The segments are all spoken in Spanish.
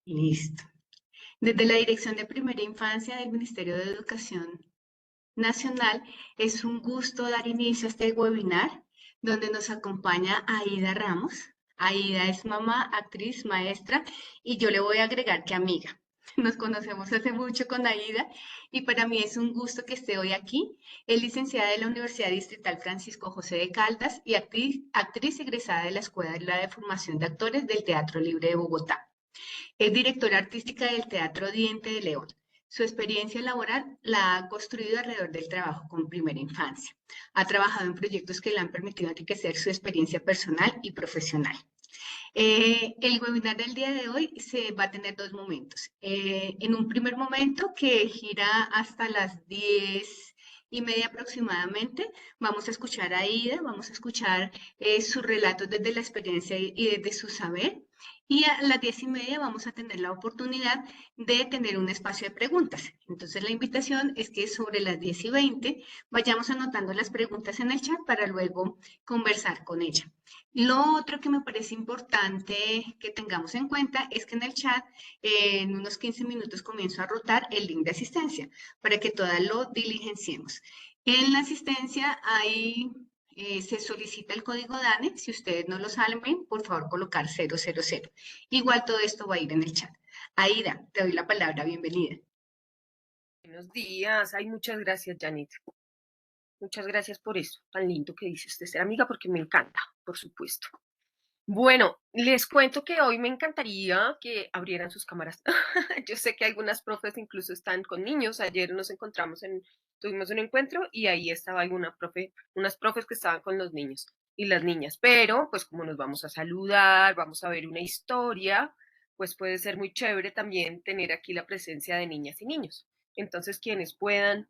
Listo. Desde la Dirección de Primera Infancia del Ministerio de Educación Nacional, es un gusto dar inicio a este webinar donde nos acompaña Aida Ramos. Aida es mamá, actriz, maestra y yo le voy a agregar que amiga. Nos conocemos hace mucho con Aida y para mí es un gusto que esté hoy aquí. Es licenciada de la Universidad Distrital Francisco José de Caldas y actriz egresada de la Escuela de Formación de Actores del Teatro Libre de Bogotá. Es directora artística del Teatro Diente de León. Su experiencia laboral la ha construido alrededor del trabajo con primera infancia. Ha trabajado en proyectos que le han permitido enriquecer su experiencia personal y profesional. El webinar del día de hoy se va a tener dos momentos. En un primer momento que gira hasta las 10:30 aproximadamente, vamos a escuchar a Ida, vamos a escuchar sus relatos desde la experiencia y desde su saber. Y a las 10:30 vamos a tener la oportunidad de tener un espacio de preguntas. Entonces la invitación es que sobre las 10:20 vayamos anotando las preguntas en el chat para luego conversar con ella. Lo otro que me parece importante que tengamos en cuenta es que en el chat, en unos 15 minutos comienzo a rotar el link de asistencia para que todas lo diligenciemos. En la asistencia se solicita el código DANE. Si ustedes no lo saben, por favor colocar 000. Igual todo esto va a ir en el chat. Aida, te doy la palabra, bienvenida. Buenos días. Ay, muchas gracias, Janet. Muchas gracias por eso, tan lindo que dices de ser amiga, porque me encanta, por supuesto. Bueno, les cuento que hoy me encantaría que abrieran sus cámaras. Yo sé que algunas profes incluso están con niños. Ayer nos encontramos tuvimos un encuentro y ahí estaba unas profes que estaban con los niños y las niñas. Pero, pues como nos vamos a saludar, vamos a ver una historia, pues puede ser muy chévere también tener aquí la presencia de niñas y niños. Entonces, quienes puedan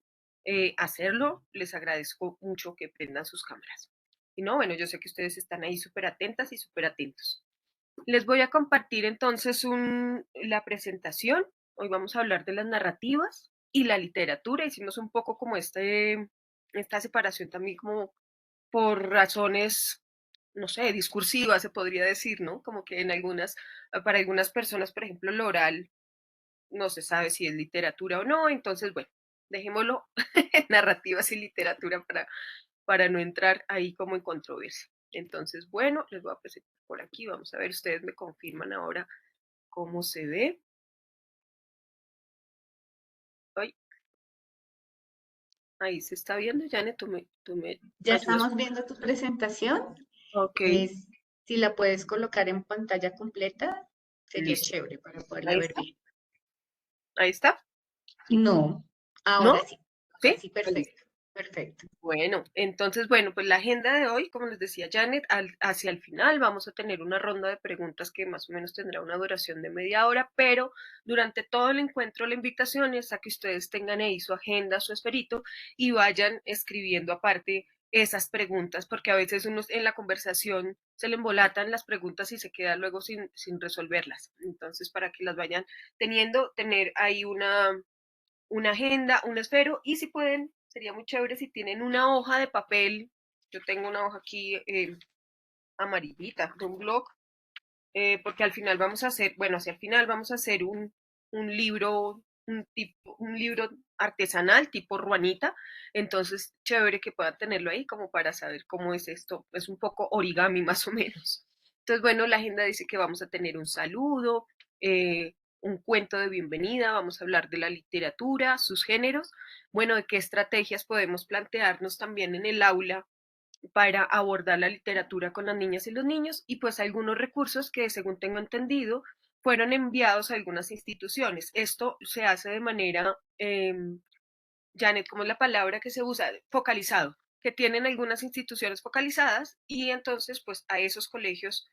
hacerlo, les agradezco mucho que prendan sus cámaras. Y no, bueno, yo sé que ustedes están ahí súper atentas y súper atentos. Les voy a compartir entonces la presentación. Hoy vamos a hablar de las narrativas y la literatura. Hicimos un poco como esta separación también como por razones, no sé, discursivas se podría decir, ¿no? Como que para algunas personas, por ejemplo, lo oral no se sabe si es literatura o no. Entonces, bueno, dejémoslo en narrativas y literatura para no entrar ahí como en controversia. Entonces, bueno, les voy a presentar por aquí. Vamos a ver, ustedes me confirman ahora cómo se ve. Ay, ahí se está viendo, Janet, tú me Ya ayudas. estamos viendo tu presentación. Ok, Es, si la puedes colocar en pantalla completa, sería listo. chévere para poderla Ahí ver está, bien. ahí está. No, ¿No? ahora ¿Sí? sí, Ah, listo. perfecto, perfecto. Bueno, entonces, bueno, pues la agenda de hoy, como les decía Janet, hacia el final vamos a tener una ronda de preguntas que más o menos tendrá una duración de media hora, pero durante todo el encuentro la invitación es a que ustedes tengan ahí su agenda, su esferito y vayan escribiendo aparte esas preguntas, porque a veces uno en la conversación se le embolatan las preguntas y se queda luego sin resolverlas. Entonces, para que las vayan tener ahí una agenda, un esfero y si pueden, sería muy chévere si tienen una hoja de papel. Yo tengo una hoja aquí amarillita de un blog, porque al final vamos a hacer, bueno, hacia el final vamos a hacer un libro, un libro artesanal tipo ruanita, entonces chévere que puedan tenerlo ahí como para saber cómo es esto, es un poco origami más o menos. Entonces, bueno, la agenda dice que vamos a tener un saludo, un cuento de bienvenida, vamos a hablar de la literatura, sus géneros, bueno, de qué estrategias podemos plantearnos también en el aula para abordar la literatura con las niñas y los niños y pues algunos recursos que según tengo entendido fueron enviados a algunas instituciones. Esto se hace de manera, Janet, ¿cómo es la palabra que se usa? Focalizado, que tienen algunas instituciones focalizadas y entonces pues a esos colegios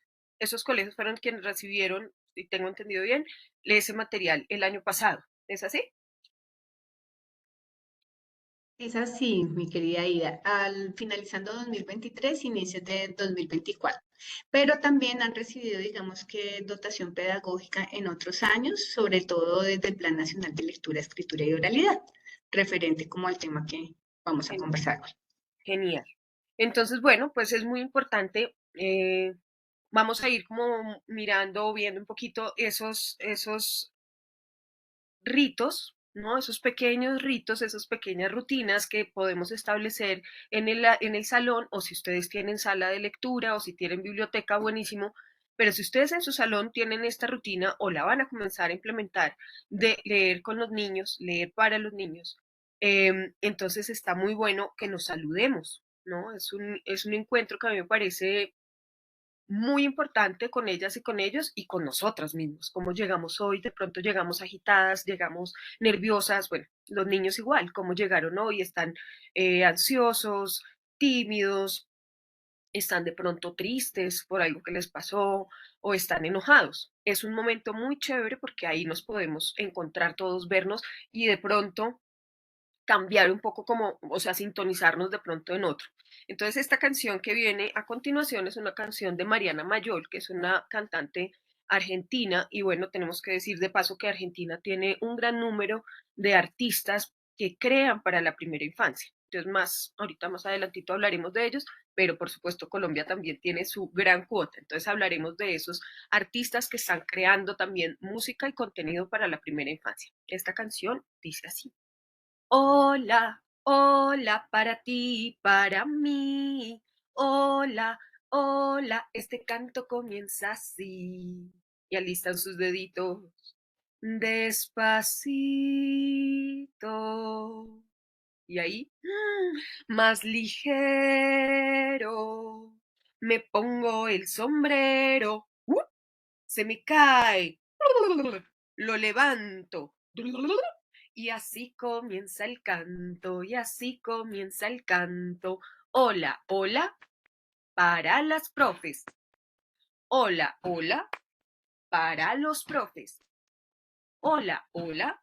fueron quienes recibieron, si tengo entendido bien, ese material el año pasado. ¿Es así? Es así, mi querida Ida, al finalizando 2023, inicios de 2024. Pero también han recibido, digamos que, dotación pedagógica en otros años, sobre todo desde el Plan Nacional de Lectura, Escritura y Oralidad, referente como al tema que vamos a conversar hoy. Genial. Entonces, bueno, pues es muy importante vamos a ir como mirando o viendo un poquito esos ritos, ¿no? Esos pequeños ritos, esas pequeñas rutinas que podemos establecer en el salón, o si ustedes tienen sala de lectura o si tienen biblioteca, buenísimo. Pero si ustedes en su salón tienen esta rutina o la van a comenzar a implementar de leer con los niños, leer para los niños, entonces está muy bueno que nos saludemos, ¿no? Es un encuentro que a mí me parece muy importante con ellas y con ellos y con nosotras mismos. Cómo llegamos hoy, de pronto llegamos agitadas, llegamos nerviosas, bueno, los niños igual, cómo llegaron hoy, están ansiosos, tímidos, están de pronto tristes por algo que les pasó o están enojados. Es un momento muy chévere porque ahí nos podemos encontrar todos, vernos y de pronto cambiar un poco como, o sea, sintonizarnos de pronto en otro. Entonces, esta canción que viene a continuación es una canción de Mariana Mayol, que es una cantante argentina, y bueno, tenemos que decir de paso que Argentina tiene un gran número de artistas que crean para la primera infancia. Entonces, ahorita más adelantito hablaremos de ellos, pero por supuesto Colombia también tiene su gran cuota. Entonces hablaremos de esos artistas que están creando también música y contenido para la primera infancia. Esta canción dice así. Hola, hola para ti, para mí. Hola, hola, este canto comienza así. Y alistan sus deditos. Despacito. Y ahí, más ligero. Me pongo el sombrero. Se me cae. Lo levanto. Y así comienza el canto, y así comienza el canto. Hola, hola, para las profes. Hola, hola, para los profes. Hola, hola,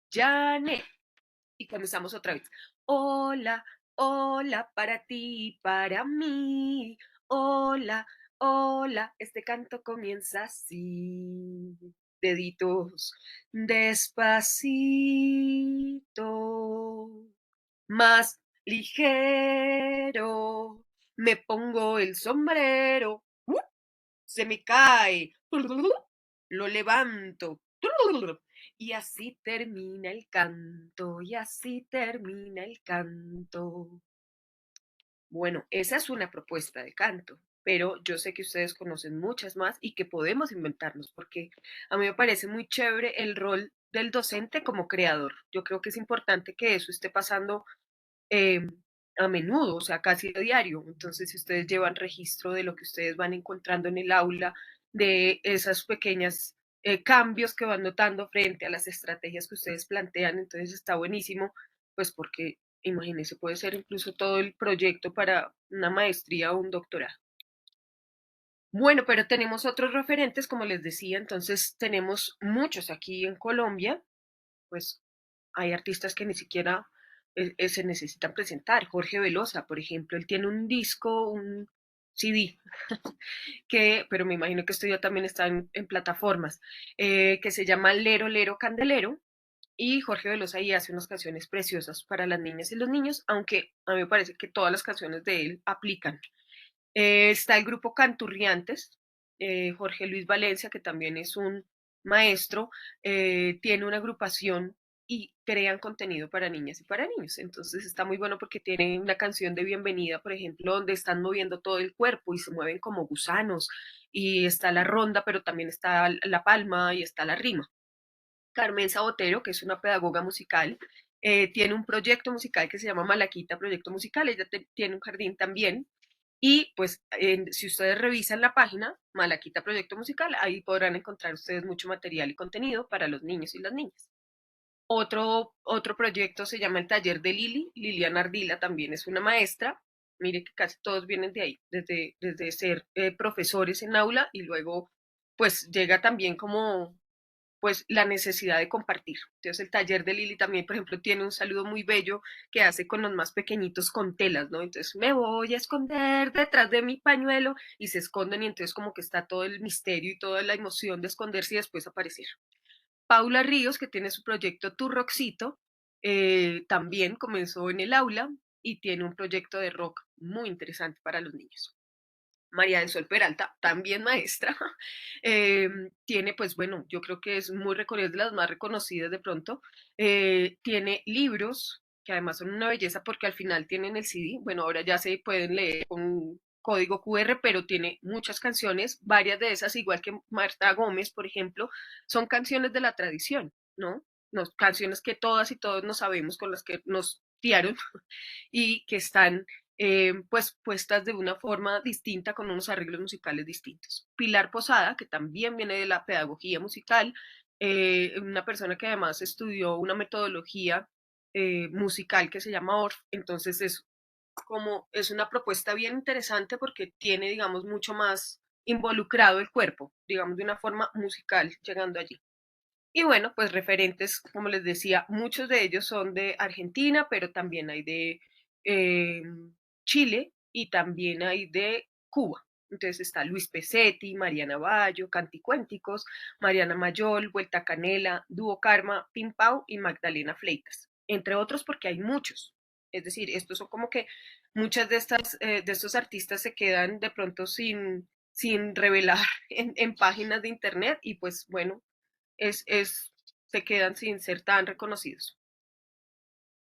Janet. Y comenzamos otra vez. Hola, hola, para ti, para mí. Hola, hola, este canto comienza así. Deditos, despacito, más ligero. Me pongo el sombrero, se me cae, lo levanto. Y así termina el canto, y así termina el canto. Bueno, esa es una propuesta de canto, pero yo sé que ustedes conocen muchas más y que podemos inventarnos, porque a mí me parece muy chévere el rol del docente como creador. Yo creo que es importante que eso esté pasando eh, a menudo, o sea, casi a diario. Entonces, si ustedes llevan registro de lo que ustedes van encontrando en el aula, de esas pequeñas cambios que van notando frente a las estrategias que ustedes plantean, entonces está buenísimo, pues porque imagínense, puede ser incluso todo el proyecto para una maestría o un doctorado. Bueno, pero tenemos otros referentes, como les decía, entonces tenemos muchos aquí en Colombia, pues hay artistas que ni siquiera se necesitan presentar. Jorge Velosa, por ejemplo, él tiene un disco, un CD, pero me imagino que esto ya también está en plataformas, que se llama Lero, Lero, Candelero. Y Jorge Velosa ahí hace unas canciones preciosas para las niñas y los niños, aunque a mí me parece que todas las canciones de él aplican. Está el grupo Canturriantes, Jorge Luis Valencia, que también es un maestro, tiene una agrupación y crean contenido para niñas y para niños. Entonces está muy bueno porque tiene una canción de bienvenida, por ejemplo, donde están moviendo todo el cuerpo y se mueven como gusanos. Y está la ronda, pero también está la palma y está la rima. Carmen Sabotero, que es una pedagoga musical, tiene un proyecto musical que se llama Malaquita Proyecto Musical. Ella tiene un jardín también y pues si ustedes revisan la página Malaquita Proyecto Musical, ahí podrán encontrar ustedes mucho material y contenido para los niños y las niñas. Otro proyecto se llama el Taller de Lili. Liliana Ardila también es una maestra. Mire que casi todos vienen de ahí, desde ser profesores en aula y luego pues llega también como pues la necesidad de compartir. Entonces el taller de Lili también, por ejemplo, tiene un saludo muy bello que hace con los más pequeñitos con telas, ¿no? Entonces me voy a esconder detrás de mi pañuelo y se esconden y entonces como que está todo el misterio y toda la emoción de esconderse y después aparecer. Paula Ríos, que tiene su proyecto Tu Roxito, también comenzó en el aula y tiene un proyecto de rock muy interesante para los niños. María del Sol Peralta, también maestra, tiene, pues bueno, yo creo que es muy reconocida, de las más reconocidas de pronto, tiene libros que además son una belleza porque al final tienen el CD, bueno, ahora ya se pueden leer con código QR, pero tiene muchas canciones, varias de esas, igual que Marta Gómez, por ejemplo, son canciones de la tradición, ¿no? Canciones que todas y todos nos sabemos, con las que nos criaron y que están pues puestas de una forma distinta con unos arreglos musicales distintos. Pilar Posada, que también viene de la pedagogía musical, una persona que además estudió una metodología musical que se llama ORF, entonces es una propuesta bien interesante porque tiene, digamos, mucho más involucrado el cuerpo, digamos, de una forma musical llegando allí. Y bueno, pues referentes, como les decía, muchos de ellos son de Argentina, pero también hay de eh, Chile y también hay de Cuba. Entonces está Luis Pesetti, Mariana Bayo, Canticuénticos, Mariana Mayol, Vuelta Canela, Dúo Karma, Pimpau y Magdalena Fleitas, entre otros porque hay muchos. Es decir, estos son como que muchas de estos artistas se quedan de pronto sin revelar en páginas de internet y pues bueno, se quedan sin ser tan reconocidos.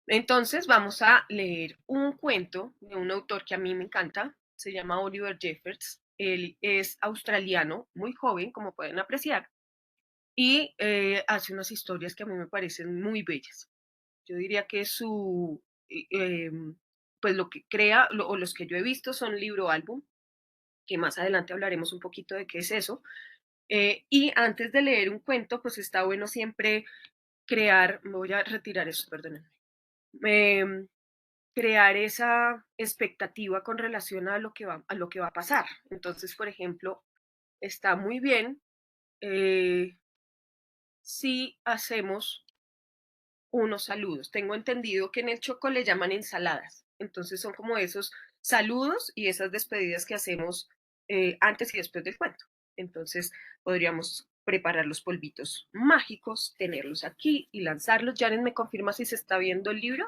Entonces vamos a leer un cuento de un autor que a mí me encanta, se llama Oliver Jeffers, él es australiano, muy joven, como pueden apreciar, y hace unas historias que a mí me parecen muy bellas. Yo diría que pues lo que crea, o los que yo he visto son libro álbum, que más adelante hablaremos un poquito de qué es eso. Y antes de leer un cuento, pues está bueno siempre voy a retirar eso, perdónenme, eh, crear esa expectativa con relación a lo que va a pasar. Entonces, por ejemplo, está muy bien eh, si hacemos unos saludos. Tengo entendido que en el Choco le llaman ensaladas. Entonces son como esos saludos y esas despedidas que hacemos antes y después del cuento. Entonces podríamos preparar los polvitos mágicos, tenerlos aquí y lanzarlos. Janet, ¿me confirma si se está viendo el libro?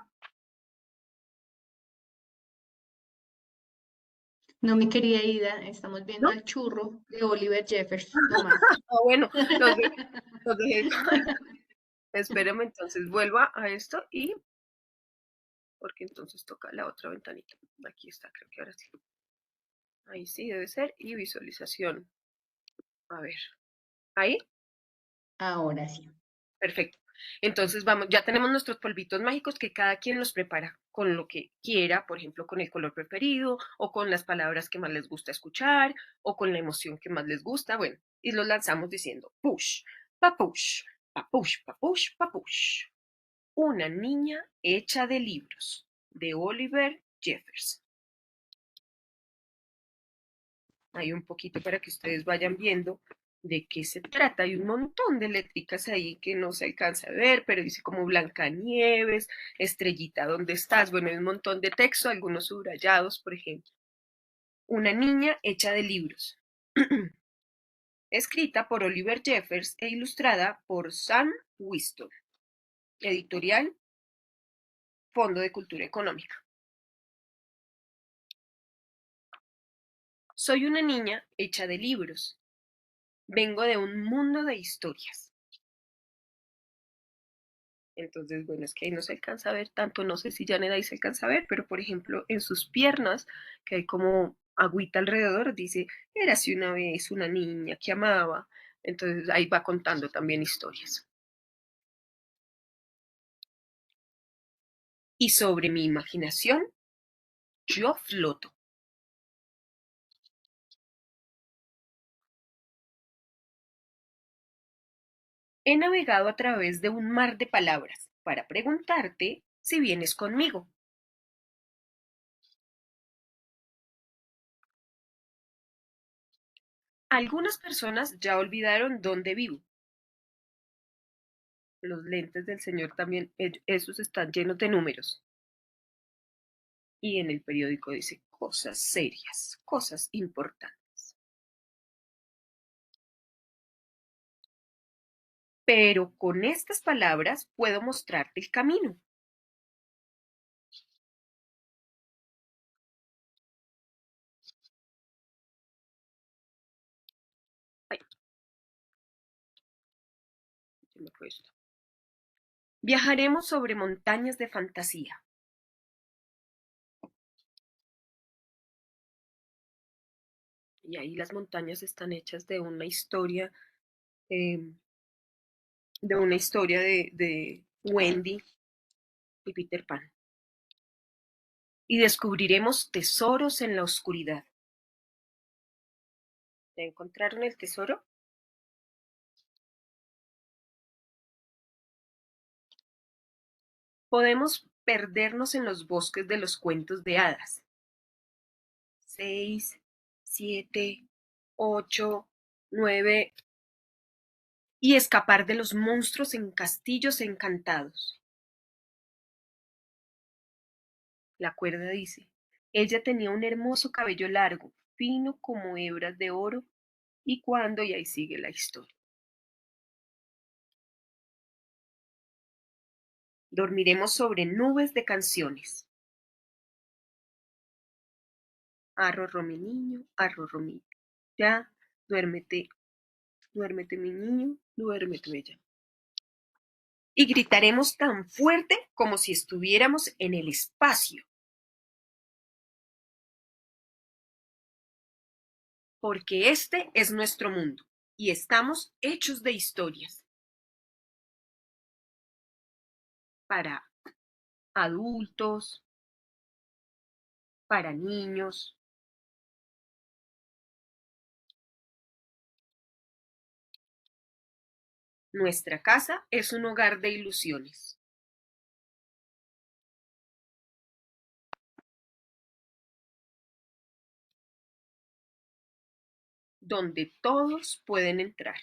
No, mi querida Ida, estamos viendo ¿No? al churro de Oliver Jeffers, no más. Ah, bueno, los de, los dejé. Espérame, entonces vuelva a esto y porque entonces toca la otra ventanita. Aquí está, creo que ahora sí. Ahí sí debe ser. Y visualización. A ver. Ahí. Ahora sí. Perfecto. Entonces vamos, ya tenemos nuestros polvitos mágicos que cada quien los prepara con lo que quiera, por ejemplo, con el color preferido, o con las palabras que más les gusta escuchar, o con la emoción que más les gusta. Bueno, y los lanzamos diciendo push, papush, papush, papush, papush. Una niña hecha de libros, de Oliver Jeffers. Hay un poquito para que ustedes vayan viendo de qué se trata. Hay un montón de letricas ahí que no se alcanza a ver, pero dice como Blancanieves, Estrellita, ¿dónde estás? Bueno, hay un montón de texto, algunos subrayados, por ejemplo. Una niña hecha de libros. Escrita por Oliver Jeffers e ilustrada por Sam Winston. Editorial Fondo de Cultura Económica. Soy una niña hecha de libros. Vengo de un mundo de historias. Entonces, bueno, es que ahí no se alcanza a ver tanto, no sé si Janet ahí se alcanza a ver, pero por ejemplo, en sus piernas, que hay como agüita alrededor, dice, érase una vez una niña que amaba. Entonces ahí va contando también historias. Y sobre mi imaginación, yo floto. He navegado a través de un mar de palabras para preguntarte si vienes conmigo. Algunas personas ya olvidaron dónde vivo. Los lentes del señor también, esos están llenos de números. Y en el periódico dice cosas serias, cosas importantes. Pero con estas palabras puedo mostrarte el camino. me fue esto. Viajaremos sobre montañas de fantasía. Y ahí las montañas están hechas eh, de una historia de Wendy y Peter Pan. Y descubriremos tesoros en la oscuridad. ¿Ya encontraron el tesoro? Podemos perdernos en los bosques de los cuentos de hadas. 6, 7, 8, 9 y escapar de los monstruos en castillos encantados. La cuerda dice, ella tenía un hermoso cabello largo, fino como hebras de oro, y cuando, y ahí sigue la historia. Dormiremos sobre nubes de canciones. Arrorró mi niño, arrorró mi. Ya, duérmete, duérmete mi niño, duérmete bella. Y gritaremos tan fuerte como si estuviéramos en el espacio. Porque este es nuestro mundo y estamos hechos de historias. Para adultos, para niños. Nuestra casa es un hogar de ilusiones. Donde todos pueden entrar.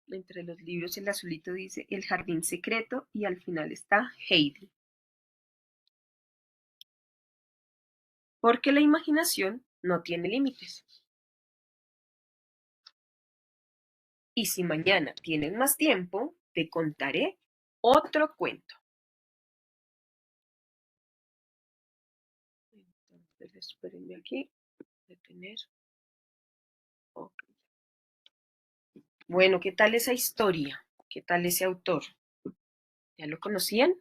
Entre los libros el azulito dice El jardín secreto y al final está Heidi. Porque la imaginación no tiene límites. Y si mañana tienes más tiempo, te contaré otro cuento. Entonces, espérenme aquí. Detener. Okay. Bueno, ¿qué tal esa historia? ¿Qué tal ese autor? ¿Ya lo conocían?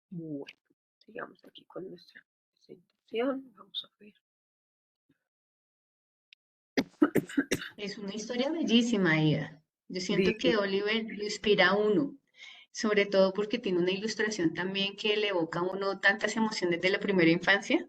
Bueno, sigamos aquí con nuestra presentación. Vamos a ver. Es una historia bellísima, Ida. Yo siento que Divino. Oliver lo inspira a uno, sobre todo porque tiene una ilustración también que le evoca a uno tantas emociones de la primera infancia.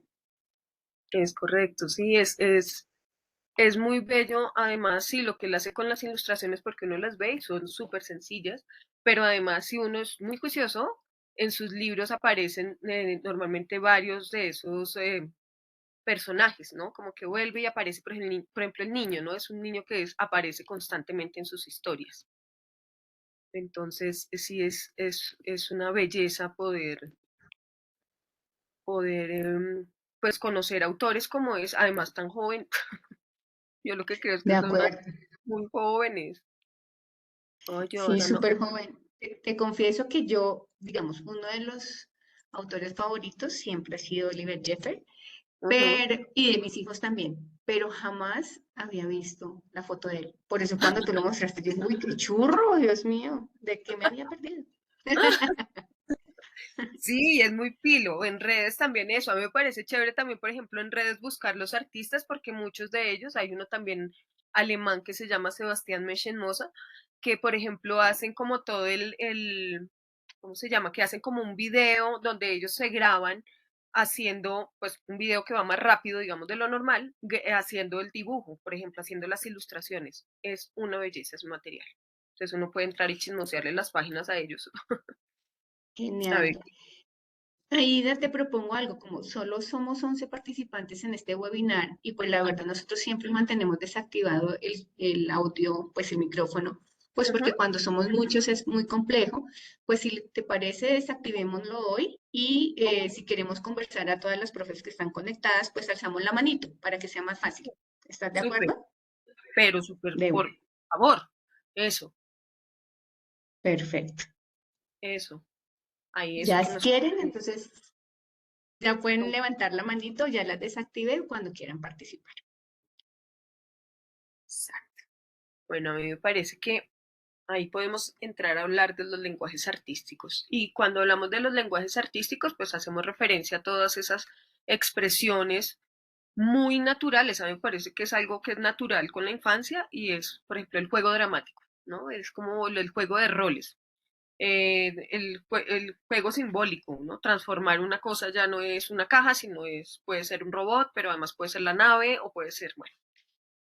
Es correcto, sí, es muy bello. Además, sí, lo que él hace con las ilustraciones, porque uno las ve y son súper sencillas, pero además, si uno es muy juicioso, en sus libros aparecen normalmente varios de esos personajes, ¿no? Como que vuelve y aparece, por ejemplo, el niño, ¿no? Es un niño que aparece constantemente en sus historias. Entonces, sí, es una belleza poder pues conocer autores como es, además tan joven. Yo lo que creo es que De son acuerdo. muy jóvenes. Oye, Sí, ahora no. súper joven. Te confieso que yo, digamos, uno de los autores favoritos siempre ha sido Oliver Jeffers, Ujú. pero, y de mis hijos también, pero jamás había visto la foto de él. Por eso cuando tú lo mostraste, yo dije, uy, qué churro, Dios mío, ¿de qué me había perdido? Sí, es muy pilo. En redes también eso. A mí me parece chévere también, por ejemplo, en redes buscar los artistas, porque muchos de ellos, hay uno también alemán que se llama Sebastián Meschenmoser, que por ejemplo hacen como todo ¿cómo se llama? Que hacen como un video donde ellos se graban haciendo, pues, un video que va más rápido, digamos, de lo normal, haciendo el dibujo, por ejemplo, haciendo las ilustraciones. Es una belleza ese material. Entonces uno puede entrar y chismosearle las páginas a ellos. A ver. Genial. Aida, te propongo algo, como solo somos 11 participantes en este webinar y pues la verdad nosotros siempre mantenemos desactivado el audio, pues el micrófono, pues Ujú. porque cuando somos muchos es muy complejo, pues si te parece desactivémoslo hoy y si queremos conversar a todas las profes que están conectadas, pues alzamos la manito para que sea más fácil. ¿Estás de Súper, acuerdo? pero súper, De por una. favor. Eso, Perfecto. eso. Ahí eso Ya que si nos... quieren, entonces ya pueden levantar la manito, ya las desactivé cuando quieran participar. Bueno, a mí me parece que ahí podemos entrar a hablar de los lenguajes artísticos. Y cuando hablamos de los lenguajes artísticos, pues hacemos referencia a todas esas expresiones muy naturales. A mí me parece que es algo que es natural con la infancia y es, por ejemplo, el juego dramático, ¿no? Es como el juego de roles, el juego simbólico, ¿no? Transformar una cosa ya no es una caja, sino puede ser un robot, pero además puede ser la nave o puede ser, bueno,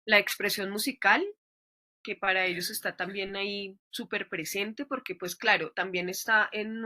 la expresión musical, que para ellos está también ahí súper presente, porque pues claro, también está en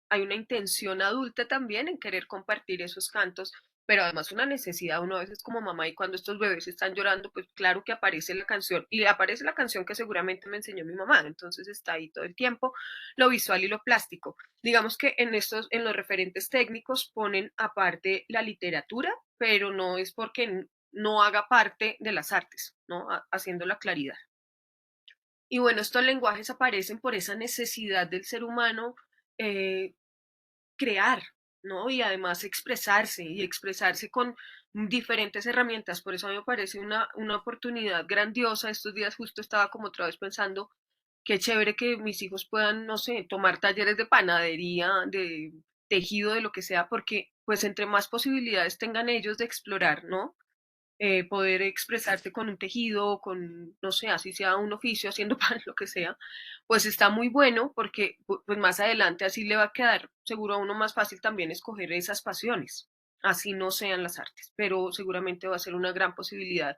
hay una intención adulta también en querer compartir esos cantos, pero además una necesidad, uno a veces como mamá, y cuando estos bebés están llorando, pues claro que aparece la canción, y aparece la canción que seguramente me enseñó mi mamá, entonces está ahí todo el tiempo, lo visual y lo plástico. Digamos que en los referentes técnicos ponen aparte la literatura, pero no es porque no haga parte de las artes, ¿no? Haciendo la claridad. Y bueno, estos lenguajes aparecen por esa necesidad del ser humano eh, crear, ¿no? Y además expresarse y expresarse con diferentes herramientas. Por eso a mí me parece una oportunidad grandiosa. Estos días justo estaba como otra vez pensando, qué chévere que mis hijos puedan, no sé, tomar talleres de panadería, de tejido, de lo que sea, porque pues entre más posibilidades tengan ellos de explorar, ¿no? Poder expresarte con un tejido, con, no sé, así sea un oficio, haciendo pan, lo que sea, pues está muy bueno porque pues más adelante así le va a quedar seguro a uno más fácil también escoger esas pasiones, así no sean las artes, pero seguramente va a ser una gran posibilidad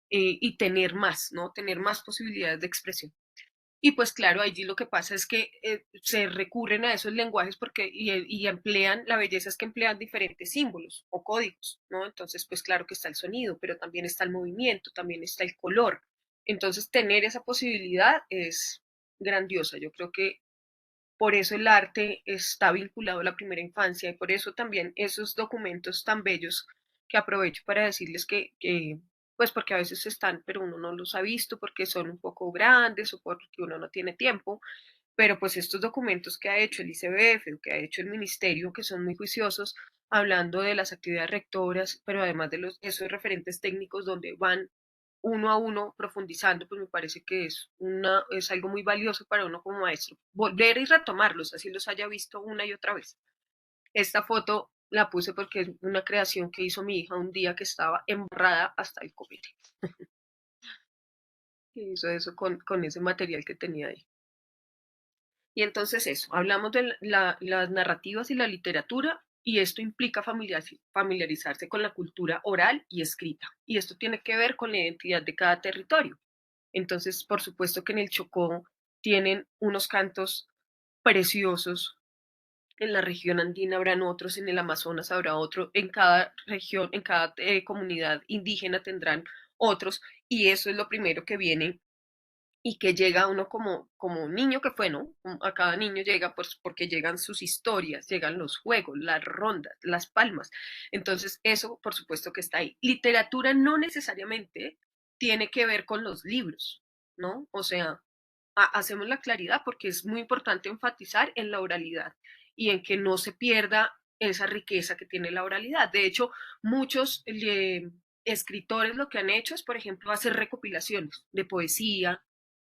y tener más, ¿no? Tener más posibilidades de expresión. Y pues claro, allí lo que pasa es que se recurren a esos lenguajes y emplean, la belleza es que emplean diferentes símbolos o códigos, ¿no? Entonces, pues claro que está el sonido, pero también está el movimiento, también está el color. Entonces, tener esa posibilidad es grandiosa. Yo creo que por eso el arte está vinculado a la primera infancia y por eso también esos documentos tan bellos que aprovecho para decirles pues porque a veces están, pero uno no los ha visto porque son un poco grandes o porque uno no tiene tiempo, pero pues estos documentos que ha hecho el ICBF o que ha hecho el ministerio, que son muy juiciosos, hablando de las actividades rectoras, pero además de esos referentes técnicos donde van uno a uno profundizando, pues me parece que es algo muy valioso para uno como maestro. Volver y retomarlos, así los haya visto una y otra vez. Esta foto la puse porque es una creación que hizo mi hija un día que estaba embarrada hasta el copete. Y hizo eso con ese material que tenía ahí. Y entonces eso, hablamos de las narrativas y la literatura y esto implica familiarizarse con la cultura oral y escrita. Y esto tiene que ver con la identidad de cada territorio. Entonces, por supuesto que en el Chocó tienen unos cantos preciosos, en la región andina habrán otros, en el Amazonas habrá otro, en cada región, en cada comunidad indígena tendrán otros, y eso es lo primero que viene y que llega a uno como un niño que fue, ¿no? A cada niño llega pues porque llegan sus historias, llegan los juegos, las rondas, las palmas. Entonces, eso por supuesto que está ahí. Literatura no necesariamente tiene que ver con los libros, ¿no? O sea, hacemos la claridad porque es muy importante enfatizar en la oralidad y en que no se pierda esa riqueza que tiene la oralidad. De hecho, muchos escritores lo que han hecho es, por ejemplo, hacer recopilaciones de poesía,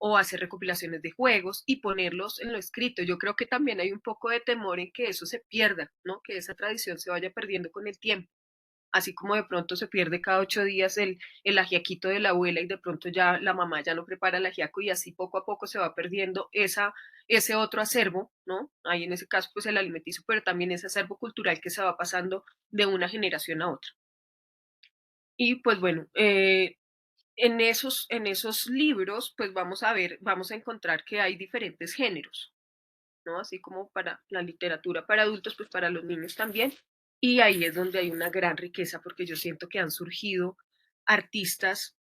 o hacer recopilaciones de juegos y ponerlos en lo escrito. Yo creo que también hay un poco de temor en que eso se pierda, ¿no? Que esa tradición se vaya perdiendo con el tiempo. Así como de pronto se pierde cada 8 días el ajiaquito de la abuela y de pronto ya la mamá ya no prepara el ajiaco y así poco a poco se va perdiendo ese otro acervo, ¿no? Ahí en ese caso pues el alimenticio, pero también ese acervo cultural que se va pasando de una generación a otra. Y pues bueno, en esos libros, pues vamos a encontrar que hay diferentes géneros, ¿no? Así como para la literatura para adultos, pues para los niños también. Y ahí es donde hay una gran riqueza, porque yo siento que han surgido artistas,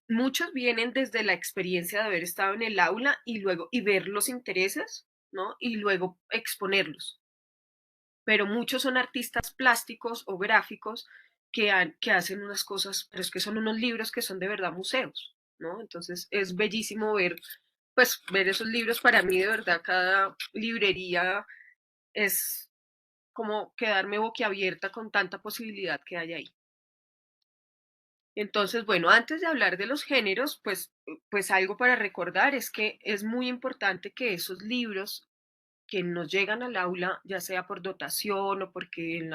muchos vienen desde la experiencia de haber estado en el aula y luego, y ver los intereses, ¿no? Y luego exponerlos, pero muchos son artistas plásticos o gráficos que hacen unas cosas, pero es que son unos libros que son de verdad museos, ¿no? Entonces es bellísimo ver esos libros. Para mí, de verdad, cada librería es como quedarme boquiabierta con tanta posibilidad que hay ahí. Entonces, bueno, antes de hablar de los géneros, pues algo para recordar es que es muy importante que esos libros que nos llegan al aula, ya sea por dotación o porque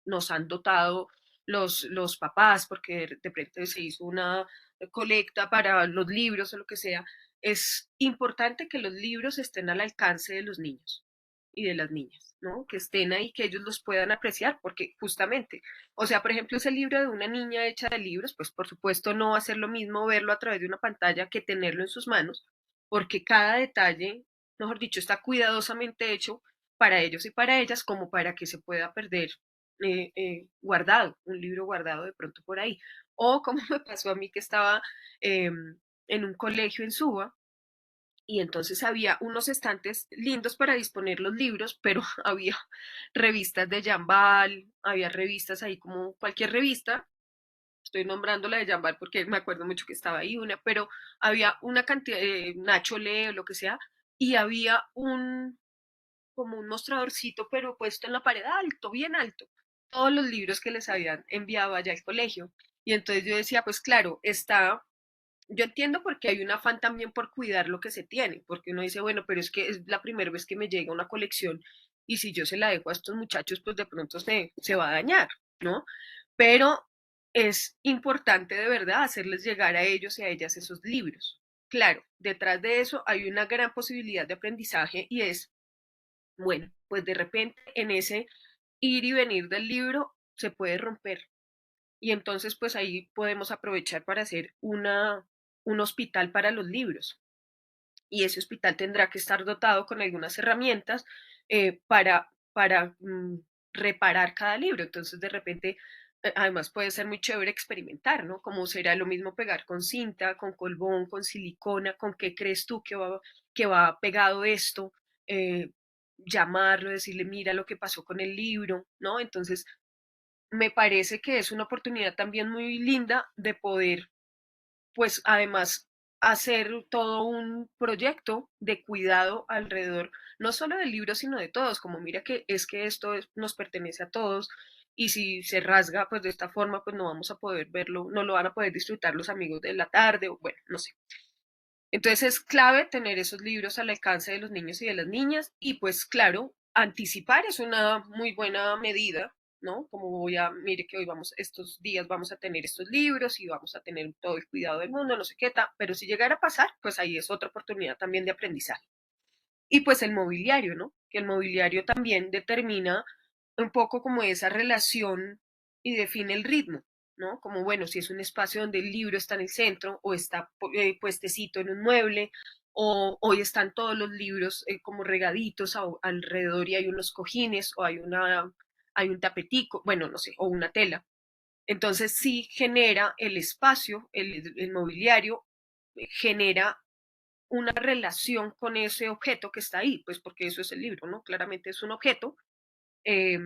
nos han dotado los papás, porque de repente se hizo una colecta para los libros o lo que sea, es importante que los libros estén al alcance de los niños y de las niñas, ¿no? Que estén ahí, que ellos los puedan apreciar, porque justamente, o sea, por ejemplo, ese libro de una niña hecha de libros, pues por supuesto no va a ser lo mismo verlo a través de una pantalla que tenerlo en sus manos, porque cada detalle, mejor dicho, está cuidadosamente hecho para ellos y para ellas como para que se pueda perder guardado, un libro guardado de pronto por ahí. O como me pasó a mí que estaba eh, en un colegio en Suba y entonces había unos estantes lindos para disponer los libros, pero había revistas de Jambal, había revistas ahí como cualquier revista, estoy nombrando la de Jambal porque me acuerdo mucho que estaba ahí una, pero había una cantidad, Nacho Lee o lo que sea, y había como un mostradorcito, pero puesto en la pared alto, bien alto, todos los libros que les habían enviado allá al colegio. Y entonces yo decía, pues claro, yo entiendo porque hay un afán también por cuidar lo que se tiene, porque uno dice, bueno, pero es que es la primera vez que me llega una colección y si yo se la dejo a estos muchachos, pues de pronto se va a dañar, ¿no? Pero es importante de verdad hacerles llegar a ellos y a ellas esos libros. Claro, detrás de eso hay una gran posibilidad de aprendizaje y es, bueno, pues de repente en ese ir y venir del libro se puede romper y entonces pues ahí podemos aprovechar para hacer un hospital para los libros. Y ese hospital tendrá que estar dotado con algunas herramientas para reparar cada libro. Entonces de repente, además puede ser muy chévere experimentar, ¿no? Como será lo mismo pegar con cinta, con colbón, con silicona, con qué crees tú que va pegado esto. Llamarlo, decirle, mira lo que pasó con el libro, ¿no? Entonces, me parece que es una oportunidad también muy linda de poder, pues además, hacer todo un proyecto de cuidado alrededor, no solo del libro, sino de todos, como mira que es que nos pertenece a todos y si se rasga, pues de esta forma, pues no vamos a poder verlo, no lo van a poder disfrutar los amigos de la tarde, o bueno, no sé. Entonces es clave tener esos libros al alcance de los niños y de las niñas y pues claro, anticipar es una muy buena medida, ¿no? Como mire que hoy vamos, estos días vamos a tener estos libros y vamos a tener todo el cuidado del mundo, no sé qué tal, pero si llegara a pasar, pues ahí es otra oportunidad también de aprendizaje. Y pues el mobiliario, ¿no? Que el mobiliario también determina un poco como esa relación y define el ritmo, ¿no? Como, bueno, si es un espacio donde el libro está en el centro o está puestecito en un mueble o hoy están todos los libros como regaditos alrededor y hay unos cojines o hay un tapetico, bueno, no sé, o una tela. Entonces sí genera el espacio, el mobiliario, genera una relación con ese objeto que está ahí, pues porque eso es el libro, ¿no? Claramente es un objeto eh,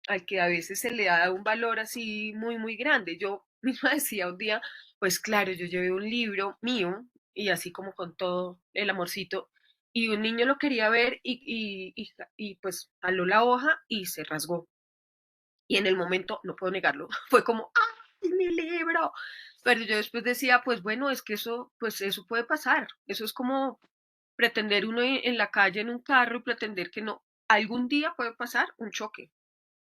al que a veces se le da un valor así muy, muy grande. Yo misma decía un día, pues claro, yo llevé un libro mío y así como con todo el amorcito, y un niño lo quería ver y pues jaló la hoja y se rasgó. Y en el momento, no puedo negarlo, fue como, ¡ay, mi libro! Pero yo después decía, pues bueno, es que eso, pues eso puede pasar. Eso es como pretender uno en la calle en un carro y pretender que no. Algún día puede pasar un choque,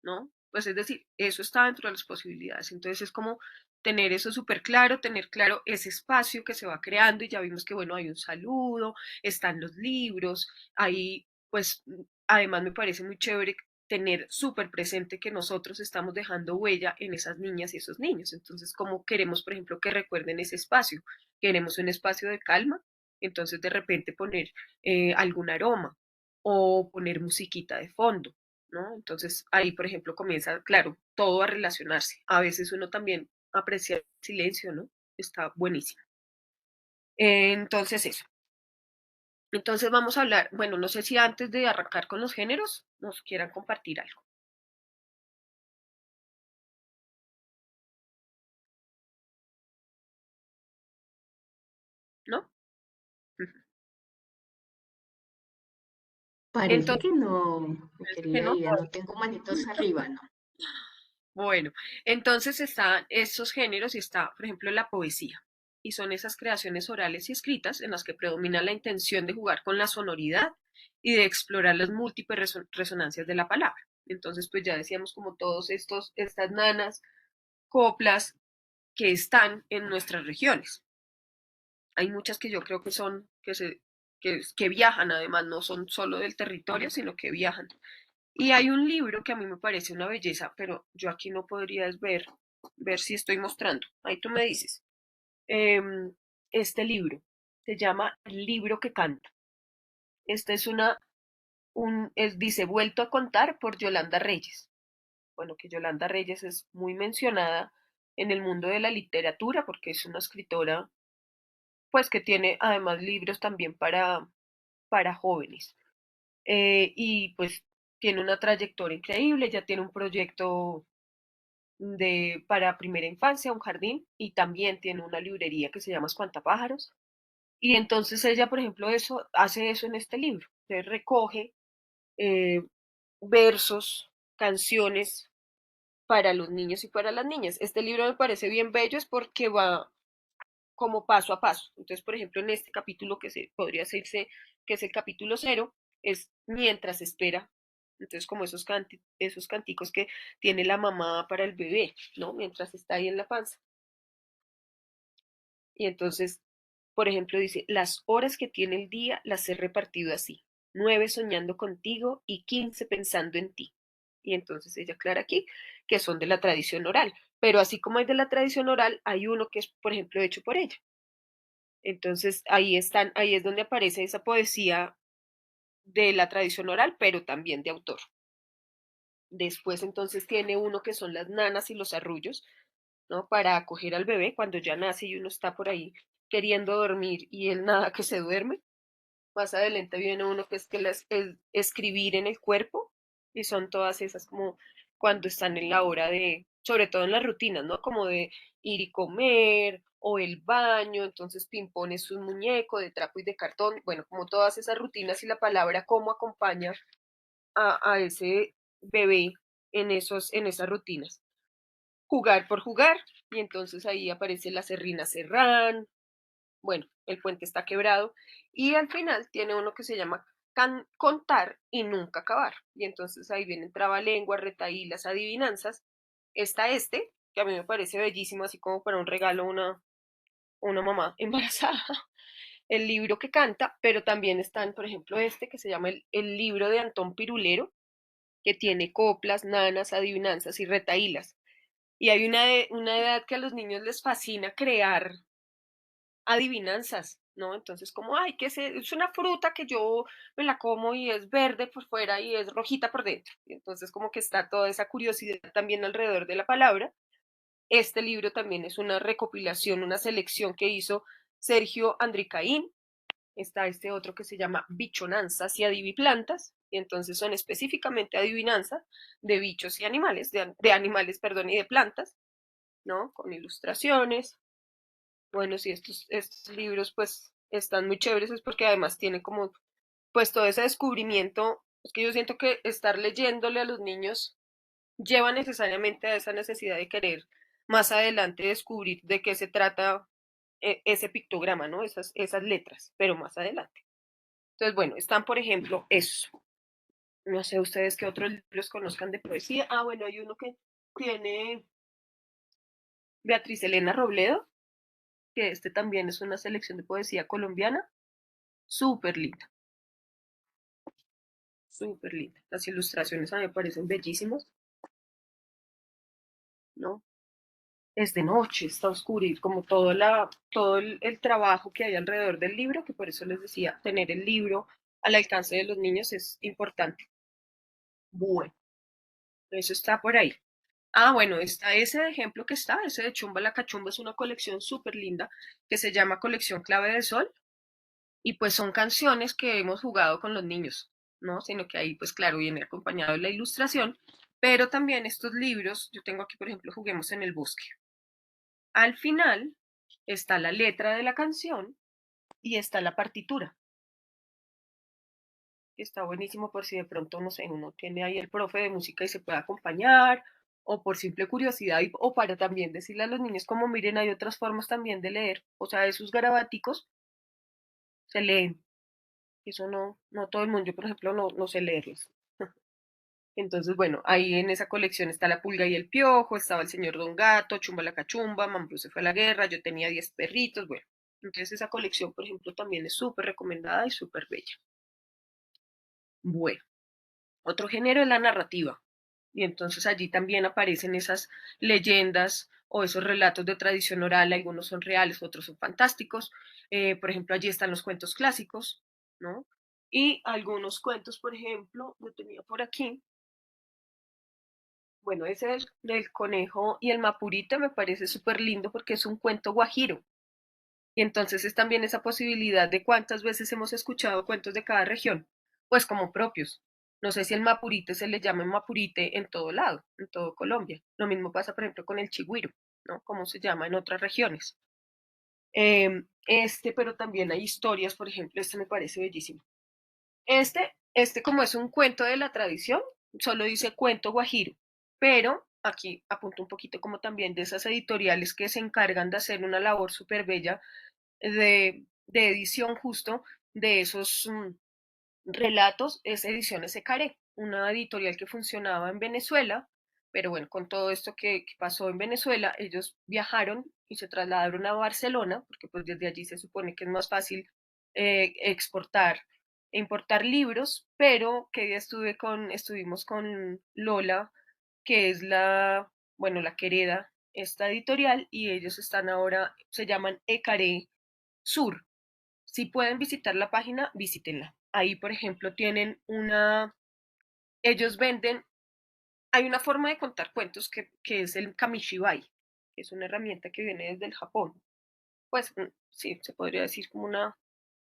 ¿no? Pues es decir, eso está dentro de las posibilidades. Entonces es como tener eso súper claro, tener claro ese espacio que se va creando y ya vimos que, bueno, hay un saludo, están los libros, ahí, pues, además me parece muy chévere tener súper presente que nosotros estamos dejando huella en esas niñas y esos niños. Entonces, como queremos, por ejemplo, que recuerden ese espacio? Queremos un espacio de calma, entonces de repente poner algún aroma o poner musiquita de fondo, ¿no? Entonces ahí, por ejemplo, comienza, claro, todo a relacionarse. A veces uno también aprecia el silencio, ¿no? Está buenísimo. Entonces eso. Entonces vamos a hablar, bueno, no sé si antes de arrancar con los géneros nos quieran compartir algo, ¿no? Ujú. Parece Entonces, que no, mi que querida no, Ida, no tengo manitos arriba, ¿no? Bueno, entonces están esos géneros y está, por ejemplo, la poesía. Y son esas creaciones orales y escritas en las que predomina la intención de jugar con la sonoridad y de explorar las múltiples resonancias de la palabra. Entonces, pues ya decíamos como todos estas nanas, coplas que están en nuestras regiones. Hay muchas que yo creo que son, que viajan además, no son solo del territorio, sino que viajan. Y hay un libro que a mí me parece una belleza, pero yo aquí no podría ver si estoy mostrando. Ahí tú me dices. Em, este libro se llama El libro que canta. Este es dice, vuelto a contar por Yolanda Reyes. Bueno, que Yolanda Reyes es muy mencionada en el mundo de la literatura porque es una escritora, pues que tiene además libros también para jóvenes. Y pues tiene una trayectoria increíble, ya tiene un proyecto para primera infancia, un jardín, y también tiene una librería que se llama Espantapájaros. Y entonces ella, por ejemplo, hace eso en este libro. Se recoge eh, versos, canciones para los niños y para las niñas. Este libro me parece bien bello, es porque va como paso a paso. Entonces, por ejemplo, en este capítulo podría decirse que es el capítulo cero, es mientras espera. Entonces, como esos canticos que tiene la mamá para el bebé, ¿no? Mientras está ahí en la panza. Y entonces, por ejemplo, dice, las horas que tiene el día las he repartido así. 9 soñando contigo y 15 pensando en ti. Y entonces ella aclara aquí que son de la tradición oral. Pero así como hay de la tradición oral, hay uno que es, por ejemplo, hecho por ella. Entonces ahí es donde aparece esa poesía de la tradición oral, pero también de autor. Después entonces tiene uno que son las nanas y los arrullos, ¿no? Para acoger al bebé cuando ya nace y uno está por ahí queriendo dormir y él nada que se duerme. Más adelante viene uno que es escribir en el cuerpo y son todas esas como cuando están en la hora de, sobre todo en las rutinas, ¿no? Como de ir y comer o el baño, entonces pimpones un muñeco de trapo y de cartón, bueno, como todas esas rutinas y la palabra cómo acompaña a ese bebé en esas rutinas. Jugar por jugar, y entonces ahí aparece la serrina serrán, bueno, el puente está quebrado, y al final tiene uno que se llama contar y nunca acabar, y entonces ahí vienen trabalenguas, retahílas, adivinanzas, está este, que a mí me parece bellísimo, así como para un regalo a una mamá embarazada, el libro que canta, pero también están, por ejemplo, este que se llama el libro de Antón Pirulero, que tiene coplas, nanas, adivinanzas y retahílas. Y hay una edad que a los niños les fascina crear adivinanzas, ¿no? Entonces, como, ay, es una fruta que yo me la como y es verde por fuera y es rojita por dentro. Y entonces, como que está toda esa curiosidad también alrededor de la palabra. Este libro también es una recopilación, una selección que hizo Sergio Andricaín. Está este otro que se llama Bichonanzas y Adiviplantas. Y entonces son específicamente adivinanzas de bichos y animales, de animales, perdón, y de plantas, ¿no? Con ilustraciones. Bueno, sí, estos libros pues están muy chéveres, es porque además tienen como pues todo ese descubrimiento. Es que yo siento que estar leyéndole a los niños lleva necesariamente a esa necesidad de querer más adelante descubrir de qué se trata ese pictograma, ¿no? Esas letras, pero más adelante. Entonces, bueno, están, por ejemplo, eso. No sé ustedes qué otros libros conozcan de poesía. Ah, bueno, hay uno que tiene Beatriz Elena Robledo, que este también es una selección de poesía colombiana, súper linda, súper linda. Las ilustraciones a mí me parecen bellísimas, ¿no? Es de noche, está oscuro y como todo el trabajo que hay alrededor del libro, que por eso les decía, tener el libro al alcance de los niños es importante. Bueno, eso está por ahí. Ah, bueno, está ese de ejemplo que está, ese de Chumba la Cachumba es una colección súper linda que se llama Colección Clave de Sol y pues son canciones que hemos jugado con los niños, ¿no? Sino que ahí pues claro viene acompañado de la ilustración, pero también estos libros, yo tengo aquí por ejemplo Juguemos en el Bosque. Al final está la letra de la canción y está la partitura. Está buenísimo por si de pronto, no sé, uno tiene ahí el profe de música y se puede acompañar, o por simple curiosidad, o para también decirle a los niños como miren, hay otras formas también de leer, o sea, esos garabaticos se leen, eso no todo el mundo, yo por ejemplo no sé leerlos. Entonces, bueno, ahí en esa colección está La Pulga y el Piojo, estaba el señor Don Gato, Chumba la Cachumba, Mambrú se fue a la guerra, yo tenía 10 perritos, bueno. Entonces esa colección, por ejemplo, también es súper recomendada y súper bella. Bueno, otro género es la narrativa. Y entonces allí también aparecen esas leyendas o esos relatos de tradición oral, algunos son reales, otros son fantásticos. Por ejemplo, allí están los cuentos clásicos, ¿no? Y algunos cuentos, por ejemplo, yo tenía por aquí, bueno, ese del conejo y el mapurita me parece súper lindo porque es un cuento guajiro. Y entonces es también esa posibilidad de cuántas veces hemos escuchado cuentos de cada región, pues como propios. No sé si el mapurite se le llama mapurite en todo lado, en todo Colombia. Lo mismo pasa, por ejemplo, con el chigüiro, ¿no? Como se llama en otras regiones. Pero también hay historias, por ejemplo, este me parece bellísimo. Este como es un cuento de la tradición, solo dice cuento guajiro, pero aquí apunto un poquito como también de esas editoriales que se encargan de hacer una labor súper bella de edición justo de esos relatos, es Ediciones Secaré, una editorial que funcionaba en Venezuela, pero bueno, con todo esto que pasó en Venezuela, ellos viajaron y se trasladaron a Barcelona, porque pues desde allí se supone que es más fácil exportar e importar libros, pero que día estuvimos con Lola, que es bueno, la querida, esta editorial, y ellos están ahora, se llaman Ecaré Sur. Si pueden visitar la página, visítenla. Ahí, por ejemplo, tienen ellos venden, hay una forma de contar cuentos que es el kamishibai, que es una herramienta que viene desde el Japón. Pues sí, se podría decir como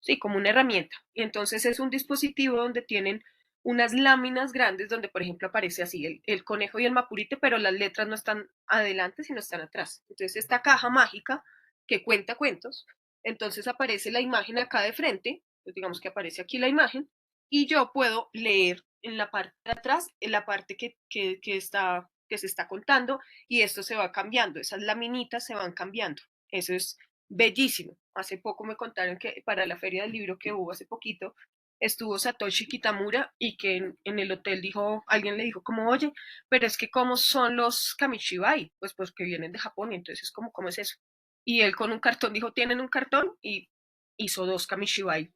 sí, como una herramienta. Y entonces es un dispositivo donde tienen unas láminas grandes donde, por ejemplo, aparece así el conejo y el mapurite, pero las letras no están adelante, sino están atrás. Entonces esta caja mágica que cuenta cuentos, entonces aparece la imagen acá de frente, pues digamos que aparece aquí la imagen, y yo puedo leer en la parte de atrás, en la parte que se está contando, y esto se va cambiando, esas laminitas se van cambiando. Eso es bellísimo. Hace poco me contaron que para la feria del libro que hubo hace poquito, estuvo Satoshi Kitamura y que en el hotel alguien le dijo como, oye, pero es que ¿cómo son los kamishibai? Pues que vienen de Japón, y entonces ¿cómo es eso? Y él con un cartón dijo, ¿tienen un cartón? Y hizo dos kamishibai.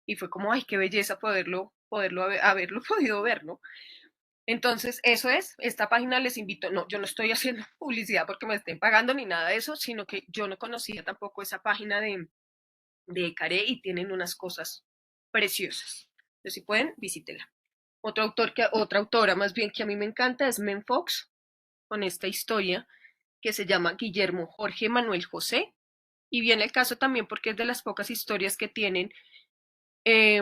Y fue como, ay, qué belleza haberlo podido ver, ¿no? Entonces, eso es, esta página les invito, no, yo no estoy haciendo publicidad porque me estén pagando ni nada de eso, sino que yo no conocía tampoco esa página de Caré y tienen unas cosas preciosas. Entonces, si pueden, visítela. Otra autora más bien que a mí me encanta es Men Fox, con esta historia que se llama Guillermo Jorge Manuel José, y viene el caso también porque es de las pocas historias que tienen eh,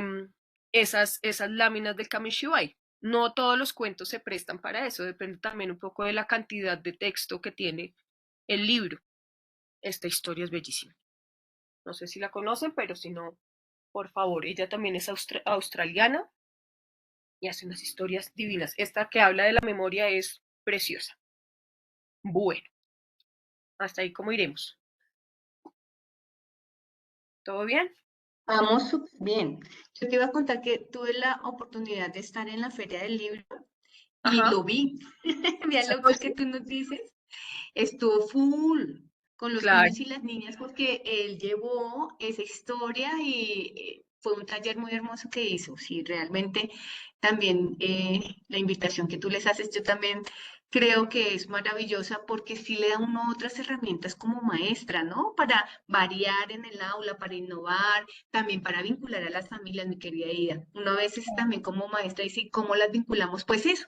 esas láminas del Kamishibai. No todos los cuentos se prestan para eso, depende también un poco de la cantidad de texto que tiene el libro. Esta historia es bellísima. No sé si la conocen, pero si no, por favor, ella también es australiana y hace unas historias divinas. Esta que habla de la memoria es preciosa. Bueno, hasta ahí como iremos. ¿Todo bien? Vamos súper bien. Yo te iba a contar que tuve la oportunidad de estar en la Feria del Libro y Ajá. lo vi. Mira lo que Satoshi. tú nos dices. Estuvo full con los Claro, niños y las niñas porque él llevó esa historia y fue un taller muy hermoso que hizo. Sí, realmente también la invitación que tú les haces, yo también creo que es maravillosa porque sí le da a uno otras herramientas como maestra, ¿no? Para variar en el aula, para innovar, también para vincular a las familias, mi querida Ida. Uno a veces también como maestra dice, ¿cómo las vinculamos? Pues eso,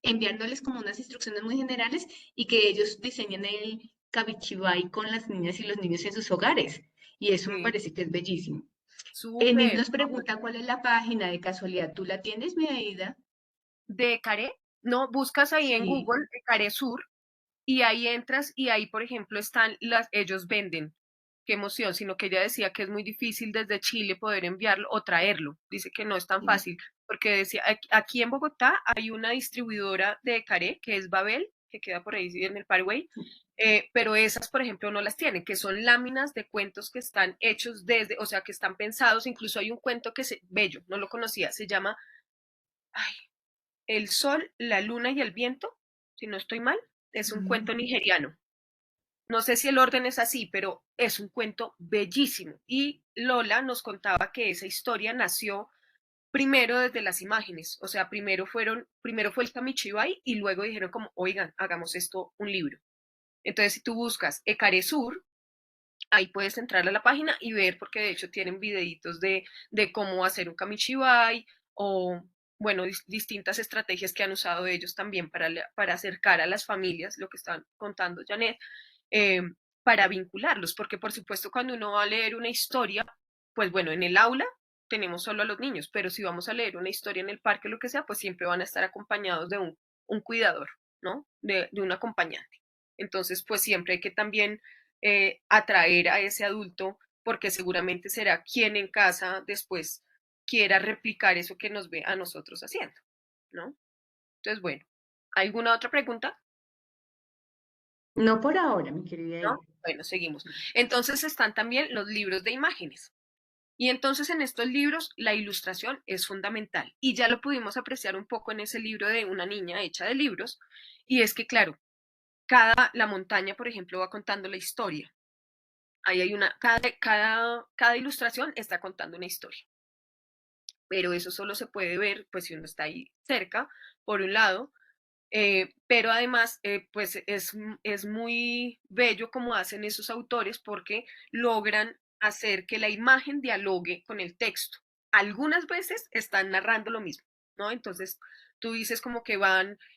enviándoles como unas instrucciones muy generales y que ellos diseñen el Kabichibai con las niñas y los niños en sus hogares. Y eso me sí, parece que es bellísimo. Enid súper. nos pregunta cuál es la página de casualidad. ¿Tú la tienes, mi Aida? De Caré, no, buscas ahí en Sí. Google Caré Sur y ahí entras y ahí, por ejemplo, ellos venden. Qué emoción, sino que ella decía que es muy difícil desde Chile poder enviarlo o traerlo. Dice que no es tan Sí. fácil, porque decía, aquí en Bogotá hay una distribuidora de Caré, que es Babel, que queda por ahí en el Paraguay, pero esas, por ejemplo, no las tienen, que son láminas de cuentos que están hechos desde, o sea, que están pensados, incluso hay un cuento que es bello, no lo conocía, se llama ay, El Sol, la Luna y el Viento, si no estoy mal, es un cuento nigeriano. No sé si el orden es así, pero es un cuento bellísimo. Y Lola nos contaba que esa historia nació primero desde las imágenes, o sea, primero fue el Kamichibai y luego dijeron como, oigan, hagamos esto un libro. Entonces, si tú buscas Ecaresur, ahí puedes entrar a la página y ver, porque de hecho tienen videitos de cómo hacer un Kamichibai o, bueno, distintas estrategias que han usado ellos también para acercar a las familias, lo que están contando Janet, eh, para vincularlos, porque por supuesto cuando uno va a leer una historia, pues bueno, en el aula tenemos solo a los niños, pero si vamos a leer una historia en el parque, lo que sea, pues siempre van a estar acompañados de un cuidador, ¿no? De un acompañante. Entonces, pues siempre hay que también atraer a ese adulto, porque seguramente será quien en casa después quiera replicar eso que nos ve a nosotros haciendo, ¿no? Entonces, bueno, ¿alguna otra pregunta? No por ahora, mi querida ¿No? Ida. Bueno, seguimos. Entonces están también los libros de imágenes. Y entonces en estos libros la ilustración es fundamental. Y ya lo pudimos apreciar un poco en ese libro de una niña hecha de libros. Y es que, claro, la montaña, por ejemplo, va contando la historia. Ahí hay cada ilustración está contando una historia. Pero eso solo se puede ver, pues si uno está ahí cerca, por un lado, pero además, pues es muy bello como hacen esos autores porque logran hacer que la imagen dialogue con el texto. Algunas veces están narrando lo mismo, ¿no? Entonces tú dices como que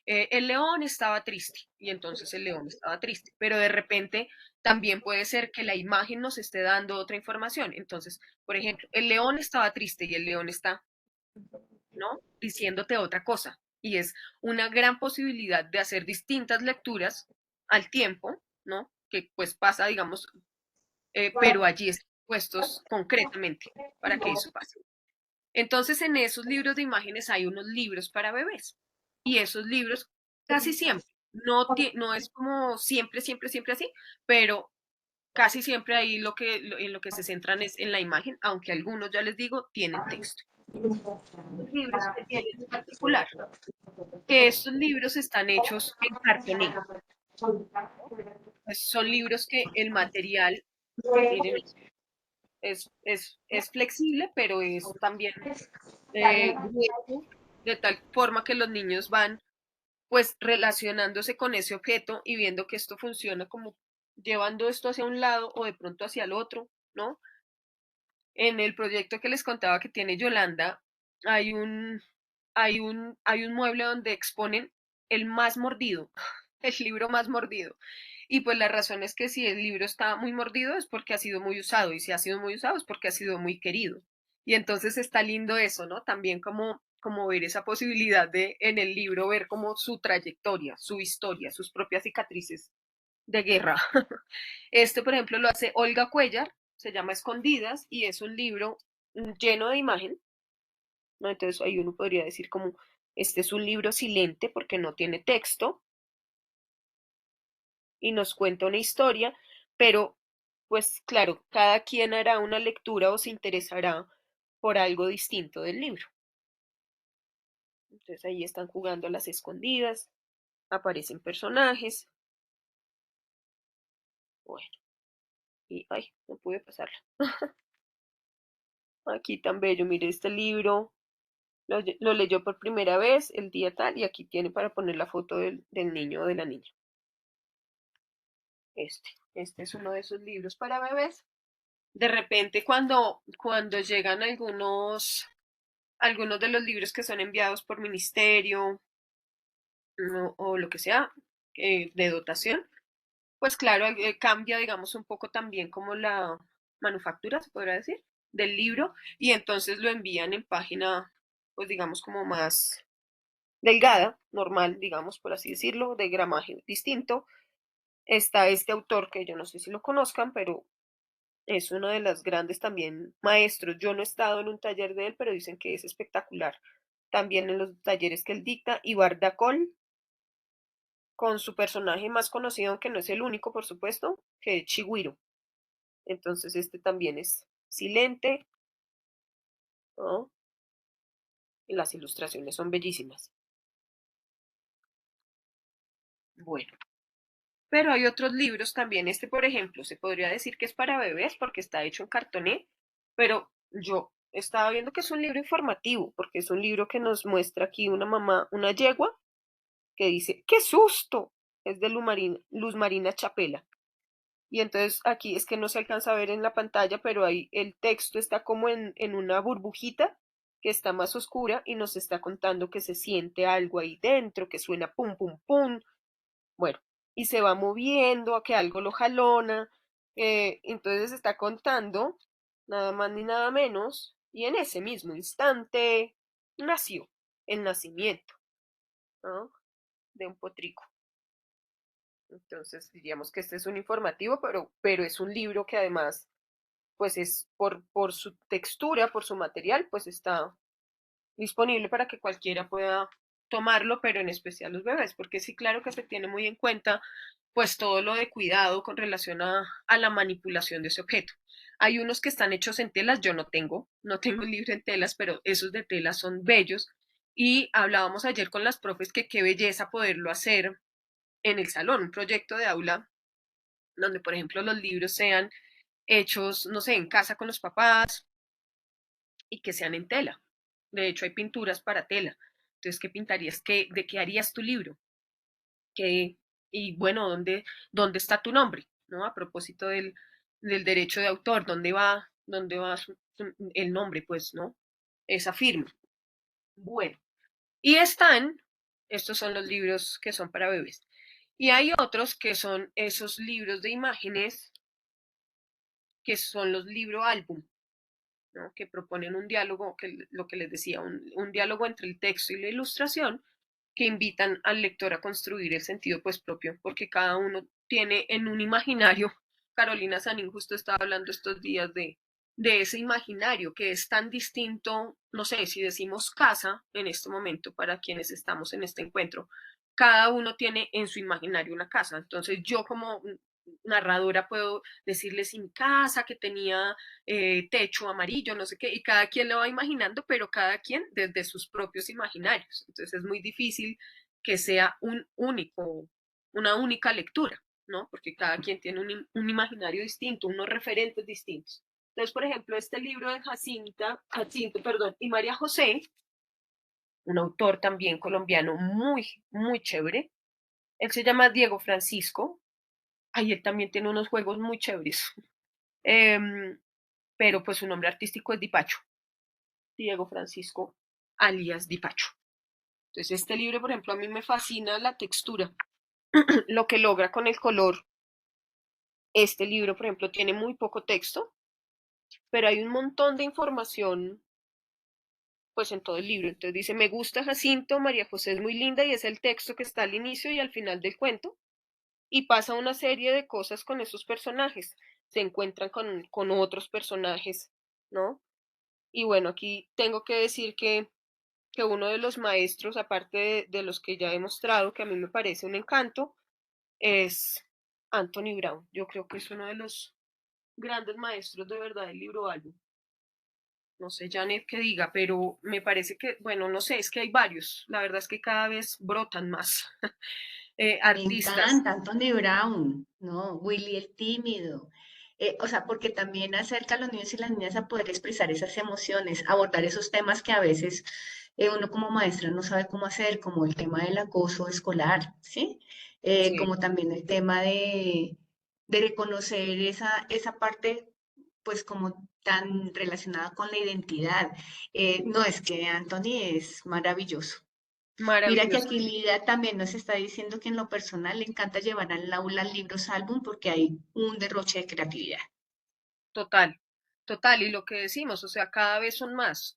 el león estaba triste y entonces el león estaba triste, pero de repente también puede ser que la imagen nos esté dando otra información. Entonces, por ejemplo, el león estaba triste y el león está, ¿no? Diciéndote otra cosa. Y es una gran posibilidad de hacer distintas lecturas al tiempo, ¿no? Que pues pasa, digamos, pero allí están puestos concretamente para que eso pase. Entonces, en esos libros de imágenes hay unos libros para bebés. Y esos libros casi siempre, no es como siempre, siempre, siempre así, pero casi siempre ahí en lo que se centran es en la imagen, aunque algunos, ya les digo, tienen texto. Los libros que tienen en particular que estos libros están hechos en cartoné. Pues son libros que el material, miren, es flexible, pero es también grueso, de tal forma que los niños van pues relacionándose con ese objeto y viendo que esto funciona como llevando esto hacia un lado o de pronto hacia el otro, ¿no? En el proyecto que les contaba que tiene Yolanda, hay un, hay un mueble donde exponen el más mordido, el libro más mordido. Y pues la razón es que si el libro está muy mordido es porque ha sido muy usado y si ha sido muy usado es porque ha sido muy querido. Y entonces está lindo eso, ¿no? También como ver esa posibilidad de en el libro ver como su trayectoria, su historia, sus propias cicatrices de guerra. Este, por ejemplo, lo hace Olga Cuellar, se llama Escondidas y es un libro lleno de imagen, ¿no? Entonces ahí uno podría decir como, este es un libro silente porque no tiene texto y nos cuenta una historia, pero pues claro, cada quien hará una lectura o se interesará por algo distinto del libro. Entonces ahí están jugando a las escondidas, aparecen personajes, bueno, y ay, no pude pasarla. Aquí tan bello, mire este libro, lo leyó por primera vez el día tal y aquí tiene para poner la foto del niño o de la niña. Este es uno de esos libros para bebés. De repente cuando llegan algunos de los libros que son enviados por ministerio o lo que sea de dotación, pues claro, cambia, digamos, un poco también como la manufactura, se podrá decir, del libro, y entonces lo envían en página, pues digamos, como más delgada, normal, digamos, por así decirlo, de gramaje distinto. Está este autor que yo no sé si lo conozcan, pero es uno de los grandes también maestros. Yo no he estado en un taller de él, pero dicen que es espectacular. También en los talleres que él dicta, Ibar Dacol, con su personaje más conocido, aunque no es el único, por supuesto, que es Chihiro. Entonces este también es silente, ¿no? Y las ilustraciones son bellísimas. Bueno, pero hay otros libros también. Este, por ejemplo, se podría decir que es para bebés porque está hecho en cartoné, pero yo estaba viendo que es un libro informativo, porque es un libro que nos muestra aquí una mamá, una yegua, que dice, ¡qué susto! Es de Luz Marina Chapela. Y entonces aquí es que no se alcanza a ver en la pantalla, pero ahí el texto está como en una burbujita que está más oscura y nos está contando que se siente algo ahí dentro, que suena pum, pum, pum. Bueno, y se va moviendo, a que algo lo jalona. Entonces está contando nada más ni nada menos. Y en ese mismo instante nació el nacimiento, ¿no? De un potrico. Entonces diríamos que este es un informativo, pero es un libro que además, pues es por su textura, por su material, pues está disponible para que cualquiera pueda tomarlo, pero en especial los bebés, porque sí, claro que se tiene muy en cuenta pues todo lo de cuidado con relación a la manipulación de ese objeto. Hay unos que están hechos en telas, yo no tengo un libro en telas, pero esos de telas son bellos. Y hablábamos ayer con las profes que qué belleza poderlo hacer en el salón, un proyecto de aula donde, por ejemplo, los libros sean hechos, no sé, en casa con los papás y que sean en tela. De hecho, hay pinturas para tela. Entonces, ¿qué pintarías? ¿De qué harías tu libro? ¿Qué, y bueno, ¿dónde está tu nombre? ¿No? A propósito del derecho de autor, ¿dónde va el nombre? Pues, ¿no? Esa firma. Bueno, y estos son los libros que son para bebés. Y hay otros que son esos libros de imágenes que son los libro álbum, ¿no? Que proponen un diálogo, lo que les decía, un diálogo entre el texto y la ilustración, que invitan al lector a construir el sentido pues propio, porque cada uno tiene en un imaginario. Carolina Sanín justo estaba hablando estos días de ese imaginario que es tan distinto, no sé, si decimos casa en este momento para quienes estamos en este encuentro, cada uno tiene en su imaginario una casa. Entonces yo como narradora puedo decirles en mi casa que tenía techo amarillo, no sé qué, y cada quien lo va imaginando, pero cada quien desde sus propios imaginarios. Entonces es muy difícil que sea una única lectura, ¿no? Porque cada quien tiene un imaginario distinto, unos referentes distintos. Entonces, por ejemplo, este libro de Jacinto, perdón, y María José, un autor también colombiano muy, muy chévere. Él se llama Diego Francisco. Ahí él también tiene unos juegos muy chéveres. Em, pero pues su nombre artístico es Dipacho, Diego Francisco alias Dipacho. Entonces este libro, por ejemplo, a mí me fascina la textura, lo que logra con el color. Este libro, por ejemplo, tiene muy poco texto, pero hay un montón de información pues en todo el libro. Entonces dice, me gusta Jacinto, María José es muy linda y es el texto que está al inicio y al final del cuento. Y pasa una serie de cosas con esos personajes. Se encuentran con otros personajes, ¿no? Y bueno, aquí tengo que decir que uno de los maestros, aparte de los que ya he mostrado, que a mí me parece un encanto, es Anthony Brown. Yo creo que es uno de los grandes maestros de verdad del libro álbum. No sé, Janet, qué diga, pero me parece que, bueno, no sé, es que hay varios. La verdad es que cada vez brotan más Me artistas. encanta Anthony Brown, ¿no? Willy el tímido. O sea, porque también acerca a los niños y las niñas a poder expresar esas emociones, abordar esos temas que a veces uno como maestra no sabe cómo hacer, como el tema del acoso escolar, ¿sí? Sí, Como también el tema de reconocer esa parte, pues como tan relacionada con la identidad. No, es que Anthony es maravilloso. Mira que maravilloso. aquí Lida también nos está diciendo que en lo personal le encanta llevar al aula libros álbum porque hay un derroche de creatividad. Total, total. Y lo que decimos, o sea, cada vez son más.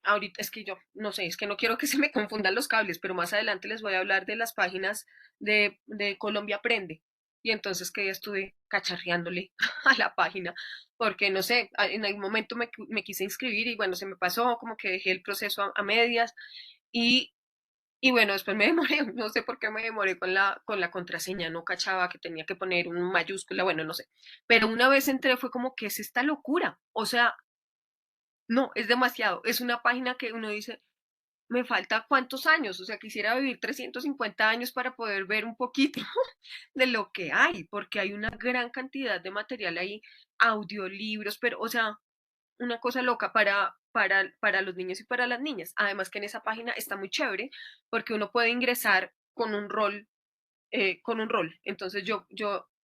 Ahorita es que yo, no sé, es que no quiero que se me confundan los cables, pero más adelante les voy a hablar de las páginas de Colombia Aprende. Y entonces que ya estuve cacharreándole a la página, porque no sé, en algún momento me quise inscribir y bueno, se me pasó, como que dejé el proceso a medias y Y bueno, después me demoré, no sé por qué me demoré con la contraseña, no cachaba que tenía que poner un mayúscula, bueno, no sé. Pero una vez entré fue como, ¿qué es esta locura? O sea, no, es demasiado. Es una página que uno dice, me falta cuántos años, o sea, quisiera vivir 350 años para poder ver un poquito de lo que hay, porque hay una gran cantidad de material ahí, audiolibros, pero, o sea, una cosa loca para los niños y para las niñas. Además que en esa página está muy chévere porque uno puede ingresar con un rol, con un rol. Entonces yo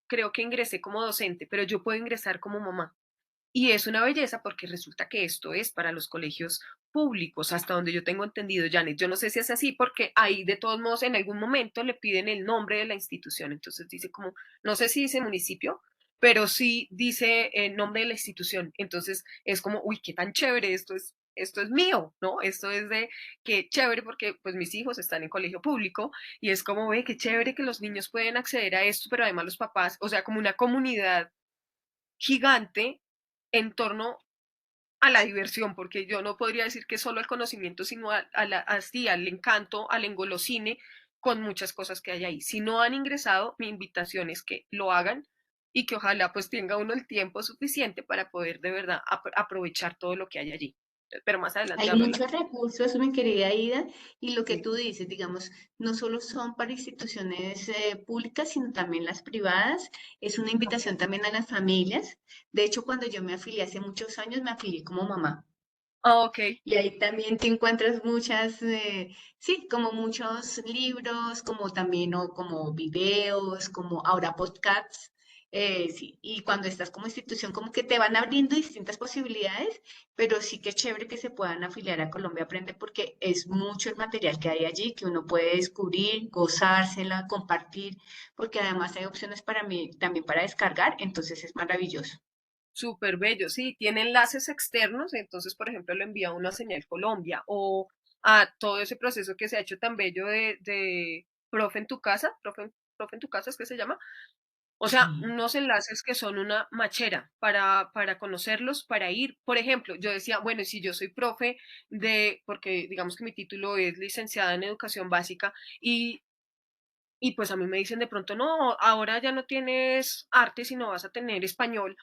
creo que ingresé como docente, pero yo puedo ingresar como mamá. Y es una belleza porque resulta que esto es para los colegios públicos, hasta donde yo tengo entendido, Janet. Yo no sé si es así porque ahí de todos modos en algún momento le piden el nombre de la institución. Entonces dice como, no sé si dice municipio, pero sí dice el nombre de la institución. Entonces es como, uy, qué tan chévere esto es mío, ¿no? Esto es de qué chévere porque pues mis hijos están en colegio público y es como, ve, qué chévere que los niños pueden acceder a esto, pero además los papás, o sea, como una comunidad gigante en torno a la diversión, porque yo no podría decir que solo al conocimiento, sino así, al encanto, al engolosine, con muchas cosas que hay ahí. Si no han ingresado, mi invitación es que lo hagan y que ojalá pues tenga uno el tiempo suficiente para poder de verdad aprovechar todo lo que hay allí. Pero más adelante Hay hablo de la... muchos recursos, mi querida Ida, y lo que Sí. tú dices, digamos, no solo son para instituciones públicas, sino también las privadas. Es una invitación también a las familias. De hecho, cuando yo me afilié hace muchos años, me afilié como mamá. Ah, ok. Y ahí también te encuentras muchas, sí, como muchos libros, como también o como videos, como ahora podcasts. Sí, y cuando estás como institución, como que te van abriendo distintas posibilidades, pero sí que es chévere que se puedan afiliar a Colombia Aprende porque es mucho el material que hay allí que uno puede descubrir, gozársela, compartir, porque además hay opciones para mí también para descargar, entonces es maravilloso. Súper bello, sí, tiene enlaces externos, entonces, por ejemplo, lo envía uno a Señal Colombia o a todo ese proceso que se ha hecho tan bello de Profe en tu casa, Profe en tu casa es que se llama, o sea, Sí. unos enlaces que son una machera para conocerlos, para ir. Por ejemplo, yo decía, bueno, y si yo soy profe de, porque digamos que mi título es licenciada en educación básica y pues a mí me dicen de pronto, no, ahora ya no tienes arte, sino vas a tener español.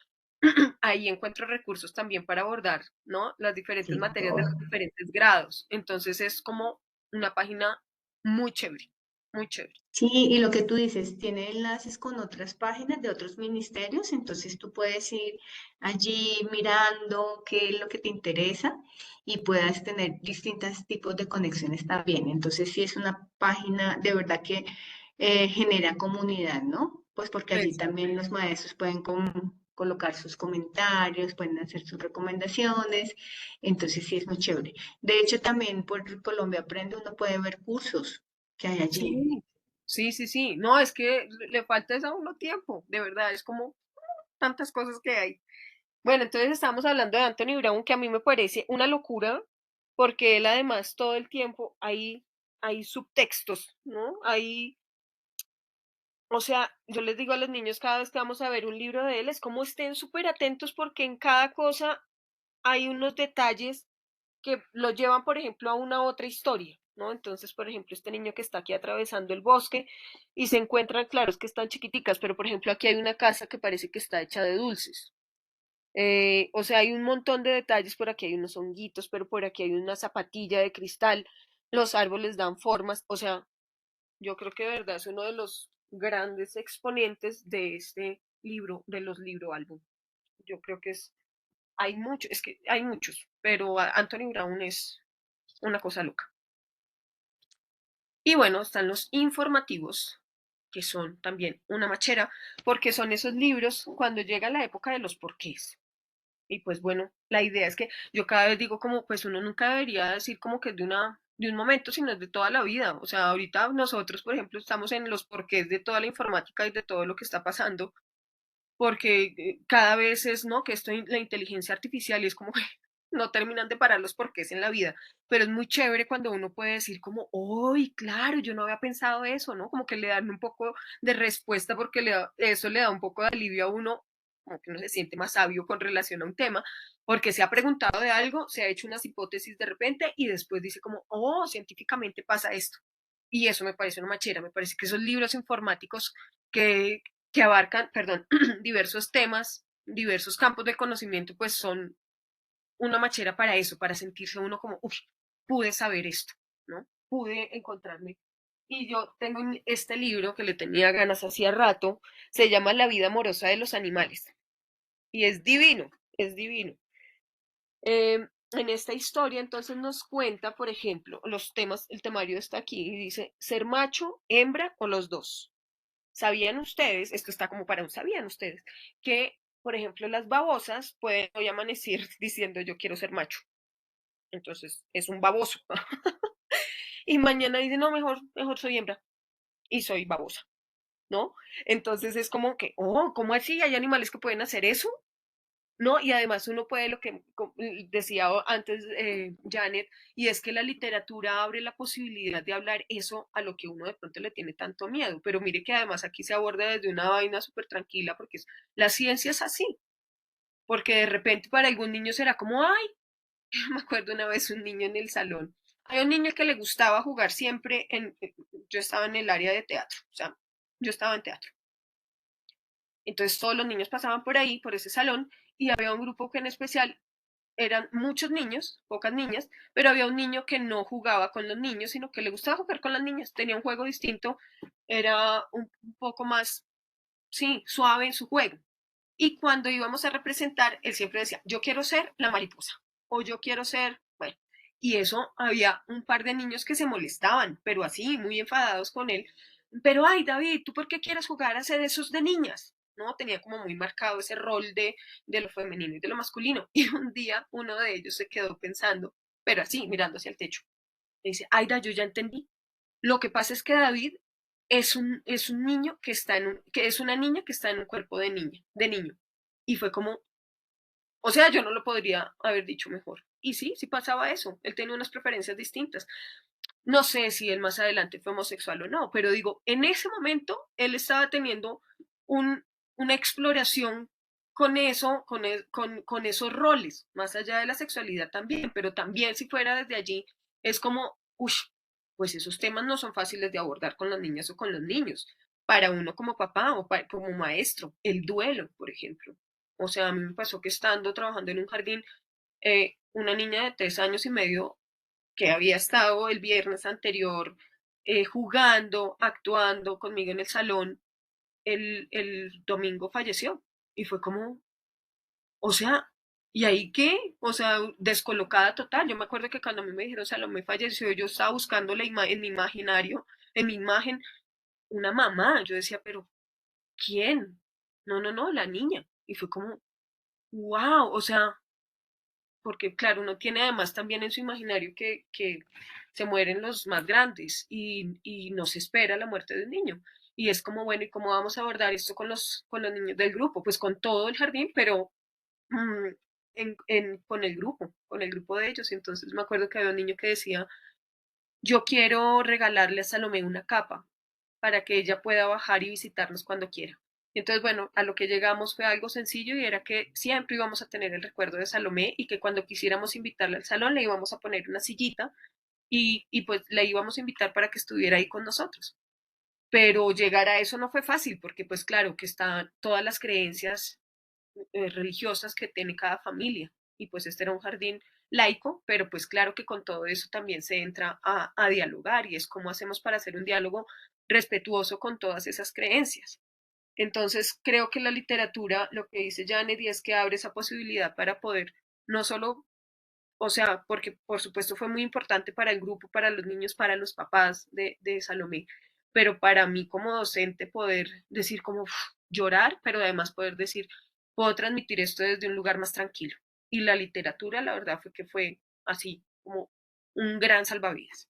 Ahí encuentro recursos también para abordar, ¿no? Las diferentes Sí. materias de los diferentes grados. Entonces es como una página muy chévere, muy chévere. Sí, y lo que tú dices, tiene enlaces con otras páginas de otros ministerios, entonces tú puedes ir allí mirando qué es lo que te interesa y puedas tener distintos tipos de conexiones también. Entonces sí es una página de verdad que genera comunidad, ¿no? Pues porque allí Exacto. también los maestros pueden colocar sus comentarios, pueden hacer sus recomendaciones, entonces sí es muy chévere. De hecho, también por Colombia Aprende uno puede ver cursos que hay allí. Sí, sí, sí, sí. No, es que le falta es a uno tiempo, de verdad, es como tantas cosas que hay. Bueno, entonces estamos hablando de Anthony Brown, que a mí me parece una locura, porque él además todo el tiempo hay subtextos, ¿no? Hay, o sea, yo les digo a los niños cada vez que vamos a ver un libro de él, es como estén súper atentos porque en cada cosa hay unos detalles que lo llevan, por ejemplo, a una otra historia, ¿no? Entonces, por ejemplo, este niño que está aquí atravesando el bosque y se encuentran, claro, es que están chiquiticas, pero por ejemplo, aquí hay una casa que parece que está hecha de dulces. O sea, hay un montón de detalles, por aquí hay unos honguitos, pero por aquí hay una zapatilla de cristal, los árboles dan formas, o sea, yo creo que de verdad es uno de los grandes exponentes de este libro, de los libro álbum. Yo creo que hay muchos, es que hay muchos, pero Anthony Brown es una cosa loca. Y bueno, están los informativos, que son también una machera, porque son esos libros cuando llega la época de los porqués. Y pues bueno, la idea es que yo cada vez digo como, pues uno nunca debería decir como que es de un momento, sino es de toda la vida. O sea, ahorita nosotros, por ejemplo, estamos en los porqués de toda la informática y de todo lo que está pasando, porque cada vez es, ¿no? Que esto, la inteligencia artificial y es como que no terminan de parar los porqués en la vida, pero es muy chévere cuando uno puede decir como, ¡ay, claro, yo no había pensado eso!, ¿no? Como que le dan un poco de respuesta porque eso le da un poco de alivio a uno, como que uno se siente más sabio con relación a un tema, porque se ha preguntado de algo, se ha hecho unas hipótesis de repente y después dice como, oh, científicamente pasa esto. Y eso me parece una machera, me parece que esos libros informáticos que, que abarcan, perdón, diversos temas, diversos campos de conocimiento, pues son una machera para eso, para sentirse uno como, uff, pude saber esto, ¿no? Pude encontrarme. Y yo tengo este libro que le tenía ganas hacía rato, se llama La vida amorosa de los animales. Y es divino, es divino. En esta historia entonces nos cuenta, por ejemplo, los temas, el temario está aquí y dice, ser macho, hembra o los dos. ¿Sabían ustedes, esto está como para un sabían ustedes, que, por ejemplo, las babosas pueden hoy amanecer diciendo yo quiero ser macho? Entonces es un baboso. Y mañana dice, no, mejor soy hembra y soy babosa, ¿no? Entonces es como que, oh, ¿cómo así? ¿Hay animales que pueden hacer eso? No, y además uno puede lo que decía antes Janet, y es que la literatura abre la posibilidad de hablar eso a lo que uno de pronto le tiene tanto miedo. Pero mire que además aquí se aborda desde una vaina súper tranquila, porque la ciencia es así, porque de repente para algún niño será como, ay, me acuerdo una vez un niño en el salón. Hay un niño que le gustaba jugar siempre yo estaba en el área de teatro, o sea, yo estaba en teatro. Entonces todos los niños pasaban por ahí, por ese salón, y había un grupo que en especial eran muchos niños, pocas niñas, pero había un niño que no jugaba con los niños, sino que le gustaba jugar con las niñas, tenía un juego distinto, era un poco más, sí, suave en su juego. Y cuando íbamos a representar, él siempre decía, yo quiero ser la mariposa, o yo quiero ser, bueno, y eso había un par de niños que se molestaban, pero así, muy enfadados con él. Pero, ay, David, ¿tú por qué quieres jugar a ser esos de niñas? ¿No? Tenía como muy marcado ese rol de lo femenino y de lo masculino. Y un día uno de ellos se quedó pensando, pero así, mirando hacia el techo. Y dice, Aida, yo ya entendí. Lo que pasa es que David es un niño que está que es una niña que está en un cuerpo de niña, de niño. Y fue como, o sea, yo no lo podría haber dicho mejor. Y sí, sí pasaba eso. Él tenía unas preferencias distintas. No sé si él más adelante fue homosexual o no, pero digo, en ese momento él estaba teniendo un, una exploración con eso, con esos roles, más allá de la sexualidad también, pero también si fuera desde allí, es como, uff, pues esos temas no son fáciles de abordar con las niñas o con los niños, para uno como papá o como maestro, el duelo, por ejemplo. O sea, a mí me pasó que estando trabajando en un jardín, una niña de 3 años y medio que había estado el viernes anterior jugando, actuando conmigo en el salón, el domingo falleció. Y fue como, o sea, ¿y ahí qué? O sea, descolocada total. Yo me acuerdo que cuando a mí me dijeron Salomé falleció, yo estaba buscando en mi imaginario, en mi imagen, una mamá. Yo decía, pero ¿quién? No, no, no, la niña. Y fue como, wow, o sea, porque claro, uno tiene además también en su imaginario que se mueren los más grandes y no se espera la muerte de un niño. Y es como, bueno, ¿y cómo vamos a abordar esto con los niños del grupo? Pues con todo el jardín, pero mm, con el grupo de ellos. Entonces me acuerdo que había un niño que decía, yo quiero regalarle a Salomé una capa para que ella pueda bajar y visitarnos cuando quiera. Entonces, bueno, a lo que llegamos fue algo sencillo y era que siempre íbamos a tener el recuerdo de Salomé y que cuando quisiéramos invitarla al salón le íbamos a poner una sillita y pues la íbamos a invitar para que estuviera ahí con nosotros. Pero llegar a eso no fue fácil porque pues claro que están todas las creencias religiosas que tiene cada familia. Y pues este era un jardín laico, pero pues claro que con todo eso también se entra a dialogar y es cómo hacemos para hacer un diálogo respetuoso con todas esas creencias. Entonces creo que la literatura, lo que dice Janet, y es que abre esa posibilidad para poder no solo, o sea, porque por supuesto fue muy importante para el grupo, para los niños, para los papás de Salomé, pero para mí como docente poder decir como llorar, pero además poder decir, puedo transmitir esto desde un lugar más tranquilo. Y la literatura, la verdad, fue que fue así como un gran salvavidas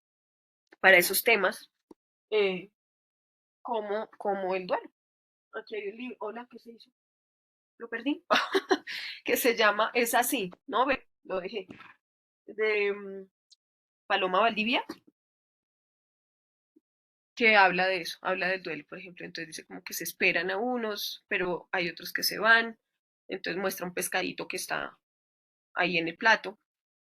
para esos temas eh, como el duelo. Aquí hay un libro, hola, ¿qué se hizo? Lo perdí, que se llama Es así, ¿no? Ve, lo dejé, de Paloma Valdivia, que habla de eso, habla del duelo, por ejemplo. Entonces dice como que se esperan a unos, pero hay otros que se van. Entonces muestra un pescadito que está ahí en el plato.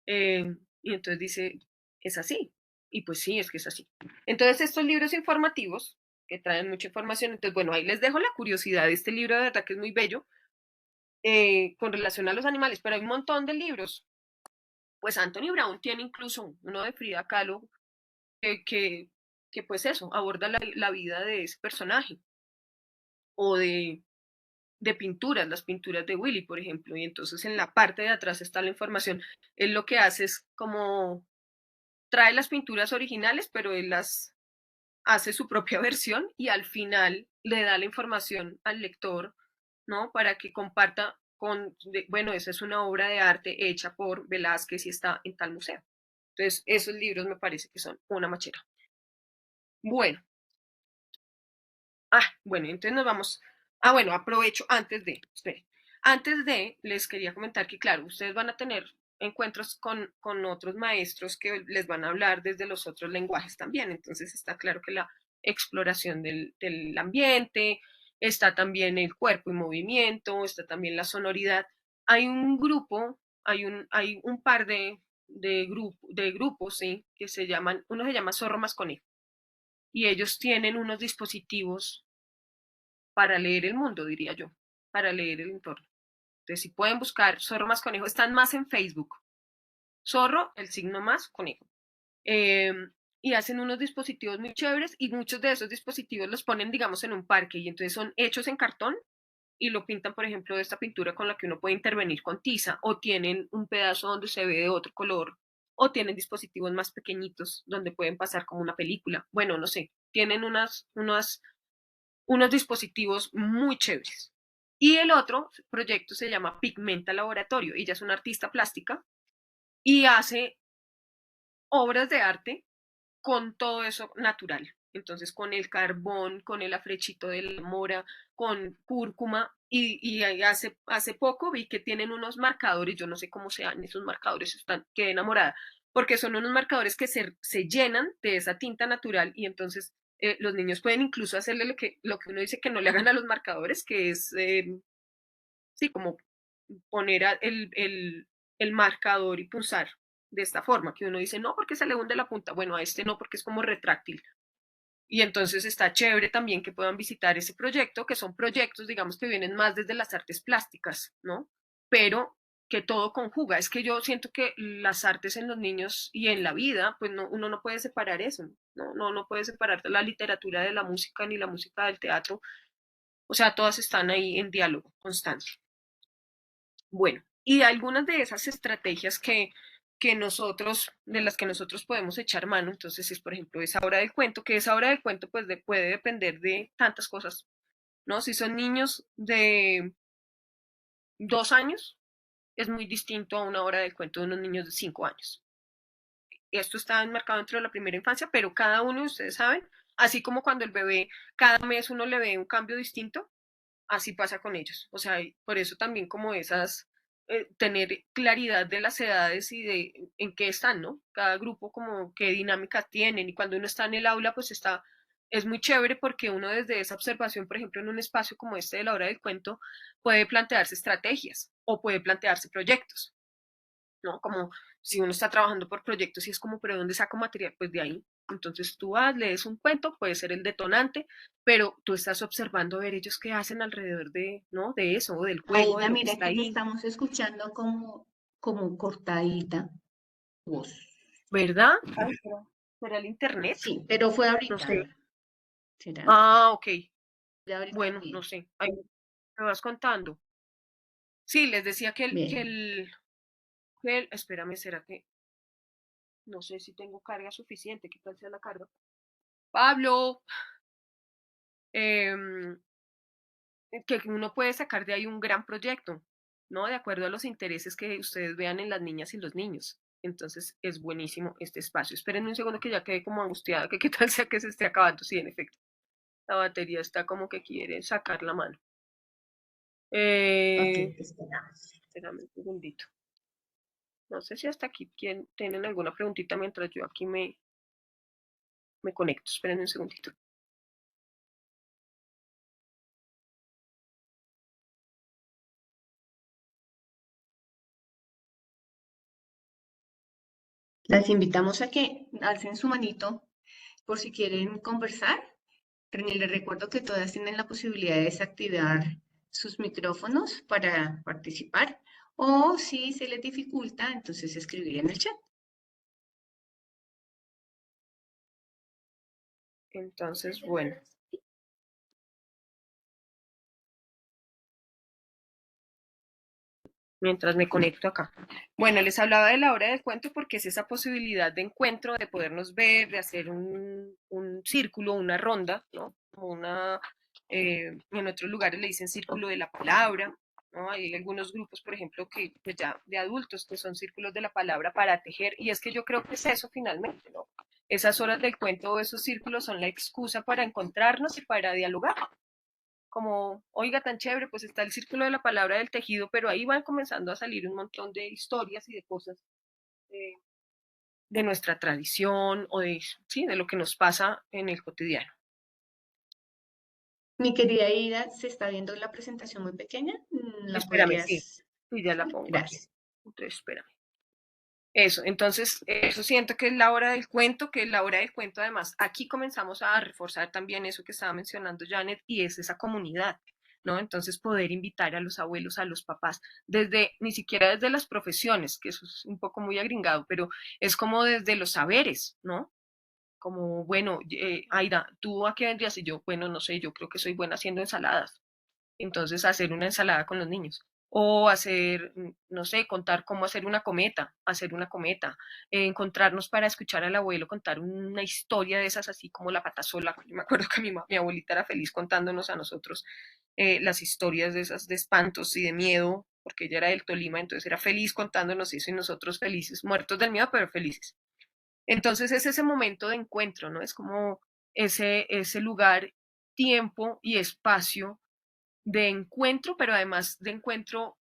Y entonces dice, es así. Y pues sí, es que es así. Entonces estos libros informativos, que traen mucha información, entonces bueno, ahí les dejo la curiosidad de este libro, de verdad que es muy bello, con relación a los animales, pero hay un montón de libros. Pues Anthony Brown tiene incluso uno de Frida Kahlo que, que, que pues eso, aborda la vida de ese personaje, o de pinturas, las pinturas de Willy, por ejemplo, y entonces en la parte de atrás está la información. Él lo que hace es como trae las pinturas originales, pero él las hace su propia versión y al final le da la información al lector, ¿no? Para que comparta bueno, esa es una obra de arte hecha por Velázquez y está en tal museo. Entonces, esos libros me parece que son una machera. Bueno, bueno, entonces nos vamos. Bueno, aprovecho antes de, les quería comentar que, claro, ustedes van a tener encuentros con otros maestros que les van a hablar desde los otros lenguajes también. Entonces está claro que la exploración del ambiente, está también el cuerpo y movimiento, está también la sonoridad. Hay un grupo, hay un par de grupos, ¿sí? Que se llaman, uno se llama Zorro más Conejo, y ellos tienen unos dispositivos para leer el mundo, diría yo, para leer el entorno. Entonces, si pueden buscar Zorro más Conejo, están más en Facebook. Zorro, el signo más, conejo. Eh, y hacen unos dispositivos muy chéveres y muchos de esos dispositivos los ponen, digamos, en un parque y entonces son hechos en cartón y lo pintan, por ejemplo, de esta pintura con la que uno puede intervenir con tiza, o tienen un pedazo donde se ve de otro color, o tienen dispositivos más pequeñitos donde pueden pasar como una película. Bueno, no sé, tienen unos dispositivos muy chéveres. Y el otro proyecto se llama Pigmenta Laboratorio. Ella es una artista plástica y hace obras de arte con todo eso natural. Entonces, con el carbón, con el afrechito de la mora, con cúrcuma. Y hace poco vi que tienen unos marcadores, yo no sé cómo sean esos marcadores, quedé enamorada, porque son unos marcadores que se llenan de esa tinta natural y entonces los niños pueden incluso hacerle lo que uno dice que no le hagan a los marcadores, que es, sí, como poner el marcador y pulsar de esta forma, que uno dice, no, porque se le hunde la punta, bueno, a este no, porque es como retráctil. Y entonces está chévere también que puedan visitar ese proyecto, que son proyectos, digamos, que vienen más desde las artes plásticas, ¿no? Pero que todo conjuga. Es que yo siento que las artes en los niños y en la vida, pues no, uno no puede separar eso, ¿no? No puede separar la literatura de la música ni la música del teatro. O sea, todas están ahí en diálogo constante. Bueno, y algunas de esas estrategias de las que nosotros podemos echar mano, entonces es, por ejemplo, esa hora del cuento, que esa hora del cuento pues puede depender de tantas cosas, ¿no? Si son niños de 2 años, es muy distinto a una hora del cuento de unos niños de 5 años. Esto está enmarcado dentro de la primera infancia, pero cada uno de ustedes saben, así como cuando el bebé cada mes uno le ve un cambio distinto, así pasa con ellos. O sea, por eso también como tener claridad de las edades y de en qué están, ¿no? Cada grupo como qué dinámica tienen y cuando uno está en el aula, pues es muy chévere porque uno desde esa observación, por ejemplo, en un espacio como este de la hora del cuento, puede plantearse estrategias o puede plantearse proyectos, ¿no? Como si uno está trabajando por proyectos y es como, ¿pero dónde saco material? Pues de ahí. Entonces tú lees un cuento, puede ser el detonante, pero tú estás observando a ver ellos qué hacen alrededor de, ¿no? De eso, o del juego, de Aida, lo que mira está que te ahí, estamos escuchando como cortadita voz. ¿verdad? Ay, ¿será el internet? Sí, pero fue No ahorita. sé. ¿Será? Ok. De ahorita Bueno, no bien. sé. Ahí me vas contando. Sí, les decía Bien. espérame, ¿será que no sé si tengo carga suficiente? ¿Qué tal sea la carga? Pablo, em, que uno puede sacar de ahí un gran proyecto, ¿no? De acuerdo a los intereses que ustedes vean en las niñas y los niños. Entonces es buenísimo este espacio. Espérenme un segundo que ya quedé como angustiada, que qué tal sea que se esté acabando. Sí, en efecto, la batería está como que quiere sacar la mano. Ok, Eh, te esperamos. espérame un segundito. No sé si hasta aquí tienen alguna preguntita mientras yo aquí me conecto. Espérenme un segundito. Las invitamos a que alcen su manito por si quieren conversar. Les recuerdo que todas tienen la posibilidad de desactivar sus micrófonos para participar o si se les dificulta, entonces escribir en el chat. Entonces, bueno. Mientras me conecto acá. Bueno, les hablaba de la hora del cuento porque es esa posibilidad de encuentro, de podernos ver, de hacer un círculo, una ronda, ¿no? Como en otros lugares le dicen círculo de la palabra, ¿no? Hay algunos grupos, por ejemplo, que pues ya de adultos que son círculos de la palabra para tejer, y es que yo creo que es eso finalmente, ¿no? Esas horas del cuento o esos círculos son la excusa para encontrarnos y para dialogar como, oiga, tan chévere, pues está el círculo de la palabra del tejido, pero ahí van comenzando a salir un montón de historias y de cosas eh, de nuestra tradición o de, sí, de lo que nos pasa en el cotidiano. Mi querida Ida, ¿se está viendo la presentación muy pequeña? ¿La Espérame, sí, podrías? sí, ya la pongo aquí. Gracias. Entonces, espérame. Eso, entonces, eso siento que es la hora del cuento, que es la hora del cuento además. Aquí comenzamos a reforzar también eso que estaba mencionando Janet y es esa comunidad, ¿no? Entonces, poder invitar a los abuelos, a los papás, desde, ni siquiera desde las profesiones, que eso es un poco muy agringado, pero es como desde los saberes, ¿no? Como, bueno, Aida, ¿tú a qué vendrías? Y yo, bueno, no sé, yo creo que soy buena haciendo ensaladas. Entonces, hacer una ensalada con los niños. O hacer, no sé, contar cómo hacer una cometa, encontrarnos para escuchar al abuelo contar una historia de esas, así como la patasola. Yo me acuerdo que mi abuelita era feliz contándonos a nosotros las historias de esas de espantos y de miedo, porque ella era del Tolima, entonces era feliz contándonos eso y nosotros felices, muertos del miedo, pero felices. Entonces es ese momento de encuentro, ¿no? Es como ese lugar, tiempo y espacio de encuentro, pero además de encuentro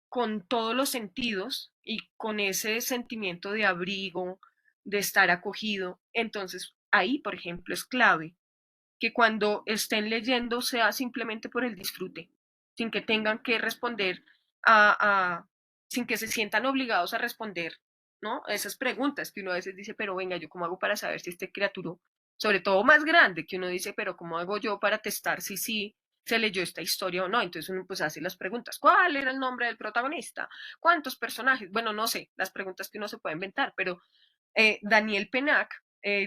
con todos los sentidos y con ese sentimiento de abrigo, de estar acogido. Entonces, ahí, por ejemplo, es clave que cuando estén leyendo sea simplemente por el disfrute, sin que tengan que responder a sin que se sientan obligados a responder, ¿no? Esas preguntas que uno a veces dice, pero venga, ¿yo cómo hago para saber si este criatura, sobre todo más grande, que uno dice, pero ¿cómo hago yo para testar si sí se leyó esta historia o no? Entonces uno pues hace las preguntas, ¿cuál era el nombre del protagonista? ¿Cuántos personajes? Bueno, no sé, las preguntas que uno se puede inventar, pero Daniel Pennac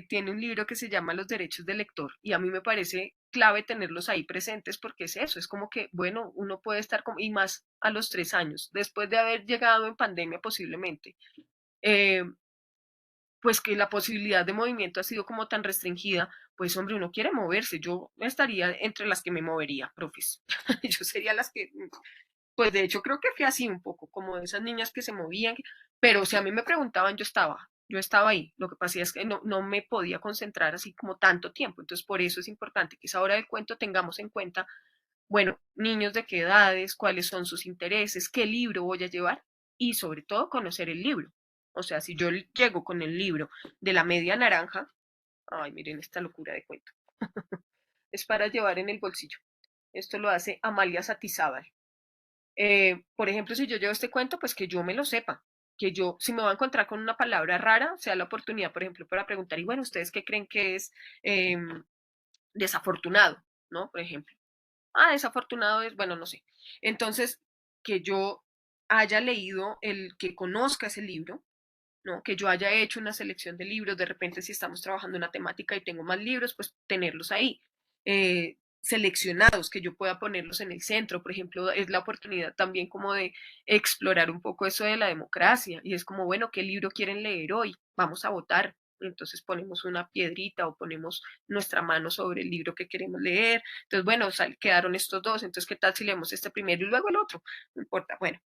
tiene un libro que se llama Los derechos del lector y a mí me parece clave tenerlos ahí presentes porque es eso, es como que, bueno, uno puede estar como, y más a los 3 años, después de haber llegado en pandemia posiblemente, eh, pues que la posibilidad de movimiento ha sido como tan restringida, pues hombre, uno quiere moverse, yo estaría entre las que me movería, profes, yo sería las que, pues de hecho creo que fui así un poco, como de esas niñas que se movían, pero si a mí me preguntaban, yo estaba ahí. Lo que pasa es que no me podía concentrar así como tanto tiempo. Entonces, por eso es importante que esa hora del cuento tengamos en cuenta, bueno, niños de qué edades, cuáles son sus intereses, qué libro voy a llevar y sobre todo conocer el libro. O sea, si yo llego con el libro de la media naranja, ay, miren esta locura de cuento, es para llevar en el bolsillo. Esto lo hace Amalia Satizábal. Por ejemplo, si yo llevo este cuento, pues que yo me lo sepa, que yo, si me voy a encontrar con una palabra rara, sea la oportunidad, por ejemplo, para preguntar, y bueno, ¿ustedes qué creen que es desafortunado? ¿No? Por ejemplo. Ah, desafortunado es, bueno, no sé. Entonces, que yo haya leído, que conozca ese libro, ¿no? Que yo haya hecho una selección de libros, de repente si estamos trabajando una temática y tengo más libros, pues tenerlos ahí, seleccionados, que yo pueda ponerlos en el centro, por ejemplo, es la oportunidad también como de explorar un poco eso de la democracia, y es como, bueno, ¿qué libro quieren leer hoy? Vamos a votar. Entonces ponemos una piedrita o ponemos nuestra mano sobre el libro que queremos leer. Entonces, bueno, quedaron estos dos. Entonces, ¿qué tal si leemos este primero y luego el otro? No importa. Bueno,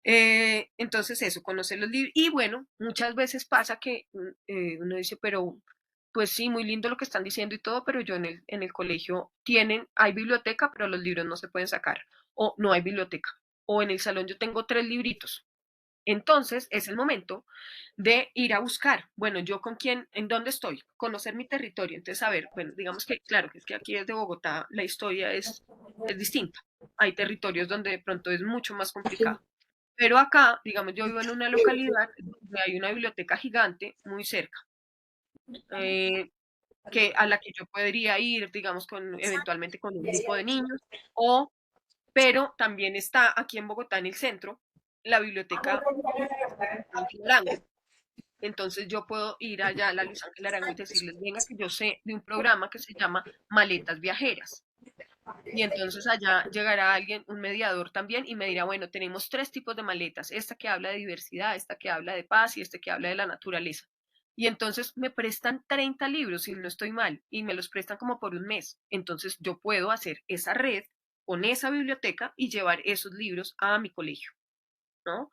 entonces eso, conocer los libros. Y bueno, muchas veces pasa que uno dice, pero pues sí, muy lindo lo que están diciendo y todo, pero yo en el colegio hay biblioteca, pero los libros no se pueden sacar. O no hay biblioteca. O en el salón yo tengo 3 libritos. Entonces es el momento de ir a buscar, bueno, yo con quién, en dónde estoy, conocer mi territorio. Entonces, a ver, bueno, digamos que, claro, que es que aquí desde Bogotá la historia es distinta. Hay territorios donde de pronto es mucho más complicado. Pero acá, digamos, yo vivo en una localidad donde hay una biblioteca gigante muy cerca, eh, a la que yo podría ir, digamos, eventualmente con un grupo de niños, pero también está aquí en Bogotá, en el centro, la biblioteca Ángel Arango. Entonces yo puedo ir allá a la Luis Ángel Arango y decirles, venga, que yo sé de un programa que se llama Maletas Viajeras. Y entonces allá llegará alguien, un mediador también, y me dirá, bueno, tenemos tres tipos de maletas, esta que habla de diversidad, esta que habla de paz y este que habla de la naturaleza. Y entonces me prestan 30 libros, si no estoy mal, y me los prestan como por un mes. Entonces yo puedo hacer esa red con esa biblioteca y llevar esos libros a mi colegio, ¿no?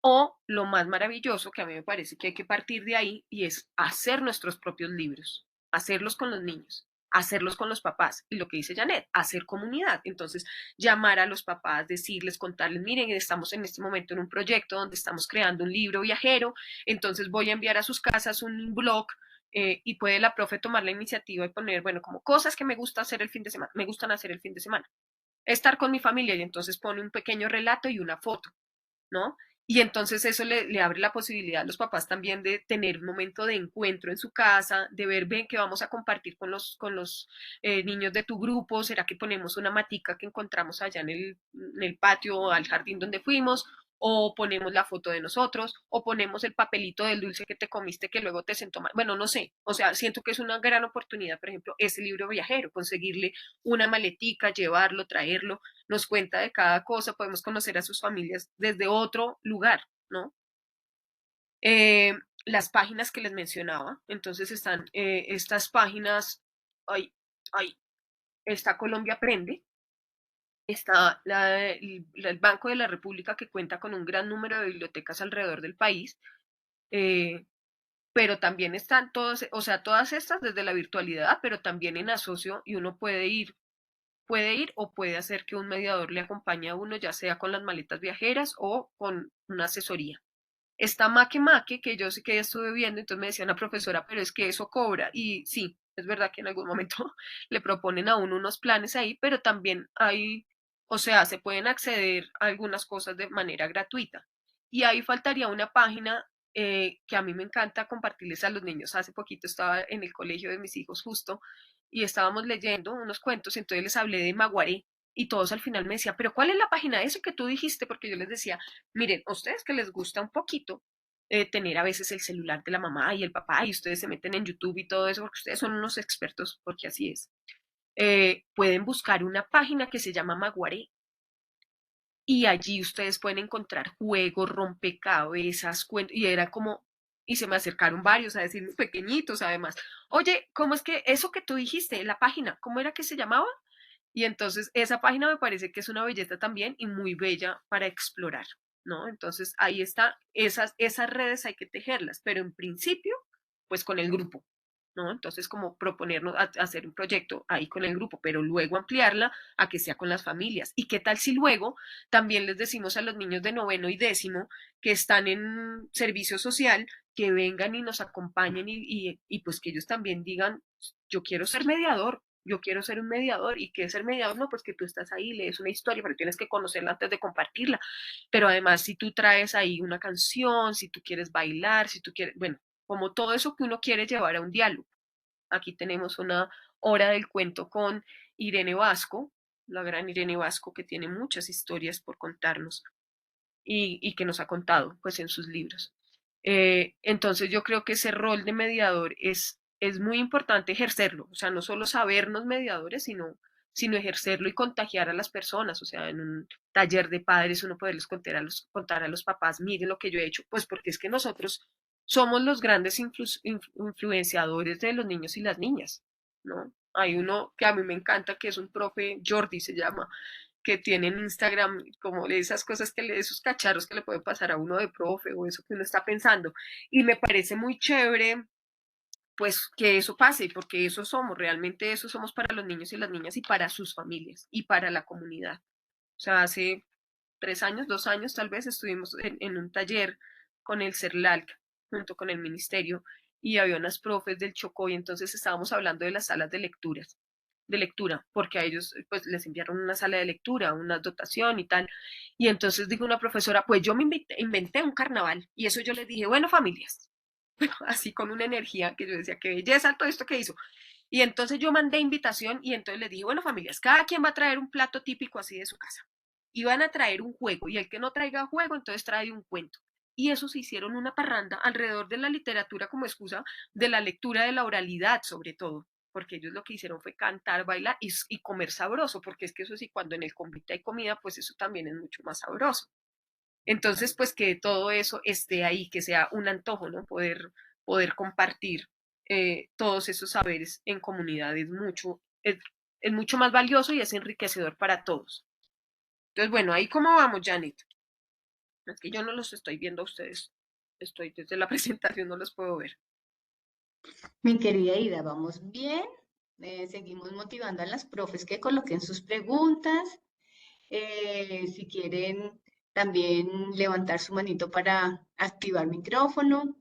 O lo más maravilloso, que a mí me parece que hay que partir de ahí, y es hacer nuestros propios libros, hacerlos con los niños, hacerlos con los papás. Y lo que dice Janet, hacer comunidad. Entonces, llamar a los papás, decirles, contarles, miren, estamos en este momento en un proyecto donde estamos creando un libro viajero, entonces voy a enviar a sus casas un blog. Y puede la profe tomar la iniciativa y poner, bueno, como cosas que me gusta hacer el fin de semana, me gustan hacer el fin de semana. Estar con mi familia, y entonces pone un pequeño relato y una foto, ¿no? Y entonces eso le abre la posibilidad a los papás también de tener un momento de encuentro en su casa, de ver, ven, que vamos a compartir con los niños de tu grupo, será que ponemos una matica que encontramos allá en el patio o al jardín donde fuimos, o ponemos la foto de nosotros, o ponemos el papelito del dulce que te comiste que luego te sentó mal. Bueno, no sé, o sea, siento que es una gran oportunidad, por ejemplo, ese libro viajero, conseguirle una maletica, llevarlo, traerlo, nos cuenta de cada cosa, podemos conocer a sus familias desde otro lugar, ¿no? Eh, las páginas que les mencionaba, entonces están estas páginas, ay, ay, está Colombia Aprende, está el Banco de la República, que cuenta con un gran número de bibliotecas alrededor del país, eh, pero también están todas, o sea, todas estas desde la virtualidad, pero también en asocio, y uno puede ir o puede hacer que un mediador le acompañe a uno, ya sea con las maletas viajeras o con una asesoría. Está Make Make, que yo sí que ya estuve viendo, entonces me decía una profesora, pero es que eso cobra. Y sí, es verdad que en algún momento le proponen a uno unos planes ahí, pero también hay, o sea, se pueden acceder a algunas cosas de manera gratuita. Y ahí faltaría una página que a mí me encanta compartirles a los niños. Hace poquito estaba en el colegio de mis hijos justo y estábamos leyendo unos cuentos, entonces les hablé de Maguaré y todos al final me decían, pero ¿cuál es la página de eso que tú dijiste? Porque yo les decía, miren, a ustedes que les gusta un poquito tener a veces el celular de la mamá y el papá y ustedes se meten en YouTube y todo eso, porque ustedes son unos expertos, porque así es, pueden buscar una página que se llama Maguaré, y allí ustedes pueden encontrar juegos, rompecabezas, cuentos, y era como, y se me acercaron varios a decirme, pequeñitos además, oye, ¿cómo es que eso que tú dijiste, la página, cómo era que se llamaba? Y entonces esa página me parece que es una belleza también y muy bella para explorar, ¿no? Entonces ahí está, esas redes hay que tejerlas, pero en principio, pues con el grupo, ¿no? Entonces como proponernos hacer un proyecto ahí con el grupo, pero luego ampliarla a que sea con las familias. ¿Y qué tal si luego también les decimos a los niños de noveno y décimo que están en servicio social, que vengan y nos acompañen y pues que ellos también digan, yo quiero ser mediador, yo quiero ser un mediador? ¿Y qué es ser mediador? No, pues que tú estás ahí, lees una historia, pero tienes que conocerla antes de compartirla. Pero además, si tú traes ahí una canción, si tú quieres bailar, si tú quieres, bueno, como todo eso que uno quiere llevar a un diálogo. Aquí tenemos una hora del cuento con Irene Vasco, la gran Irene Vasco, que tiene muchas historias por contarnos y que nos ha contado pues en sus libros. Entonces yo creo que ese rol de mediador es muy importante ejercerlo, o sea, no solo sabernos mediadores, sino ejercerlo y contagiar a las personas, o sea, en un taller de padres uno poderles contar a los papás, miren lo que yo he hecho, pues porque es que nosotros somos los grandes influenciadores de los niños y las niñas, ¿no? Hay uno que a mí me encanta, que es un profe, Jordi se llama, que tiene en Instagram, como esas cosas esos cacharros que le pueden pasar a uno de profe o eso que uno está pensando. Y me parece muy chévere, pues, que eso pase, porque eso somos, realmente eso somos para los niños y las niñas y para sus familias y para la comunidad. O sea, hace 3 años, 2 años tal vez, estuvimos en un taller con el CERLALC junto con el ministerio y había unas profes del Chocó y entonces estábamos hablando de las salas de lecturas de lectura, porque a ellos pues les enviaron una sala de lectura, una dotación y tal. Y entonces dijo una profesora, pues yo me inventé un carnaval y eso yo les dije, bueno, familias, así con una energía que yo decía, qué belleza todo esto que hizo. Y entonces yo mandé invitación y entonces les dije, bueno, familias, cada quien va a traer un plato típico así de su casa. Y van a traer un juego y el que no traiga juego, entonces trae un cuento. Y eso se hicieron una parranda alrededor de la literatura como excusa de la lectura de la oralidad, sobre todo, porque ellos lo que hicieron fue cantar, bailar y comer sabroso, porque es que eso sí, cuando en el convite hay comida, pues eso también es mucho más sabroso. Entonces, pues que todo eso esté ahí, que sea un antojo, ¿no? Poder compartir todos esos saberes en comunidad es mucho más valioso y es enriquecedor para todos. Entonces, bueno, ahí cómo vamos, Janet. Es que yo no los estoy viendo a ustedes. Estoy desde la presentación, no los puedo ver. Mi querida Ida, vamos bien. Seguimos motivando a las profes que coloquen sus preguntas. Si quieren también levantar su manito para activar micrófono.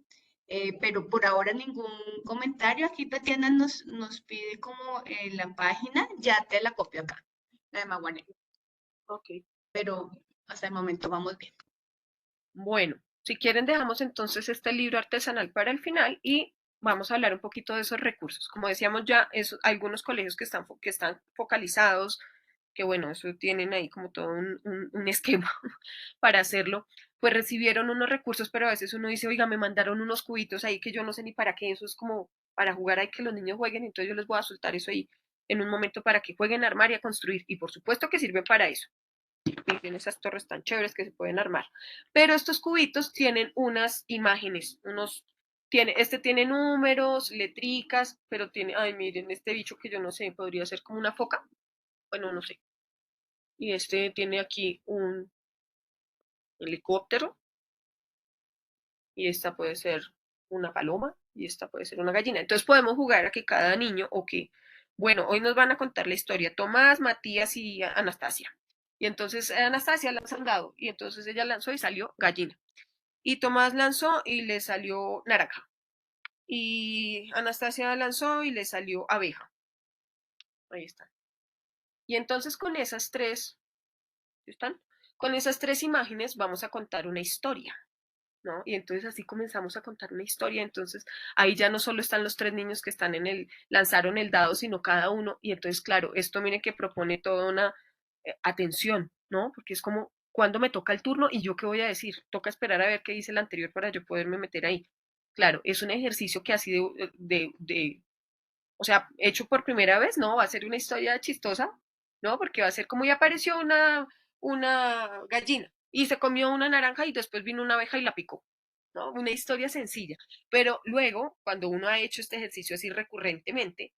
Pero por ahora ningún comentario. Aquí Tatiana nos pide como la página, ya te la copio acá, la de Maguane. Ok. Pero hasta el momento vamos bien. Bueno, si quieren dejamos entonces este libro artesanal para el final y vamos a hablar un poquito de esos recursos. Como decíamos ya, algunos colegios que están focalizados, que bueno, eso tienen ahí como todo un esquema para hacerlo, pues recibieron unos recursos, pero a veces uno dice, oiga, me mandaron unos cubitos ahí que yo no sé ni para qué, eso es como para jugar ahí que los niños jueguen, entonces yo les voy a soltar eso ahí en un momento para que jueguen a armar y a construir, y por supuesto que sirve para eso. Miren esas torres tan chéveres que se pueden armar. Pero estos cubitos tienen unas imágenes, este tiene números, letricas, pero tiene, ay, miren, este bicho que yo no sé, podría ser como una foca, bueno, no sé. Y este tiene aquí un helicóptero, y esta puede ser una paloma, y esta puede ser una gallina. Entonces podemos jugar a que cada niño, o que, bueno, hoy nos van a contar la historia, Tomás, Matías y Anastasia. Y entonces Anastasia lanza un dado, y entonces ella lanzó y salió gallina. Y Tomás lanzó y le salió naranja. Y Anastasia lanzó y le salió abeja. Ahí están. Y entonces con esas tres, ¿están? Con esas tres imágenes vamos a contar una historia, ¿no? Y entonces así comenzamos a contar una historia. Entonces ahí ya no solo están los tres niños que están lanzaron el dado, sino cada uno. Y entonces, claro, esto miren que propone toda una atención, ¿no? Porque es como, ¿cuándo me toca el turno y yo qué voy a decir? Toca esperar a ver qué dice el anterior para yo poderme meter ahí. Claro, es un ejercicio que así o sea, hecho por primera vez, ¿no? Va a ser una historia chistosa, ¿no? Porque va a ser como ya apareció una gallina y se comió una naranja y después vino una abeja y la picó, ¿no? Una historia sencilla. Pero luego, cuando uno ha hecho este ejercicio así recurrentemente,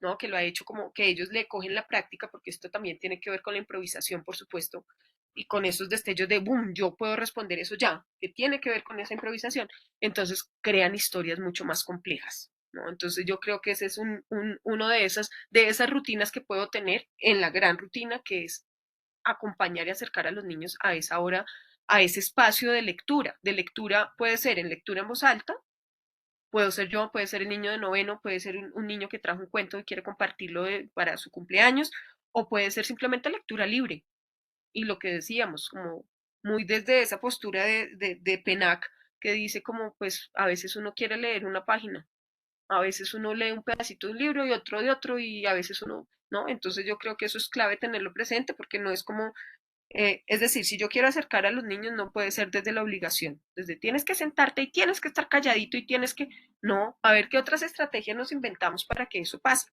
¿no? Que lo ha hecho como que ellos le cogen la práctica, porque esto también tiene que ver con la improvisación, por supuesto, y con esos destellos de, boom, yo puedo responder eso ya, que tiene que ver con esa improvisación, entonces crean historias mucho más complejas, ¿no? Entonces yo creo que ese es uno de esas rutinas que puedo tener en la gran rutina, que es acompañar y acercar a los niños a esa hora, a ese espacio de lectura. De lectura puede ser en lectura en voz alta, puedo ser yo, puede ser el niño de noveno, puede ser un niño que trajo un cuento y quiere compartirlo para su cumpleaños, o puede ser simplemente lectura libre. Y lo que decíamos, como muy desde esa postura de PENAC, que dice como, pues a veces uno quiere leer una página, a veces uno lee un pedacito de un libro y otro de otro, y a veces uno, ¿no? Entonces yo creo que eso es clave tenerlo presente, porque no es como es decir, si yo quiero acercar a los niños, no puede ser desde la obligación, desde tienes que sentarte y tienes que estar calladito y tienes que, no, a ver qué otras estrategias nos inventamos para que eso pase.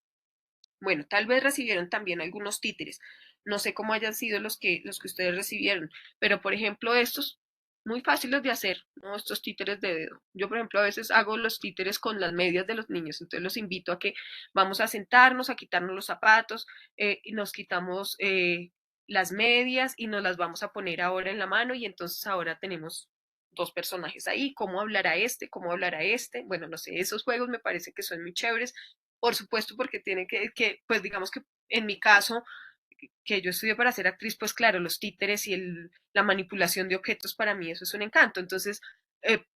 Bueno, tal vez recibieron también algunos títeres, no sé cómo hayan sido los que ustedes recibieron, pero por ejemplo estos, muy fáciles de hacer, ¿no? Estos títeres de dedo. Yo, por ejemplo, a veces hago los títeres con las medias de los niños, entonces los invito a que vamos a sentarnos, a quitarnos los zapatos, y nos quitamos las medias y nos las vamos a poner ahora en la mano, y entonces ahora tenemos dos personajes ahí, cómo hablará este, cómo hablará este, bueno, no sé, esos juegos me parece que son muy chéveres, por supuesto, porque tiene pues digamos que en mi caso, que yo estudié para ser actriz, pues claro, los títeres y la manipulación de objetos para mí eso es un encanto. Entonces,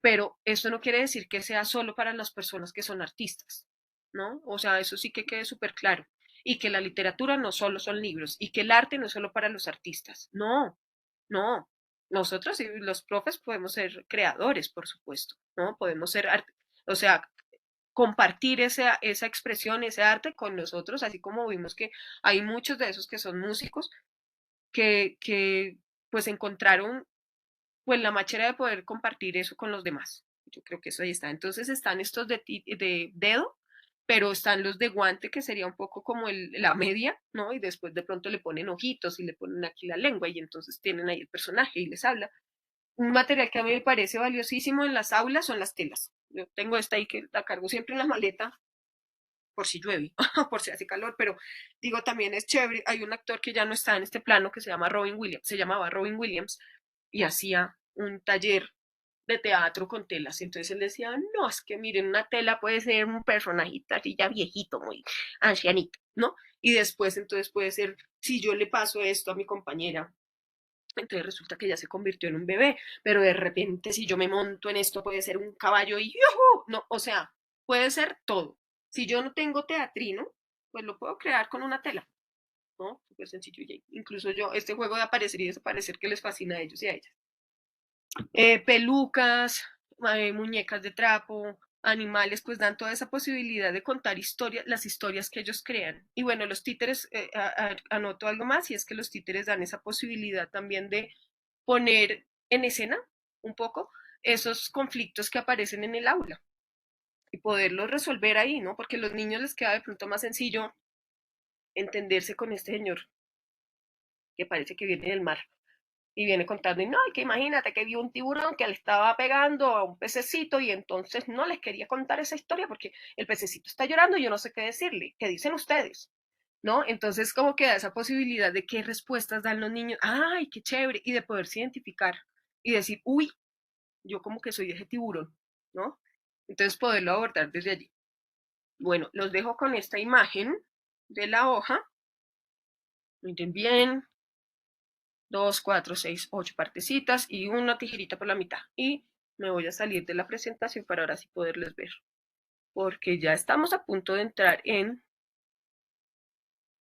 pero eso no quiere decir que sea solo para las personas que son artistas, ¿no? O sea, eso sí que quede súper claro. y que la literatura no solo son libros y que el arte no es solo para los artistas. No, no. Nosotros y los profes podemos ser creadores, por supuesto, ¿no? Podemos ser, o sea, compartir esa expresión, ese arte con nosotros, así como vimos que hay muchos de esos que son músicos que pues encontraron pues la manera de poder compartir eso con los demás. Yo creo que eso ahí está. Entonces están estos de dedo, pero están los de guante, que sería un poco como la media, ¿no? Y después de pronto le ponen ojitos y le ponen aquí la lengua y entonces tienen ahí el personaje y les habla. Un material que a mí me parece valiosísimo en las aulas son las telas. Yo tengo esta ahí que la cargo siempre en la maleta por si llueve, por si hace calor, pero digo, también es chévere. Hay un actor que ya no está en este plano que se llama Robin Williams, se llamaba Robin Williams y hacía un taller de teatro con telas. Entonces él decía, no, es que miren, una tela puede ser un personajito así ya viejito, muy ancianito, ¿no? Y después entonces puede ser, si yo le paso esto a mi compañera, entonces resulta que ya se convirtió en un bebé, pero de repente si yo me monto en esto puede ser un caballo y ¡yujú! No, o sea, puede ser todo. Si yo no tengo teatrino, pues lo puedo crear con una tela, ¿no? Súper sencillo. Incluso yo, este juego de aparecer y desaparecer que les fascina a ellos y a ellas. Pelucas, muñecas de trapo, animales, pues dan toda esa posibilidad de contar historias, las historias que ellos crean. Y bueno, los títeres, anoto algo más, y es que los títeres dan esa posibilidad también de poner en escena un poco esos conflictos que aparecen en el aula y poderlos resolver ahí, ¿no? Porque a los niños les queda de pronto más sencillo entenderse con este señor que parece que viene del mar y viene contando, y no, que imagínate que vio un tiburón que le estaba pegando a un pececito y entonces no les quería contar esa historia porque el pececito está llorando y yo no sé qué decirle, ¿qué dicen ustedes? ¿No? Entonces como que da esa posibilidad de qué respuestas dan los niños, ay, qué chévere, y de poderse identificar y decir, uy, yo como que soy ese tiburón, ¿no? Entonces poderlo abordar desde allí. Bueno, los dejo con esta imagen de la hoja, miren bien, 2, 4, 6, 8 partecitas y una tijerita por la mitad. Y me voy a salir de la presentación para ahora sí poderles ver. Porque ya estamos a punto de entrar en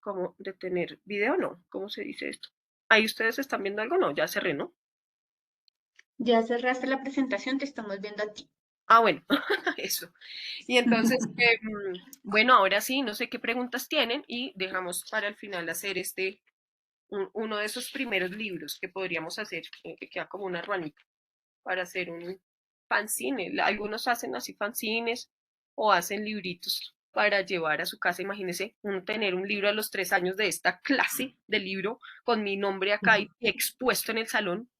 cómo detener video, ¿no? ¿Cómo se dice esto? Ahí ustedes están viendo algo, no, ya cerré, ¿no? Ya cerraste la presentación, te estamos viendo a ti. Ah, bueno, eso. Y entonces, bueno, ahora sí, no sé qué preguntas tienen y dejamos para el final hacer uno de esos primeros libros que podríamos hacer, que queda como una ruanita, para hacer un fanzine. Algunos hacen así fanzines o hacen libritos para llevar a su casa. Imagínense uno tener un libro a los 3 años de esta clase de libro con mi nombre acá y expuesto en el salón.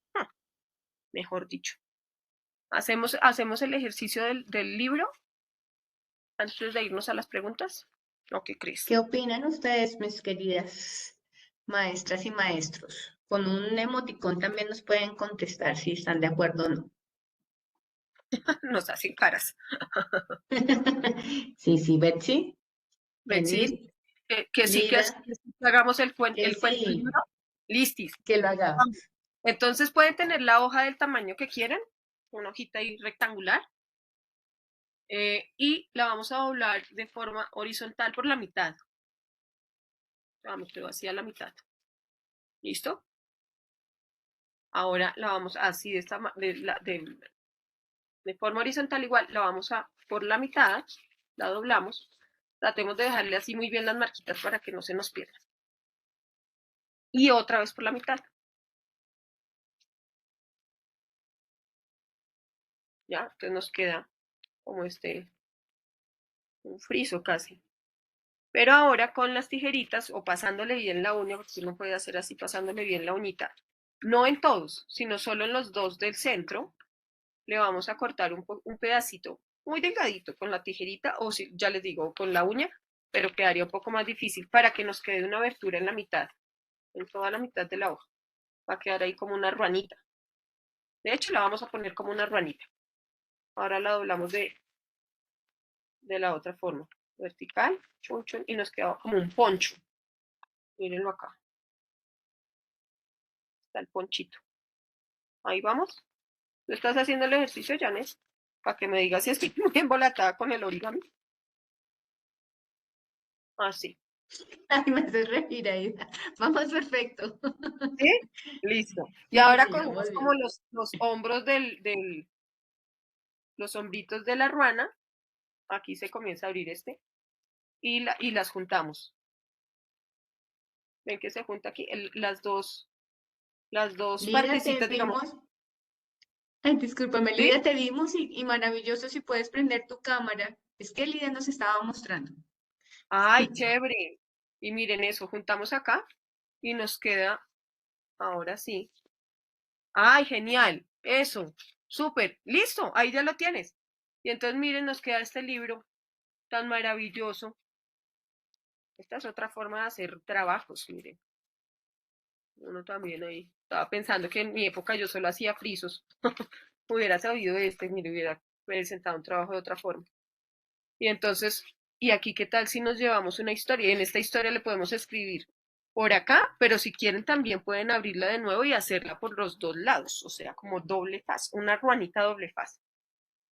Mejor dicho. Hacemos el ejercicio del libro antes de irnos a las preguntas. ¿O qué crees? ¿Qué opinan ustedes, mis queridas maestras y maestros? Con un emoticón también nos pueden contestar si están de acuerdo o no. Nos hacen caras. Sí, sí, Betsy, Sí, venir, que sí, Lida, que sí, que hagamos que el cuento del sí, libro. Listis. que lo hagamos. Entonces pueden tener la hoja del tamaño que quieran, una hojita ahí rectangular, y la vamos a doblar de forma horizontal por la mitad. Vamos, pero así a la mitad. ¿Listo? Ahora la vamos así de forma horizontal igual, la vamos a por la mitad, la doblamos. Tratemos de dejarle así muy bien las marquitas para que no se nos pierdan. Y otra vez por la mitad. Ya, entonces nos queda como un friso casi. Pero ahora con las tijeritas o pasándole bien la uña, porque uno puede hacer así pasándole bien la uñita, no en todos, sino solo en los dos del centro, le vamos a cortar un pedacito muy delgadito con la tijerita o si, ya les digo, con la uña, pero quedaría un poco más difícil para que nos quede una abertura en la mitad, en toda la mitad de la hoja. Va a quedar ahí como una ruanita. De hecho, la vamos a poner como una ruanita. Ahora la doblamos de la otra forma, vertical, chun, chun, y nos queda como un poncho. Mírenlo acá, está el ponchito. Ahí vamos. ¿Tú estás haciendo el ejercicio, Janet? Para que me digas si estoy muy embolatada con el origami. Así. Ay, me hace reír, Aida. Vamos, perfecto. ¿Sí? Listo. Y Sí, ahora sí, vamos cogemos como bien. los hombros los hombritos de la ruana. Aquí se comienza a abrir y las juntamos. Ven que se junta aquí las dos Lida, te partecitas, digamos. vimos. Ay, discúlpame, ¿Sí? Lida, te vimos y maravilloso si puedes prender tu cámara. Es que Lida nos estaba mostrando. Ay, chévere. Y miren eso, juntamos acá y nos queda, ahora sí. Ay, genial. Eso. Súper. Listo. Ahí ya lo tienes. Y entonces miren, nos queda este libro tan maravilloso. Esta es otra forma de hacer trabajos, miren. Uno también ahí. Estaba pensando que en mi época yo solo hacía frisos. Hubiera sabido mire, hubiera presentado un trabajo de otra forma. Y entonces, ¿y aquí qué tal si nos llevamos una historia? Y en esta historia le podemos escribir por acá, pero si quieren también pueden abrirla de nuevo y hacerla por los dos lados, o sea, como doble faz, una ruanita doble faz.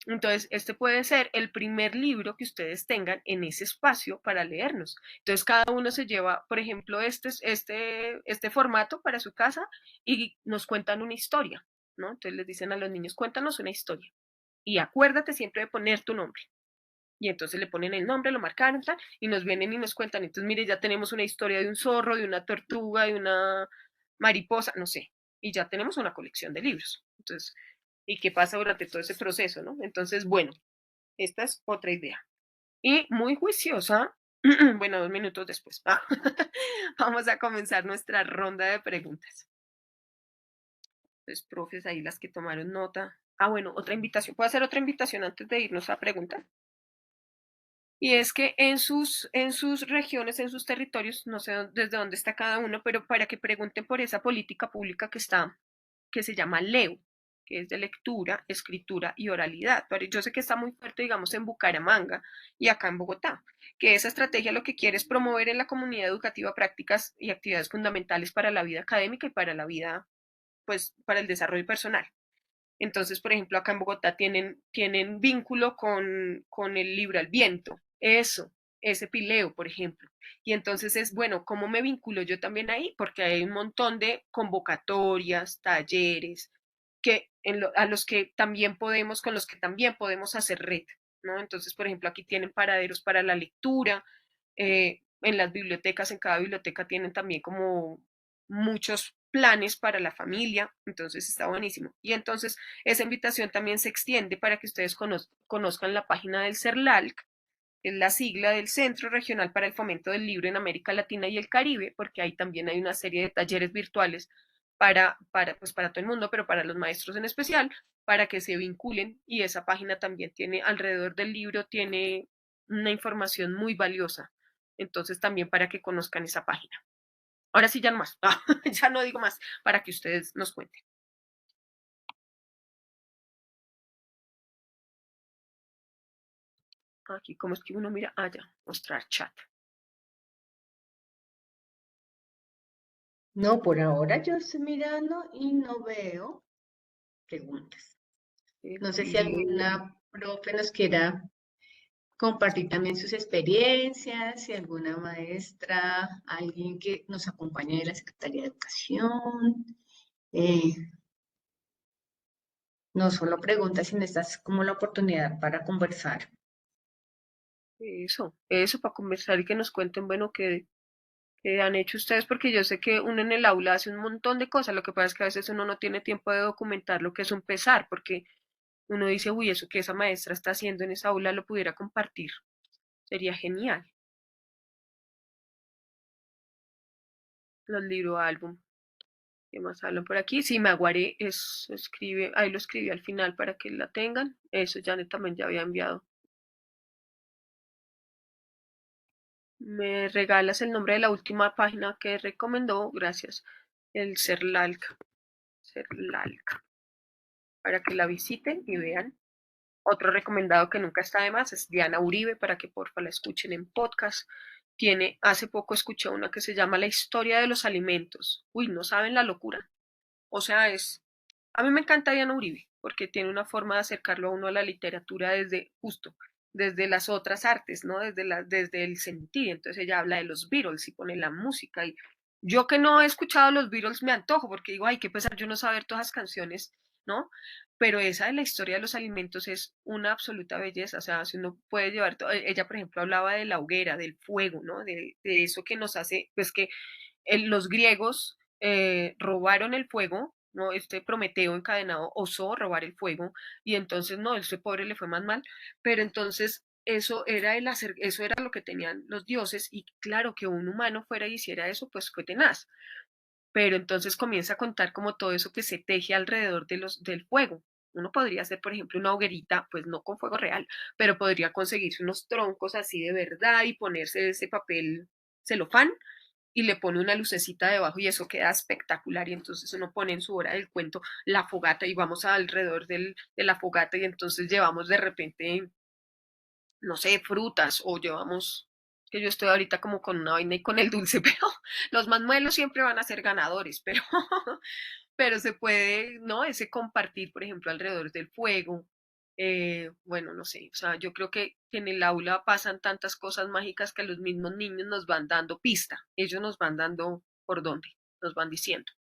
Entonces, este puede ser el primer libro que ustedes tengan en ese espacio para leernos. Entonces, cada uno se lleva, por ejemplo, este formato para su casa y nos cuentan una historia, ¿no? Entonces les dicen a los niños, cuéntanos una historia. Y acuérdate siempre de poner tu nombre. Y entonces le ponen el nombre, lo marcaron, tal, y nos vienen y nos cuentan. Entonces, mire, ya tenemos una historia de un zorro, de una tortuga, de una mariposa, no sé. Y ya tenemos una colección de libros. Entonces, ¿y qué pasa durante todo ese proceso, no? Entonces, bueno, esta es otra idea. Y muy juiciosa, bueno, 2 minutos después, vamos a comenzar nuestra ronda de preguntas. Entonces, profes, ahí las que tomaron nota. Ah, bueno, otra invitación. ¿Puedo hacer otra invitación antes de irnos a preguntar? Y es que en sus regiones, en sus territorios, no sé desde dónde está cada uno, pero para que pregunten por esa política pública que está, que se llama LEU, que es de lectura, escritura y oralidad. Pero yo sé que está muy fuerte, digamos, en Bucaramanga y acá en Bogotá, que esa estrategia lo que quiere es promover en la comunidad educativa prácticas y actividades fundamentales para la vida académica y para la vida, pues, para el desarrollo personal. Entonces, por ejemplo, acá en Bogotá tienen vínculo con el libro al viento, eso, ese pileo, por ejemplo. Y entonces es, bueno, ¿cómo me vinculo yo también ahí? Porque hay un montón de convocatorias, talleres, a los que también podemos, con los que también podemos hacer red, ¿no? Entonces, por ejemplo, aquí tienen paraderos para la lectura, en las bibliotecas, en cada biblioteca tienen también como muchos planes para la familia, entonces está buenísimo. Y entonces esa invitación también se extiende para que ustedes conozcan la página del CERLALC, que es la sigla del Centro Regional para el Fomento del Libro en América Latina y el Caribe, porque ahí también hay una serie de talleres virtuales pues para todo el mundo, pero para los maestros en especial, para que se vinculen y esa página también tiene alrededor del libro, tiene una información muy valiosa. Entonces también para que conozcan esa página. Ahora sí, ya no más, ya no digo más, para que ustedes nos cuenten. Aquí, ¿cómo es que uno mira? Ah, ya, mostrar chat. No, por ahora yo estoy mirando y no veo preguntas. El No sé si pileo. alguna profe nos quiera compartir también sus experiencias, si alguna maestra, alguien que nos acompañe de la Secretaría de Educación. eh, no solo preguntas, sino esta es como la oportunidad para conversar. Eso para conversar y que nos cuenten, bueno, qué han hecho ustedes, porque yo sé que uno en el aula hace un montón de cosas, lo que pasa es que a veces uno no tiene tiempo de documentar lo que es un pesar, porque uno dice, uy, eso que esa maestra está haciendo en esa aula lo pudiera compartir, sería genial. Los libro álbum, ¿qué más hablan por aquí? Sí, Maguare escribe, ahí lo escribí al final para que la tengan, eso Janet también ya había enviado. Me regalas el nombre de la última página que recomendó, gracias, el Cerlalc, para que la visiten y vean. Otro recomendado que nunca está de más es Diana Uribe, para que porfa la escuchen en podcast. Hace poco escuché una que se llama La historia de los alimentos. Uy, no saben la locura. O sea, a mí me encanta Diana Uribe, porque tiene una forma de acercarlo a uno a la literatura desde justo, desde las otras artes, ¿no? Desde el sentir. Entonces ella habla de los Beatles y pone la música. Y yo que no he escuchado los Beatles me antojo porque digo, ay, qué pesar yo no saber todas las canciones, ¿no? Pero esa de la historia de los alimentos es una absoluta belleza. O sea, si uno puede llevar, ella por ejemplo hablaba de la hoguera, del fuego, ¿no? De eso que nos hace, pues que los griegos robaron el fuego, ¿no? Este Prometeo encadenado osó robar el fuego y entonces, no, ese pobre le fue más mal, pero entonces eso era lo que tenían los dioses y claro que un humano fuera y hiciera eso, pues fue tenaz. Pero entonces comienza a contar como todo eso que se teje alrededor del fuego. Uno podría hacer, por ejemplo, una hoguerita, pues no con fuego real, pero podría conseguirse unos troncos así de verdad y ponerse ese papel celofán y le pone una lucecita debajo y eso queda espectacular y entonces uno pone en su hora del cuento la fogata y vamos alrededor de la fogata y entonces llevamos de repente, no sé, frutas o llevamos, que yo estoy ahorita como con una vaina y con el dulce, pero los manuelos siempre van a ser ganadores, pero se puede, ¿no? Ese compartir, por ejemplo, alrededor del fuego. Bueno, no sé, o sea, yo creo que en el aula pasan tantas cosas mágicas que los mismos niños nos van dando pista, ellos nos van dando por dónde, nos van diciendo.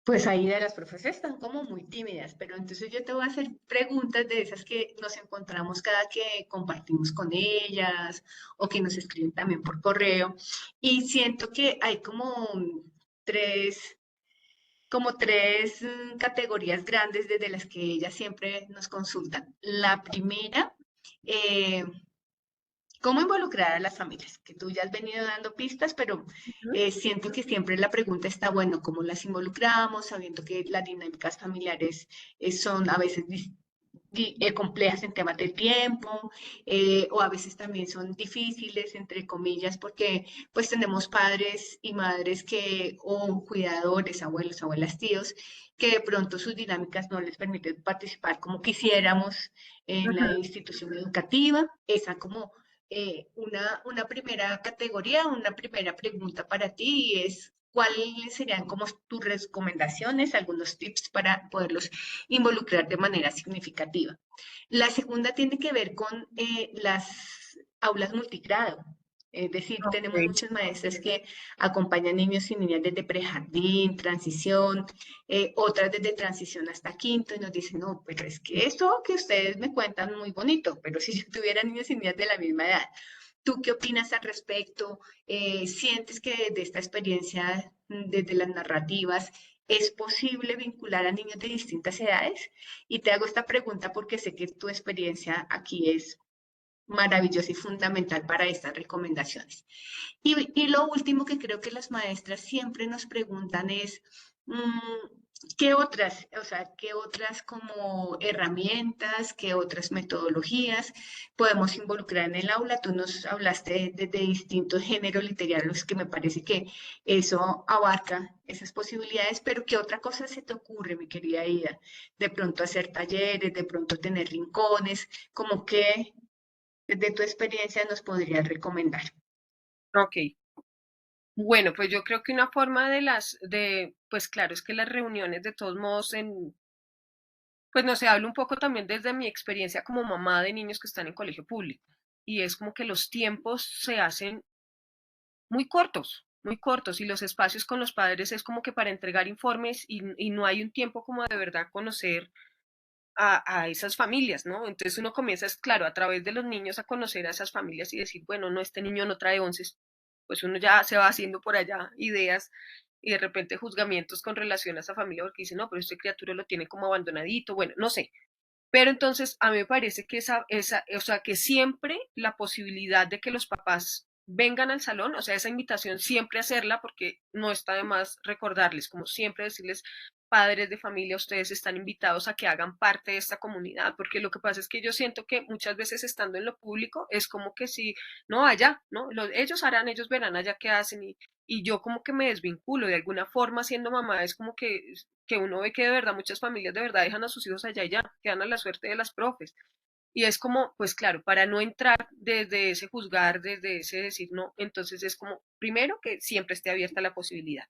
Pues ahí de las profes están como muy tímidas, pero entonces yo te voy a hacer preguntas de esas que nos encontramos cada que compartimos con ellas o que nos escriben también por correo. Y siento que hay tres, como tres categorías grandes desde las que ellas siempre nos consultan. La primera, eh, ¿cómo involucrar a las familias? Que tú ya has venido dando pistas, pero Ujú. siento que siempre la pregunta está, bueno, ¿cómo las involucramos? Sabiendo que las dinámicas familiares son a veces complejas en temas de tiempo, o a veces también son difíciles, entre comillas, porque pues tenemos padres y madres o cuidadores, abuelos, abuelas, tíos, que de pronto sus dinámicas no les permiten participar como quisiéramos en la Ujú. institución educativa. Esa como una primera categoría, una primera pregunta para ti es, ¿cuáles serían como tus recomendaciones, algunos tips para poderlos involucrar de manera significativa? La segunda tiene que ver con las aulas multigrado. Es decir, tenemos Ok. muchas maestras que acompañan niños y niñas desde prejardín, transición, otras desde transición hasta quinto y nos dicen, no, pero es que esto que ustedes me cuentan muy bonito, pero si yo tuviera niños y niñas de la misma edad, ¿tú qué opinas al respecto? ¿Sientes que desde esta experiencia, desde las narrativas, es posible vincular a niños de distintas edades? Y te hago esta pregunta porque sé que tu experiencia aquí es maravillosa y fundamental para estas recomendaciones. Y lo último que creo que las maestras siempre nos preguntan es, ¿qué otras, o sea, qué otras como herramientas, qué otras metodologías podemos involucrar en el aula? Tú nos hablaste de distintos géneros literarios que me parece que eso abarca esas posibilidades, pero ¿qué otra cosa se te ocurre, mi querida Ida? De pronto hacer talleres, de pronto tener rincones, como que desde tu experiencia nos podrías recomendar. Ok. Bueno, pues yo creo que una forma pues claro, es que las reuniones de todos modos pues no sé, hablo un poco también desde mi experiencia como mamá de niños que están en colegio público. Y es como que los tiempos se hacen muy cortos, y los espacios con los padres es como que para entregar informes y no hay un tiempo como de verdad conocer a esas familias, ¿no? Entonces uno comienza, es claro, a través de los niños a conocer a esas familias y decir, bueno, no, este niño no trae once, pues uno ya se va haciendo por allá ideas y de repente juzgamientos con relación a esa familia porque dice, no, pero este criatura lo tiene como abandonadito, bueno, no sé. Pero entonces a mí me parece que o sea, que siempre la posibilidad de que los papás vengan al salón, o sea, esa invitación siempre hacerla porque no está de más recordarles, como siempre decirles, padres de familia, ustedes están invitados a que hagan parte de esta comunidad, porque lo que pasa es que yo siento que muchas veces estando en lo público es como que si, no, allá, ¿no? Ellos harán, ellos verán allá qué hacen y yo como que me desvinculo de alguna forma siendo mamá, es como que uno ve que de verdad muchas familias de verdad dejan a sus hijos allá y ya, quedan a la suerte de las profes. Y es como, pues claro, para no entrar desde ese juzgar, desde ese decir no, entonces es como, primero, que siempre esté abierta la posibilidad.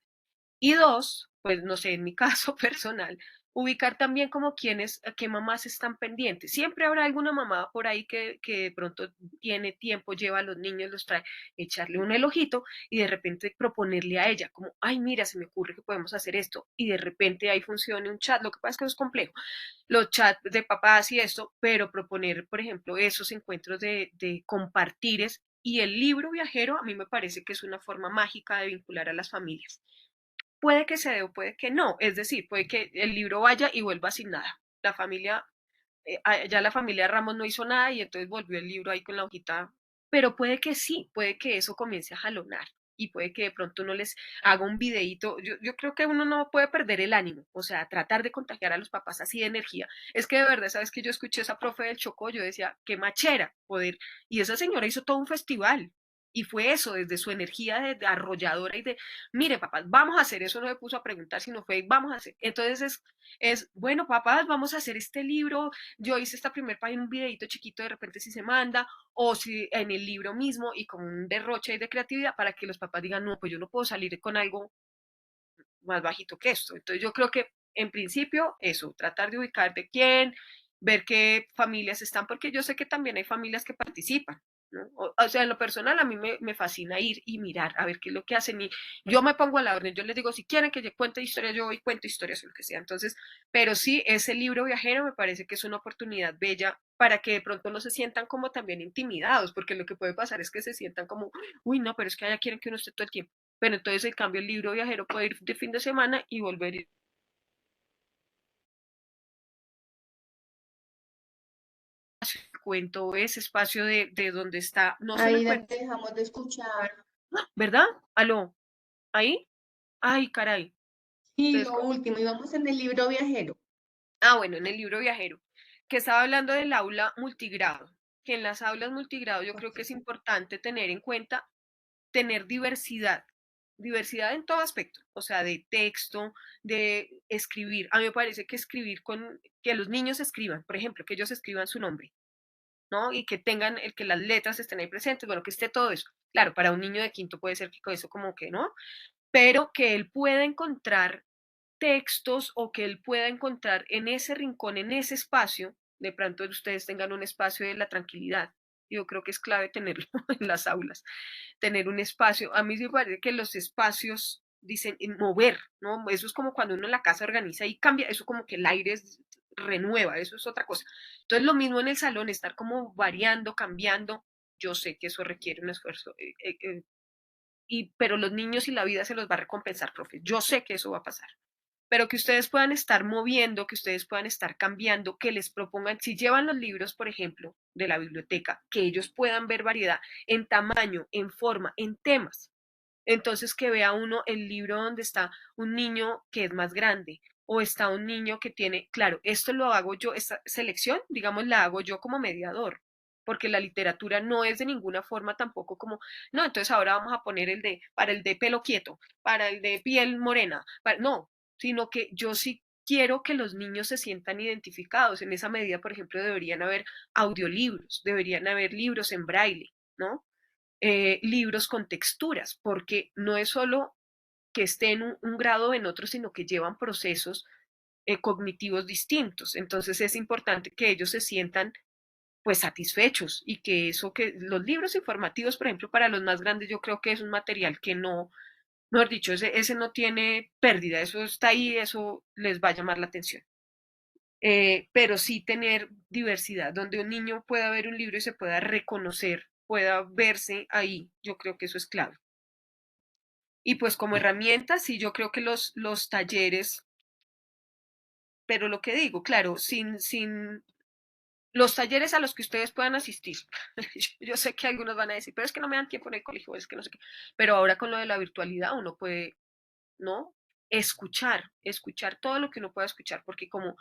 Y dos, pues no sé, en mi caso personal, Ubicar también como quiénes, qué mamás están pendientes. Siempre habrá alguna mamá por ahí que de pronto tiene tiempo, lleva a los niños, los trae, echarle un elojito y de repente proponerle a ella como, ay, mira, se me ocurre que podemos hacer esto y de repente ahí funcione un chat. Lo que pasa es que eso es complejo, los chats de papás y esto, pero proponer, por ejemplo, esos encuentros de compartires y el libro viajero a mí me parece que es una forma mágica de vincular a las familias. Puede que se dé o puede que no, es decir, puede que el libro vaya y vuelva sin nada. La familia, ya la familia Ramos no hizo nada y entonces volvió el libro ahí con la hojita, pero puede que sí, puede que eso comience a jalonar y puede que de pronto uno les haga un videíto. Yo creo que uno no puede perder el ánimo, o sea, tratar de contagiar a los papás así de energía. Es que de verdad, sabes que yo escuché a esa profe del Chocó, yo decía, qué machera poder, y esa señora hizo todo un festival. Y fue eso, desde su energía de arrolladora y de, mire, papás, vamos a hacer eso, no me puso a preguntar, sino fue, vamos a hacer. Entonces bueno, papás, vamos a hacer este libro, yo hice esta primer página, un videito chiquito, de repente si se manda, o si en el libro mismo y con un derroche de creatividad para que los papás digan, no, pues yo no puedo salir con algo más bajito que esto. Entonces yo creo que en principio eso, tratar de ubicar de quién, ver qué familias están, porque yo sé que también hay familias que participan. ¿No? O sea, en lo personal a mí me fascina ir y mirar a ver qué es lo que hacen y yo me pongo a la orden, yo les digo, si quieren que yo cuente historias, yo voy y cuento historias o lo que sea. Entonces, pero sí, ese libro viajero me parece que es una oportunidad bella para que de pronto no se sientan como también intimidados, porque lo que puede pasar es que se sientan como, uy, no, pero es que allá quieren que uno esté todo el tiempo. Pero entonces, en cambio, el libro viajero puede ir de fin de semana y volver cuento ese espacio de donde está, no solo el Aida, cuento, te dejamos de escuchar. ¿verdad? ¿Aló? ¿Ahí? Ay, caray. Y Entonces, lo último, íbamos en el libro viajero. bueno, en el libro viajero, que estaba hablando del aula multigrado, que en las aulas multigrado yo creo que es importante tener en cuenta tener diversidad, diversidad en todo aspecto, o sea, de texto, de escribir. A mí me parece que escribir que los niños escriban, por ejemplo, que ellos escriban su nombre, ¿no? Y que tengan, el que las letras estén ahí presentes, bueno, que esté todo eso. Claro, para un niño de quinto puede ser que con eso como que no, pero que él pueda encontrar textos o que él pueda encontrar en ese rincón, en ese espacio, de pronto ustedes tengan un espacio de la tranquilidad. Yo creo que es clave tenerlo en las aulas, tener un espacio. A mí sí me parece que los espacios dicen mover, ¿no? Eso es como cuando uno en la casa organiza y cambia, eso como que el aire renueva, eso es otra cosa. Entonces lo mismo en el salón, estar como variando, cambiando. Yo sé que eso requiere un esfuerzo, pero los niños y la vida se los va a recompensar, profe. Yo sé que eso va a pasar, pero que ustedes puedan estar moviendo, que ustedes puedan estar cambiando, que les propongan, si llevan los libros, por ejemplo, de la biblioteca, que ellos puedan ver variedad en tamaño, en forma, en temas. Entonces que vea uno el libro donde está un niño que es más grande o está un niño que tiene, claro, esto lo hago yo, esta selección, digamos, la hago yo como mediador, porque la literatura no es de ninguna forma tampoco como, no, entonces ahora vamos a poner para el de pelo quieto, para el de piel morena, no, sino que yo sí quiero que los niños se sientan identificados. En esa medida, por ejemplo, deberían haber audiolibros, deberían haber libros en braille, ¿no? Libros con texturas, porque no es solo que esté en un grado o en otro, sino que llevan procesos cognitivos distintos. Entonces es importante que ellos se sientan pues satisfechos y que eso que los libros informativos, por ejemplo, para los más grandes, yo creo que es un material que no, mejor dicho, ese no tiene pérdida, eso está ahí, eso les va a llamar la atención. Pero sí tener diversidad, donde un niño pueda ver un libro y se pueda reconocer, pueda verse ahí, yo creo que eso es clave. Y pues como herramienta, sí, yo creo que los talleres, pero lo que digo, claro, sin los talleres a los que ustedes puedan asistir. Yo sé que algunos van a decir, pero es que no me dan tiempo en el colegio, es que no sé qué. Pero ahora con lo de la virtualidad uno puede, ¿no? Escuchar todo lo que uno pueda escuchar, porque como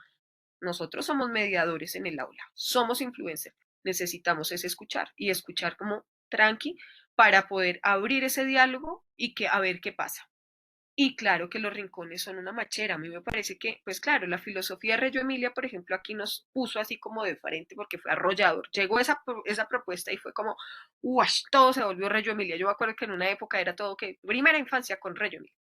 nosotros somos mediadores en el aula, somos influencers, necesitamos es escuchar y escuchar como tranqui para poder abrir ese diálogo y que a ver qué pasa. Y claro que los rincones son una machera. A mí me parece que, pues claro, la filosofía de Reggio Emilia, por ejemplo, aquí nos puso así como de frente porque fue arrollador. Llegó esa propuesta y fue como, ¡wash! Todo se volvió Reggio Emilia. Yo me acuerdo que en una época era todo que primera infancia con Reggio Emilia.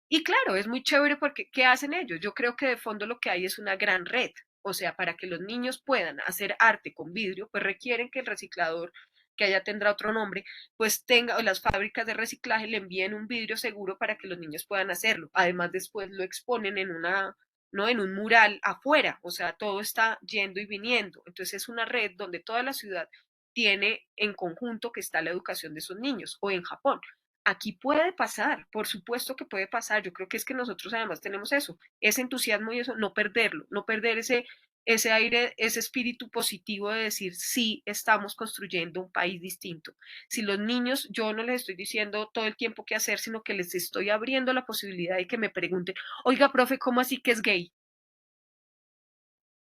Y claro, es muy chévere porque ¿qué hacen ellos? Yo creo que de fondo lo que hay es una gran red. O sea, para que los niños puedan hacer arte con vidrio, pues requieren que el reciclador, que allá tendrá otro nombre, pues tenga, o las fábricas de reciclaje le envíen un vidrio seguro para que los niños puedan hacerlo. Además, después lo exponen en una, ¿no? En un mural afuera. O sea, todo está yendo y viniendo. Entonces es una red donde toda la ciudad tiene en conjunto que está la educación de esos niños. O en Japón, aquí puede pasar, por supuesto que puede pasar. Yo creo que es que nosotros además tenemos eso, ese entusiasmo y eso, no perderlo, no perder ese aire, ese espíritu positivo de decir, sí, estamos construyendo un país distinto. Si los niños, yo no les estoy diciendo todo el tiempo qué hacer, sino que les estoy abriendo la posibilidad de que me pregunten, oiga, profe, ¿cómo así que es gay?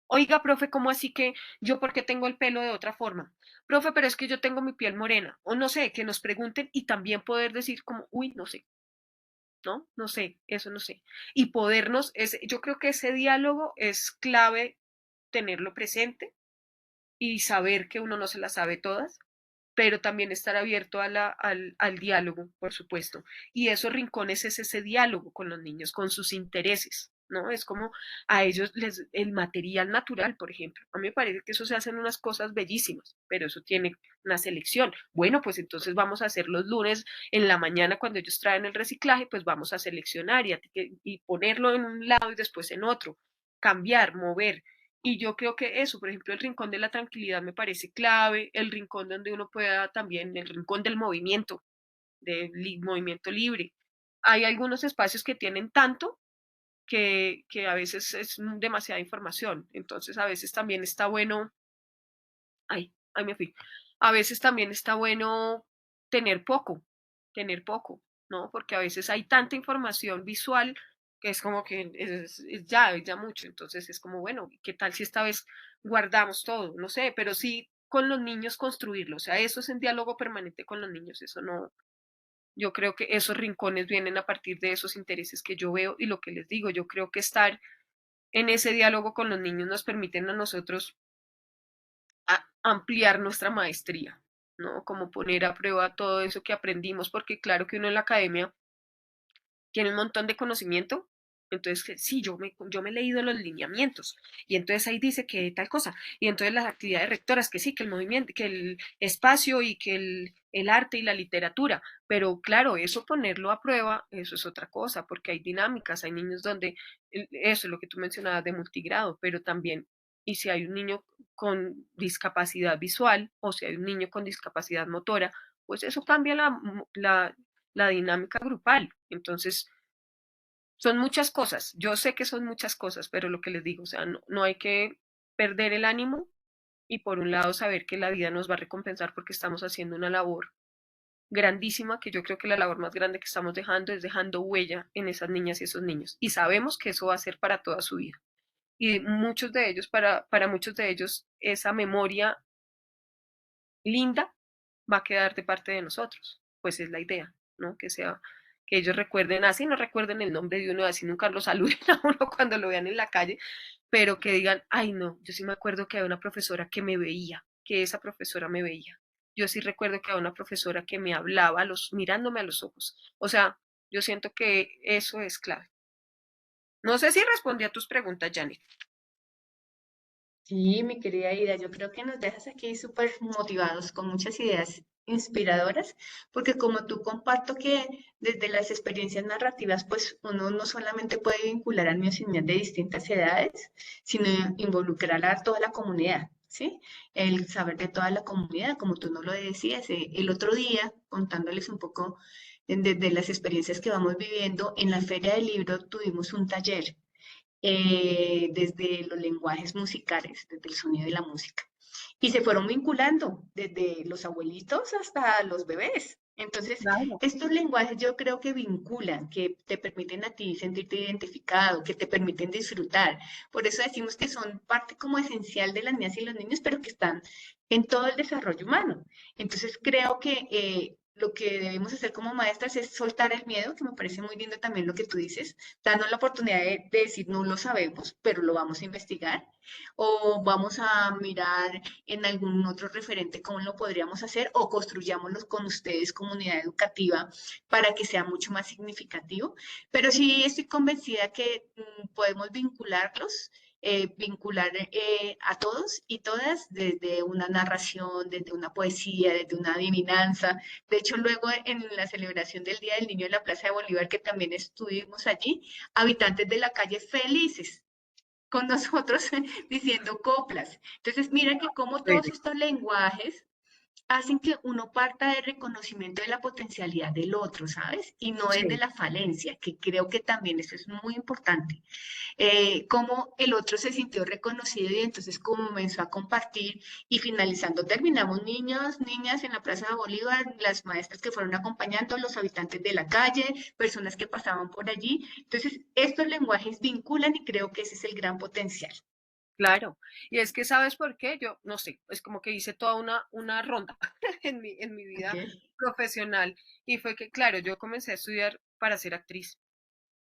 Oiga, profe, ¿cómo así que yo por qué tengo el pelo de otra forma? Profe, pero es que yo tengo mi piel morena. O no sé, que nos pregunten y también poder decir como, uy, no sé, ¿no? No sé, eso no sé. Y podernos, yo creo que ese diálogo es clave tenerlo presente y saber que uno no se las sabe todas, pero también estar abierto al diálogo, por supuesto. Y esos rincones es ese diálogo con los niños, con sus intereses, ¿no? Es como a ellos el material natural, por ejemplo. A mí me parece que eso se hacen unas cosas bellísimas, pero eso tiene una selección. Bueno, pues entonces vamos a hacer los lunes en la mañana cuando ellos traen el reciclaje, pues vamos a seleccionar y ponerlo en un lado y después en otro, cambiar, mover. Y yo creo que eso, por ejemplo, el rincón de la tranquilidad me parece clave, el rincón donde uno pueda también, el rincón del movimiento, movimiento libre. Hay algunos espacios que tienen tanto que a veces es demasiada información, entonces a veces también está bueno, ahí me fui, a veces también está bueno tener tener poco, ¿no? Porque a veces hay tanta información visual que es como que es ya mucho, entonces es como, bueno, ¿qué tal si esta vez guardamos todo? No sé, pero sí con los niños construirlo, o sea, eso es en diálogo permanente con los niños, eso no, yo creo que esos rincones vienen a partir de esos intereses que yo veo y lo que les digo, yo creo que estar en ese diálogo con los niños nos permiten a nosotros ampliar nuestra maestría, ¿no? Como poner a prueba todo eso que aprendimos, porque claro que uno en la academia tiene un montón de conocimiento, entonces sí, yo me he leído los lineamientos y entonces ahí dice que tal cosa, y entonces las actividades rectoras, que sí, que el movimiento, que el espacio y que el arte y la literatura, pero claro, eso ponerlo a prueba, eso es otra cosa, porque hay dinámicas, hay niños donde, eso es lo que tú mencionabas de multigrado, pero también, y si hay un niño con discapacidad visual o si hay un niño con discapacidad motora, pues eso cambia la dinámica grupal. Entonces, son muchas cosas. Yo sé que son muchas cosas, pero lo que les digo, o sea, no hay que perder el ánimo y por un lado saber que la vida nos va a recompensar porque estamos haciendo una labor grandísima, que yo creo que la labor más grande que estamos dejando es dejando huella en esas niñas y esos niños. Y sabemos que eso va a ser para toda su vida. Y muchos de ellos, para muchos de ellos, esa memoria linda va a quedar de parte de nosotros. Pues es la idea, ¿no? Que sea, que ellos recuerden, así no recuerden el nombre de uno, así nunca lo saluden a uno cuando lo vean en la calle, pero que digan, ay no, yo sí me acuerdo que había una profesora que me veía, que esa profesora me veía. Yo sí recuerdo que había una profesora que me hablaba mirándome a los ojos. O sea, yo siento que eso es clave. No sé si respondí a tus preguntas, Janet. Sí, mi querida Ida, yo creo que nos dejas aquí súper motivados con muchas ideas inspiradoras, porque como tú comparto que desde las experiencias narrativas, pues uno no solamente puede vincular a niños y niñas de distintas edades, sino involucrar a toda la comunidad, ¿sí? El saber de toda la comunidad, como tú nos lo decías, el otro día, contándoles un poco desde las experiencias que vamos viviendo, en la Feria del Libro tuvimos un taller desde los lenguajes musicales, desde el sonido de la música. Y se fueron vinculando desde los abuelitos hasta los bebés. Entonces, Claro. estos lenguajes yo creo que vinculan, que te permiten a ti sentirte identificado, que te permiten disfrutar. Por eso decimos que son parte como esencial de las niñas y los niños, pero que están en todo el desarrollo humano. Entonces, creo que lo que debemos hacer como maestras es soltar el miedo, que me parece muy lindo también lo que tú dices, darnos la oportunidad de decir no lo sabemos, pero lo vamos a investigar, o vamos a mirar en algún otro referente cómo lo podríamos hacer, o construyámoslo con ustedes, comunidad educativa, para que sea mucho más significativo. Pero sí estoy convencida que podemos vincularlos, vincular a todos y todas desde una narración, desde una poesía, desde una adivinanza. De hecho, luego en la celebración del Día del Niño en la Plaza de Bolívar, que también estuvimos allí, habitantes de la calle felices con nosotros diciendo coplas. Entonces, mira que como todos estos lenguajes hacen que uno parta del reconocimiento de la potencialidad del otro, ¿sabes? Y no es de Sí. la falencia, que creo que también eso es muy importante. Cómo el otro se sintió reconocido y entonces comenzó a compartir y finalizando terminamos niños, niñas en la Plaza de Bolívar, las maestras que fueron acompañando, los habitantes de la calle, personas que pasaban por allí. Entonces, estos lenguajes vinculan y creo que ese es el gran potencial. Claro, y es que ¿sabes por qué? Yo no sé, es como que hice toda una ronda en mi Ok. vida profesional y fue que, claro, yo comencé a estudiar para ser actriz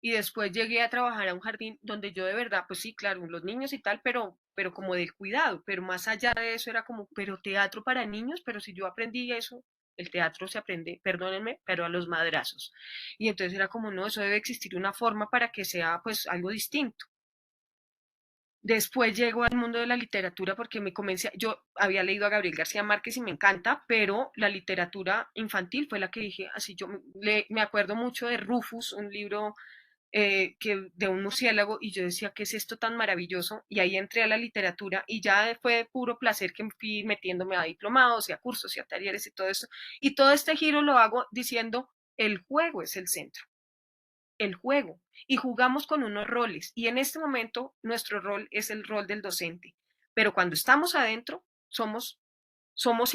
y después llegué a trabajar a un jardín donde yo de verdad, pues sí, claro, los niños y tal, pero como del cuidado, pero más allá de eso era como, pero teatro para niños, pero si yo aprendí eso, el teatro se aprende, perdónenme, pero a los madrazos. Y entonces era como, no, eso debe existir una forma para que sea pues algo distinto. Después llego al mundo de la literatura porque me comencé, yo había leído a Gabriel García Márquez y me encanta, pero la literatura infantil fue la que dije, así yo me acuerdo mucho de Rufus, un libro de un murciélago, y yo decía, ¿qué es esto tan maravilloso? Y ahí entré a la literatura y ya fue de puro placer que fui metiéndome a diplomados y a cursos y a talleres y todo eso. Y todo este giro lo hago diciendo, el juego es el centro, el juego, y jugamos con unos roles, y en este momento nuestro rol es el rol del docente, pero cuando estamos adentro somos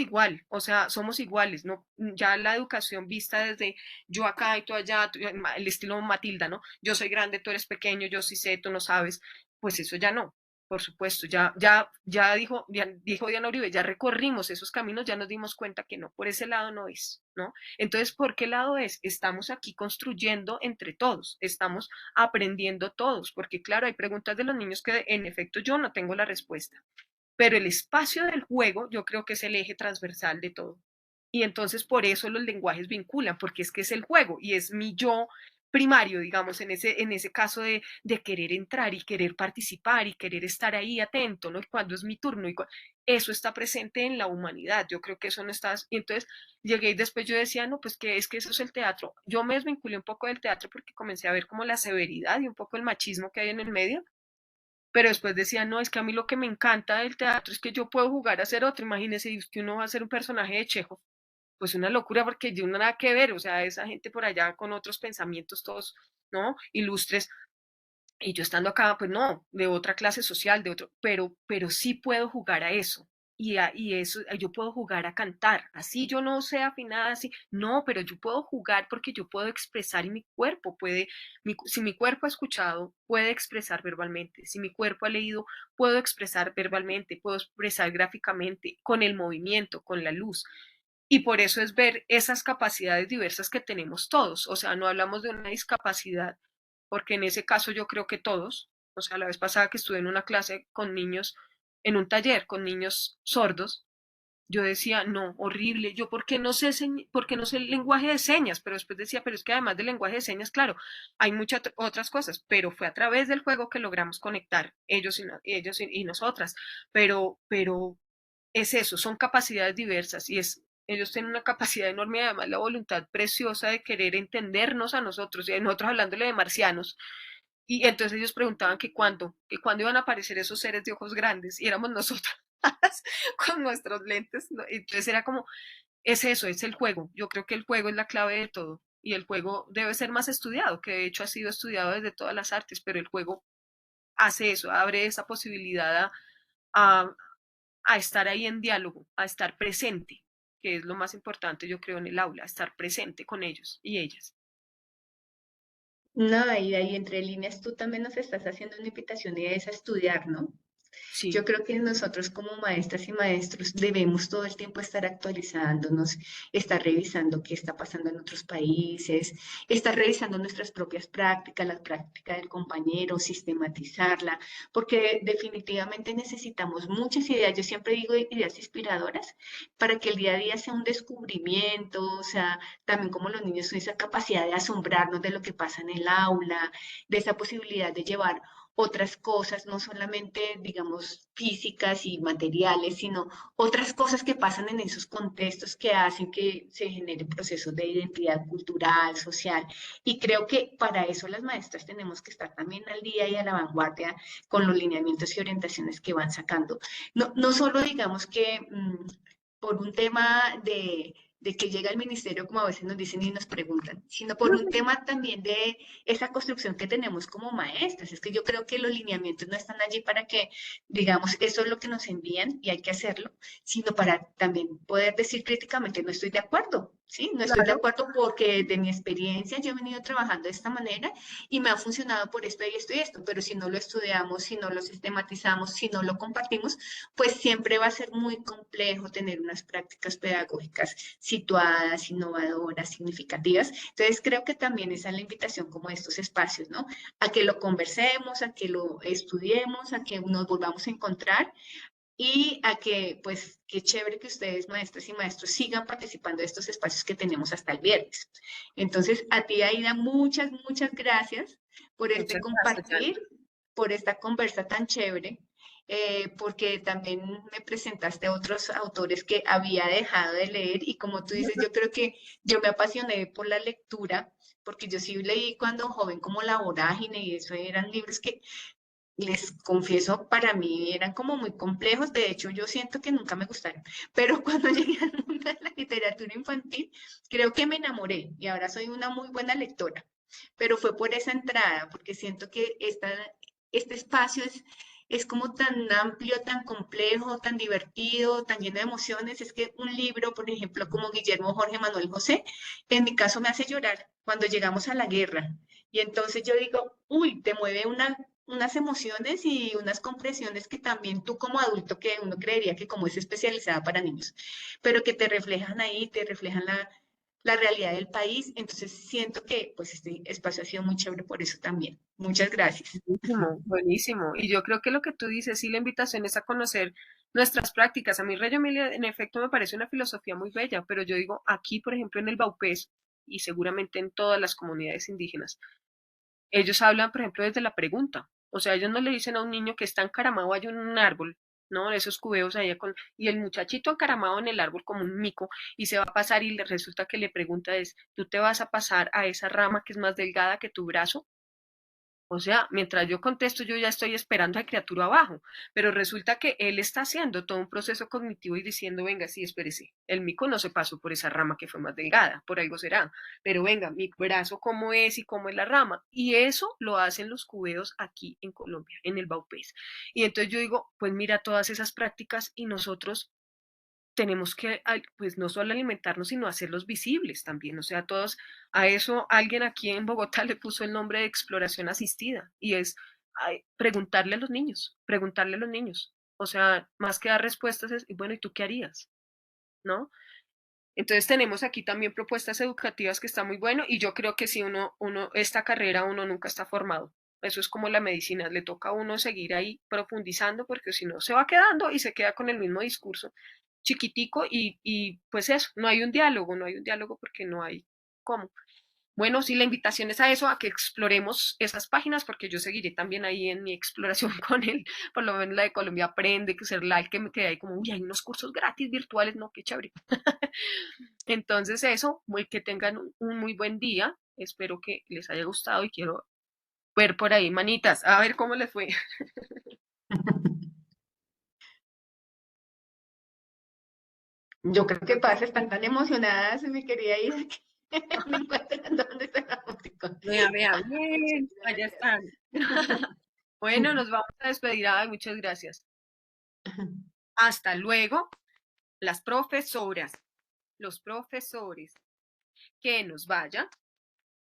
igual, o sea, somos iguales, ¿no? Ya la educación vista desde yo acá y tú allá, el estilo Matilda, ¿no? Yo soy grande, tú eres pequeño, yo sí sé, tú no sabes, pues eso ya no, por supuesto, ya dijo Diana Uribe, ya recorrimos esos caminos, ya nos dimos cuenta que no, por ese lado no es, ¿no? Entonces, ¿por qué lado es? Estamos aquí construyendo entre todos, estamos aprendiendo todos, porque claro, hay preguntas de los niños que en efecto yo no tengo la respuesta, pero el espacio del juego yo creo que es el eje transversal de todo. Y entonces por eso los lenguajes vinculan, porque es que es el juego y es mi yo primario, digamos, en ese caso de querer entrar y querer participar y querer estar ahí atento, ¿no? Y cuando es mi turno, eso está presente en la humanidad, yo creo que eso no está, y entonces llegué y después yo decía, no, pues que es que eso es el teatro, yo me desvinculé un poco del teatro porque comencé a ver como la severidad y un poco el machismo que hay en el medio, pero después decía, no, es que a mí lo que me encanta del teatro es que yo puedo jugar a ser otro. Imagínese, que uno va a ser un personaje de Chejo, pues una locura porque yo no nada que ver, o sea, esa gente por allá con otros pensamientos todos, ¿no? Ilustres, y yo estando acá, pues no, de otra clase social, de otro, pero sí puedo jugar a eso. Y eso, yo puedo jugar a cantar, así yo no sé afinar, así, no, pero yo puedo jugar porque yo puedo expresar y mi cuerpo puede, si mi cuerpo ha escuchado, puede expresar verbalmente, si mi cuerpo ha leído, puedo expresar verbalmente, puedo expresar gráficamente, con el movimiento, con la luz. Y por eso es ver esas capacidades diversas que tenemos todos, o sea, no hablamos de una discapacidad porque en ese caso yo creo que todos, o sea, la vez pasada que estuve en una clase con niños, en un taller con niños sordos, yo decía, no, horrible, yo por qué no sé el lenguaje de señas, pero después decía, pero es que además del lenguaje de señas, claro, hay muchas otras cosas, pero fue a través del juego que logramos conectar ellos y nosotras, pero es eso, son capacidades diversas y ellos tienen una capacidad enorme y además la voluntad preciosa de querer entendernos a nosotros, y nosotros hablándole de marcianos, y entonces ellos preguntaban que cuándo iban a aparecer esos seres de ojos grandes, y éramos nosotras con nuestros lentes, ¿no? Entonces era como, es eso, es el juego, yo creo que el juego es la clave de todo, y el juego debe ser más estudiado, que de hecho ha sido estudiado desde todas las artes, pero el juego hace eso, abre esa posibilidad a, a estar ahí en diálogo, a estar presente, que es lo más importante, yo creo, en el aula, estar presente con ellos y ellas. No, y ahí entre líneas tú también nos estás haciendo una invitación y es a estudiar, ¿no? Sí. Yo creo que nosotros como maestras y maestros debemos todo el tiempo estar actualizándonos, estar revisando qué está pasando en otros países, estar revisando nuestras propias prácticas, la práctica del compañero, sistematizarla, porque definitivamente necesitamos muchas ideas. Yo siempre digo ideas inspiradoras para que el día a día sea un descubrimiento, o sea, también como los niños, esa capacidad de asombrarnos de lo que pasa en el aula, de esa posibilidad de llevar otras cosas, no solamente, digamos, físicas y materiales, sino otras cosas que pasan en esos contextos que hacen que se generen procesos de identidad cultural, social. Y creo que para eso las maestras tenemos que estar también al día y a la vanguardia con los lineamientos y orientaciones que van sacando. No, no solo digamos que por un tema de que llega el ministerio, como a veces nos dicen y nos preguntan, sino por un tema también de esa construcción que tenemos como maestras. Es que yo creo que los lineamientos no están allí para que, digamos, eso es lo que nos envían y hay que hacerlo, sino para también poder decir críticamente, no estoy de acuerdo, ¿sí? No estoy de Claro. acuerdo porque de mi experiencia yo he venido trabajando de esta manera y me ha funcionado por esto y esto y esto, pero si no lo estudiamos, si no lo sistematizamos, si no lo compartimos, pues siempre va a ser muy complejo tener unas prácticas pedagógicas situadas, innovadoras, significativas. Entonces, creo que también esa es la invitación como estos espacios, ¿no? A que lo conversemos, a que lo estudiemos, a que nos volvamos a encontrar y a que, pues, qué chévere que ustedes, maestras y maestros, sigan participando de estos espacios que tenemos hasta el viernes. Entonces, a ti, Aida, muchas, muchas gracias por este Muchas gracias, Janet. compartir, por esta conversa tan chévere, porque también me presentaste a otros autores que había dejado de leer y como tú dices, yo creo que yo me apasioné por la lectura, porque yo sí leí cuando joven como La Vorágine y eso eran libros que les confieso, para mí eran como muy complejos, de hecho yo siento que nunca me gustaron, pero cuando llegué al mundo de la literatura infantil, creo que me enamoré y ahora soy una muy buena lectora, pero fue por esa entrada, porque siento que este espacio es como tan amplio, tan complejo, tan divertido, tan lleno de emociones, es que un libro, por ejemplo, como Guillermo Jorge Manuel José, en mi caso me hace llorar cuando llegamos a la guerra. Y entonces yo digo, uy, te mueve unas emociones y unas compresiones que también tú como adulto, que uno creería que como es especializada para niños, pero que te reflejan ahí, te reflejan la realidad del país. Entonces siento que pues este espacio ha sido muy chévere por eso también. Muchas gracias. Buenísimo, buenísimo. Y yo creo que lo que tú dices, sí, la invitación es a conocer nuestras prácticas. A mí, Reggio Emilia, en efecto, me parece una filosofía muy bella, pero yo digo, aquí, por ejemplo, en el Baupés, y seguramente en todas las comunidades indígenas, ellos hablan, por ejemplo, desde la pregunta. O sea, ellos no le dicen a un niño que está encaramado allá en un árbol, ¿no? Esos cubeos allá con, y el muchachito encaramado en el árbol como un mico, y se va a pasar y le resulta que le pregunta es, ¿tú te vas a pasar a esa rama que es más delgada que tu brazo? O sea, mientras yo contesto, yo ya estoy esperando a criatura abajo, pero resulta que él está haciendo todo un proceso cognitivo y diciendo, venga, sí, espérese, el mico no se pasó por esa rama que fue más delgada, por algo será, pero venga, mi brazo cómo es y cómo es la rama. Y eso lo hacen los cubeos aquí en Colombia, en el Baupés. Y entonces yo digo, pues mira todas esas prácticas y nosotros tenemos que, pues no solo alimentarnos, sino hacerlos visibles también. O sea, todos, a eso alguien aquí en Bogotá le puso el nombre de exploración asistida y es preguntarle a los niños, preguntarle a los niños. O sea, más que dar respuestas es, y bueno, ¿y tú qué harías? ¿No? Entonces tenemos aquí también propuestas educativas que está muy bueno y yo creo que si esta carrera uno nunca está formado. Eso es como la medicina, le toca a uno seguir ahí profundizando porque si no se va quedando y se queda con el mismo discurso chiquitico y pues eso, no hay un diálogo, no hay un diálogo porque no hay cómo. Bueno, sí, la invitación es a eso, a que exploremos esas páginas, porque yo seguiré también ahí en mi exploración con él, por lo menos la de Colombia Aprende, que ser like, que me quedé ahí como, uy, hay unos cursos gratis virtuales, no, qué chévere. Entonces eso, muy que tengan un muy buen día, espero que les haya gustado y quiero ver por ahí manitas, a ver cómo les fue. Yo creo que pasa, están tan emocionadas, mi querida Ida, que no encuentran dónde está la música. Vea, vea, Muchas bien, allá gracias. están. Bueno, nos vamos a despedir. Ay, muchas gracias. Hasta luego, las profesoras, los profesores. Que nos vaya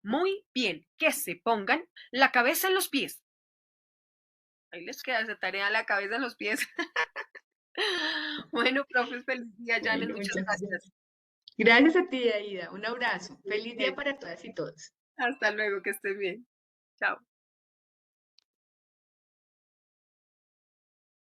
muy bien, que se pongan la cabeza en los pies. Ahí les queda esa tarea a la cabeza, a los pies. Bueno, profes, feliz día, Janet, Bueno, muchas muchas gracias. gracias. Gracias a ti, Aida. Un abrazo. Feliz día Bien, para todas y todos. hasta luego, que estés bien. Chao.